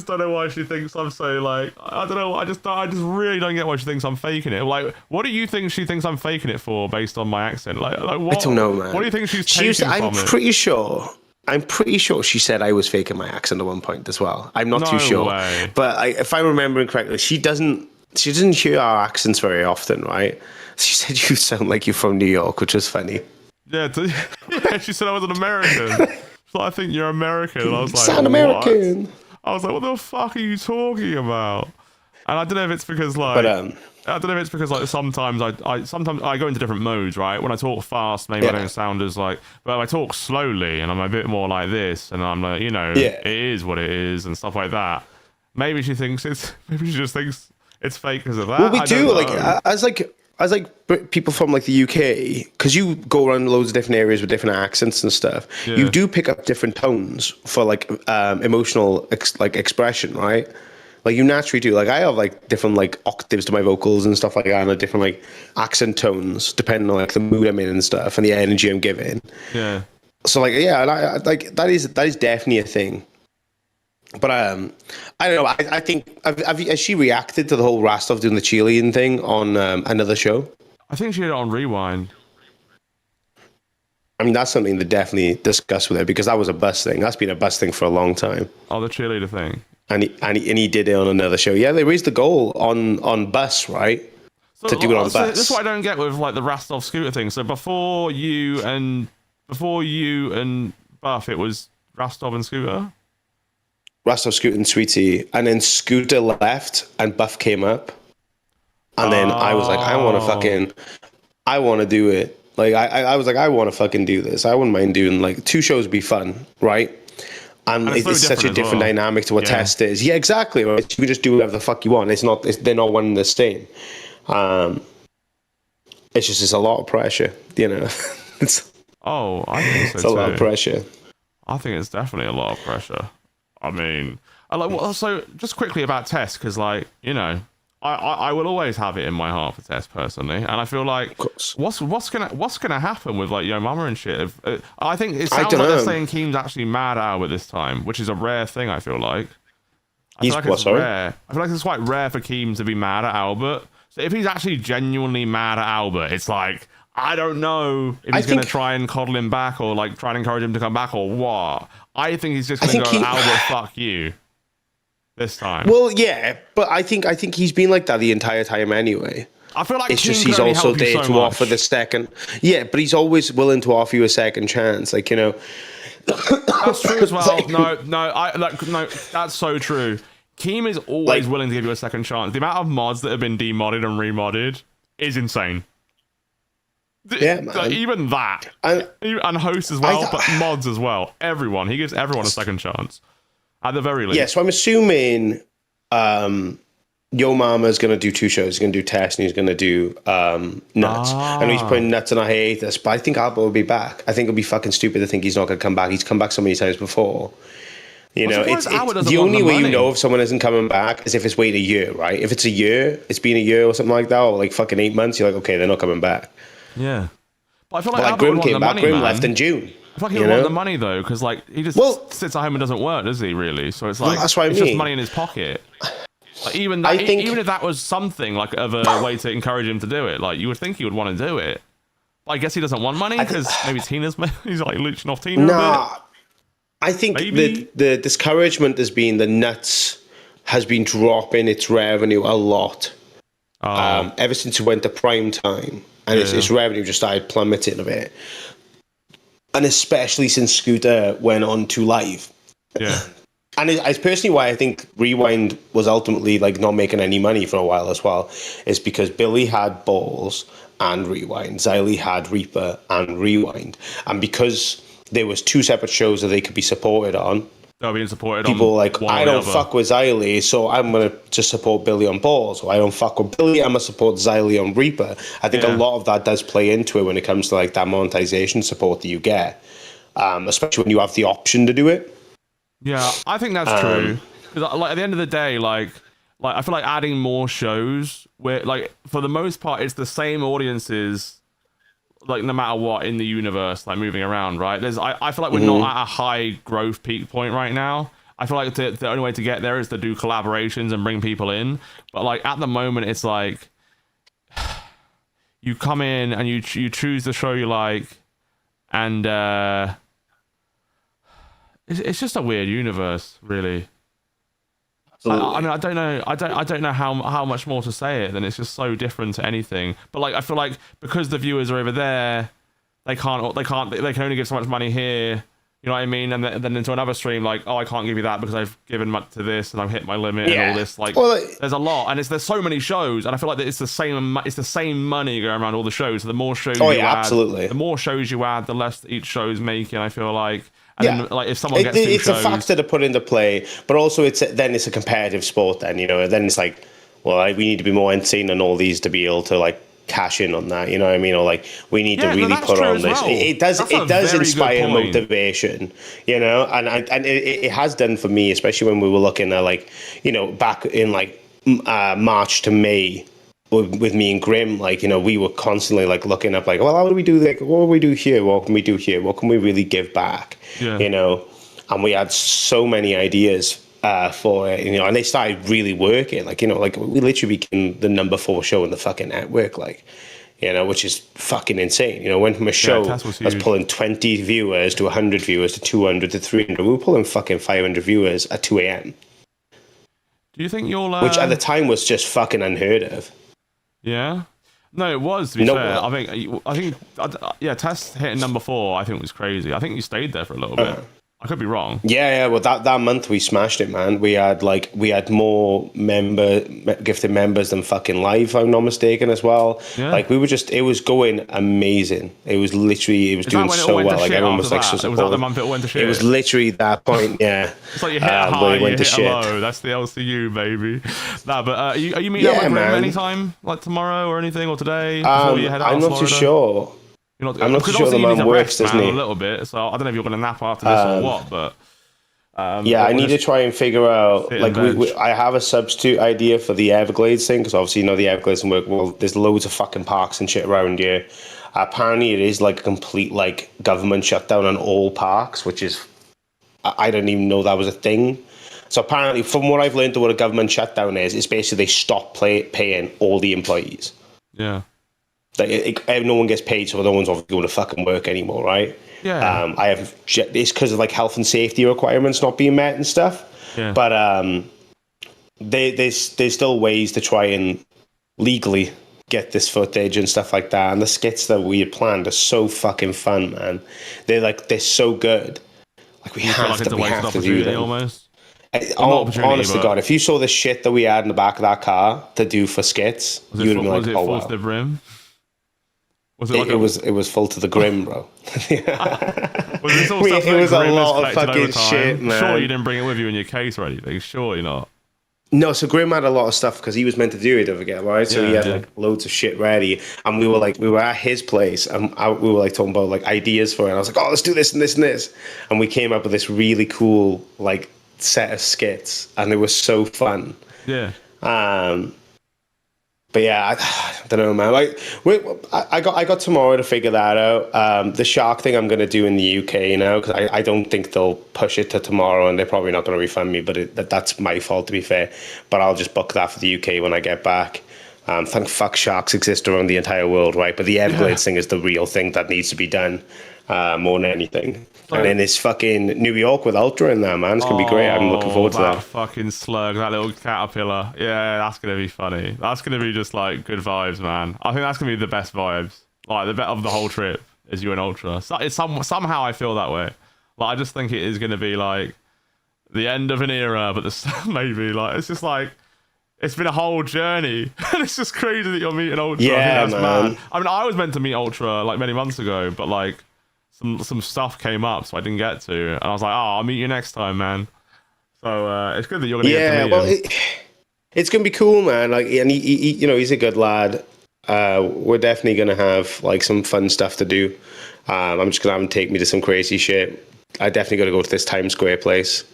don't know why she thinks I'm so like, I don't know. I just really don't get why she thinks I'm faking it. Like, what do you think she thinks I'm faking it for based on my accent? Like what? I don't know, man. What do you think she's taking from it? I'm pretty sure she said I was faking my accent at one point as well. I'm not too sure, way. but if I'm remembering correctly, she doesn't hear our accents very often, right? She said you sound like you're from New York, which is funny. Yeah, yeah. She said I was an American. So I think you're American. And I was like, sound American. What? I was like, what the fuck are you talking about? And I don't know if it's because like, I don't know if it's because like sometimes I go into different modes, right? When I talk fast, maybe I don't sound as like, but if I talk slowly and I'm a bit more like this, and I'm like, you know, it is what it is and stuff like that. Maybe she just thinks it's fake because of that. Well, we do as people from like the UK, because you go around loads of different areas with different accents and stuff. Yeah. You do pick up different tones for like emotional expression, right? Like you naturally do. Like I have like different like octaves to my vocals and stuff like that, and like, different like accent tones depending on like the mood I'm in and stuff, and the energy I'm giving. Yeah. So like and I like that is definitely a thing. But I don't know. I think has she reacted to the whole Rastov doing the cheerleading thing on another show? I think she did it on Rewind. I mean, that's something to definitely discuss with her, because that was a bus thing. That's been a bus thing for a long time. Oh, the cheerleader thing. And he did it on another show. Yeah, they raised the goal on bus, right? So, to do it on bus. This is what I don't get with like the Rastov scooter thing. So before you and Buff, it was Rastov and Scooter. Rastov, Scooter, and Sweetie, and then Scooter left, and Buff came up, and then I was like, I want to fucking. I want to do it. Like I was like, I want to fucking do this. I wouldn't mind doing like 2 shows would be fun, right? And it's such a different dynamic to what test is. Yeah, exactly. Right? You can just do whatever the fuck you want. They're not one and the same. It's a lot of pressure, you know. I think so it's a lot of pressure. I think it's definitely a lot of pressure. I mean, so just quickly about Tess, because like, you know, I will always have it in my heart for Tess personally, and I feel like what's gonna happen with like Yo Mama and shit. I think it sounds like they're saying Keem's actually mad at Albert this time, which is a rare thing. I feel like it's rare. I feel like it's quite rare for Keem to be mad at Albert. So if he's actually genuinely mad at Albert, it's like, I don't know if he's going to try and coddle him back or like try and encourage him to come back or what. I think he's just going to go, Albert, fuck you this time. Well, yeah, but I think he's been like that the entire time anyway. I feel like it's just he's also there to offer the second. Yeah, but he's always willing to offer you a second chance. Like, you know. That's true as well. No, that's so true. Keem is always willing to give you a second chance. The amount of mods that have been demodded and remodded is insane. Yeah, man. Like, even that. And hosts as well, but mods as well. Everyone. He gives everyone a second chance. At the very least. Yeah, so I'm assuming Yo Mama's going to do 2 shows. He's going to do Test and he's going to do Nuts. I know he's putting Nuts on a hiatus, but I think Albert will be back. I think it'll be fucking stupid to think he's not going to come back. He's come back so many times before. You know, it's the only way you know if someone isn't coming back is if it's waiting a year, right? If it's a year, it's been a year or something like that, or like fucking 8 months, you're like, okay, they're not coming back. Yeah. But I feel like Grim came back. Grim left in June. I feel like he want the money though, because like he just sits at home and doesn't work, does he? Really? So it's like that's what I mean. It's just money in his pocket. Like even if that was something like of a way to encourage him to do it, like you would think he would want to do it. But I guess he doesn't want money because maybe Tina's he's like leeching off Tina a bit. I think the discouragement has been the Nuts has been dropping its revenue a lot ever since it went to prime time, and its revenue just started plummeting a bit, and especially since Scooter went on to live. Yeah, and it's personally why I think Rewind was ultimately like not making any money for a while as well, is because Billy had Balls and Rewind, Xylee had Reaper and Rewind, and because there was 2 separate shows that they could be supported on. They're being supported people on like, I don't fuck with Xylee, so I'm going to just support Billy on Balls. Or I don't fuck with Billy, I'm going to support Xylee on Reaper. I think a lot of that does play into it when it comes to like that monetization support that you get, especially when you have the option to do it. Yeah, I think that's true. Because like, at the end of the day, like I feel like adding more shows where, like, for the most part, it's the same audiences, like no matter what in the universe, like moving around, right? I feel like we're not at a high growth peak point right now. I feel like the only way to get there is to do collaborations and bring people in. But like at the moment, it's like you come in and you choose the show you like, and it's just a weird universe, really. I mean, I don't know. I don't know how much more to say it. Then it's just so different to anything. But like, I feel like because the viewers are over there, they can only give so much money here. You know what I mean? And then into another stream, like, oh, I can't give you that because I've given much to this and I've hit my limit and all this. Like, there's a lot, and there's so many shows, and I feel like it's the same money going around all the shows. So the more shows the more shows you add, the less each show's making. I feel like. And then, like if someone gets it's a factor to put into play, but also it's a competitive sport. Then then it's like, well, we need to be more insane than all these to be able to like cash in on that. You know what I mean? Or like we need to really put on this. Well. It does inspire motivation. You know, and it has done for me, especially when we were looking at like back in like March to May. With me and Grim, like, we were constantly like looking up like, well, how do we do, like, what do we do here? What can we do here? What can we really give back? And we had so many ideas for it, and they started really working, like, like we literally became the number 4 show in the fucking network, like, which is fucking insane. Went from a show that's pulling 20 viewers to 100 viewers to 200 to 300. We were pulling fucking 500 viewers at 2 a.m. Do you think you'll which at the time was just fucking unheard of. Yeah, no, it was. To be fair, I think, Test hitting number 4, I think was crazy. I think you stayed there for a little bit. I could be wrong. Yeah. Well, that month we smashed it, man. We had more gifted members than fucking live, if I'm not mistaken, as well. Yeah. Like it was going amazing. It was doing so well. Like everyone was like so supportive. Was that the month it went to shit? It was literally that point. Yeah. It's like you hit a high, you hit a low. That's the LCU, baby. Nah, but are you meeting up with Grim anytime, like tomorrow or anything, or today? Before you head out I'm not too sure. I'm not too sure the man works, doesn't he? A little bit, so I don't know if you're going to nap after this or what, but I need to try and figure out. Like, I have a substitute idea for the Everglades thing because obviously the Everglades doesn't work well. There's loads of fucking parks and shit around here. Apparently, it is like a complete government shutdown on all parks, which is I didn't even know that was a thing. So apparently, from what I've learned, what a government shutdown is, it's basically they stop paying all the employees. Yeah. Like no one gets paid, so no one's obviously going to fucking work anymore, right? Yeah. It's because of health and safety requirements not being met and stuff. Yeah. But there's still ways to try and legally get this footage and stuff like that. And the skits that we had planned are so fucking fun, man. They're so good. Like we have to do them. Almost. Honest to God, if you saw the shit that we had in the back of that car to do for skits, you would have been like, "Oh wow!" The brim? It was full to the grim, bro. It was a lot of fucking shit, man. Sure, you didn't bring it with you in your case or anything. Surely not. No, so Grim had a lot of stuff because he was meant to do it, don't forget, right? So he had loads of shit ready, and we were at his place, and we were talking about ideas for it. And I was like, "Oh, let's do this and this and this," and we came up with this really cool set of skits, and it was so fun. Yeah. But yeah, I don't know, man. I got tomorrow to figure that out. The shark thing I'm going to do in the UK now because I don't think they'll push it to tomorrow, and they're probably not going to refund me. But that's my fault, to be fair. But I'll just book that for the UK when I get back. Thank fuck sharks exist around the entire world, right? But the Everglades thing is the real thing that needs to be done more than anything. And then it's fucking New York with Ultra in there, man. It's going to be great. I'm looking forward to that. Fucking slug, that little caterpillar. Yeah, that's going to be funny. That's going to be just good vibes, man. I think that's going to be the best vibes. The best of the whole trip is you and Ultra. Somehow I feel that way. I just think it is going to be the end of an era, but maybe it's just it's been a whole journey. And it's just crazy that you're meeting Ultra. Yeah, I think that's man. mad. I mean, I was meant to meet Ultra many months ago, but some stuff came up, so I didn't get to. And I was like, "Oh, I'll meet you next time, man." So it's good that you're gonna get to meet him. It's gonna be cool, man. And he he's a good lad. We're definitely gonna have some fun stuff to do. I'm just gonna have him take me to some crazy shit. I definitely got to go to this Times Square place.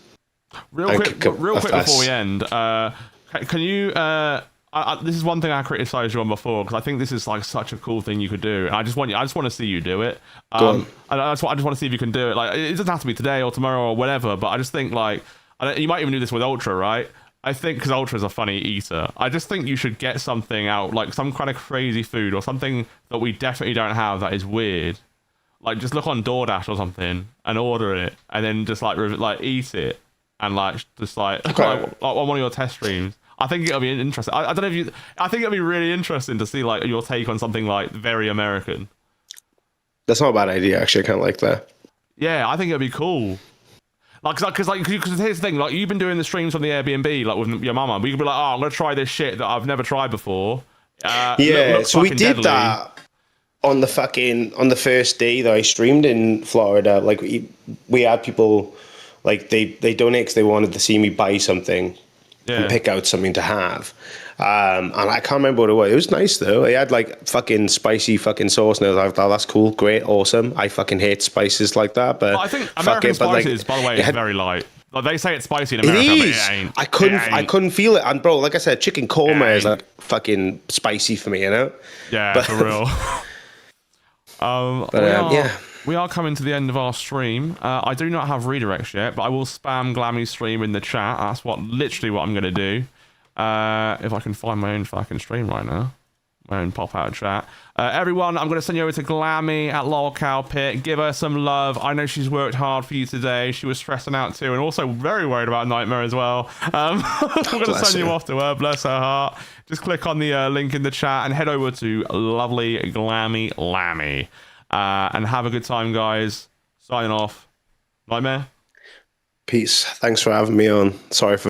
Real quick before we end, can you? This is one thing I criticized you on before because I think this is such a cool thing you could do, and I just want to see you do it. And I just want to see if you can do it. It doesn't have to be today or tomorrow or whatever, but I just think you might even do this with Ultra, right? I think because Ultra's a funny eater, I just think you should get something out, some kind of crazy food or something that we definitely don't have that is weird. Just look on DoorDash or something and order it, and then just eat it, and just on one of your test streams. I think it'll be interesting. I don't know if you. I think it'll be really interesting to see your take on something very American. That's not a bad idea, actually. I kind of like that. Yeah, I think it'll be cool. Because here's the thing. You've been doing the streams from the Airbnb, with your mama. We could be oh, I'm gonna try this shit that I've never tried before. So we did that on the first day that I streamed in Florida. We had people they donate because they wanted to see me buy something. And pick out something to have. And I can't remember what it was. It was nice though. It had fucking spicy fucking sauce, and I was like, "Oh, that's cool, great, awesome." I fucking hate spices like that, but I think American spices, by the way, is very light. They say it's spicy in America, it is. But it ain't. I couldn't feel it, and bro, like I said, chicken korma is fucking spicy for me, Yeah, but, for real. We are coming to the end of our stream. I do not have redirects yet, but I will spam Glammy's stream in the chat. That's literally what I'm going to do. If I can find my own fucking stream right now. My own pop-out chat. Everyone, I'm going to send you over to Glammy at LolcowPit. Give her some love. I know she's worked hard for you today. She was stressing out too, and also very worried about Knightmare as well. We're going to send you off to her. Bless her heart. Just click on the link in the chat and head over to lovely Glammy Lammy. And have a good time, guys. Signing off. Knightmare. Peace. Thanks for having me on. Sorry for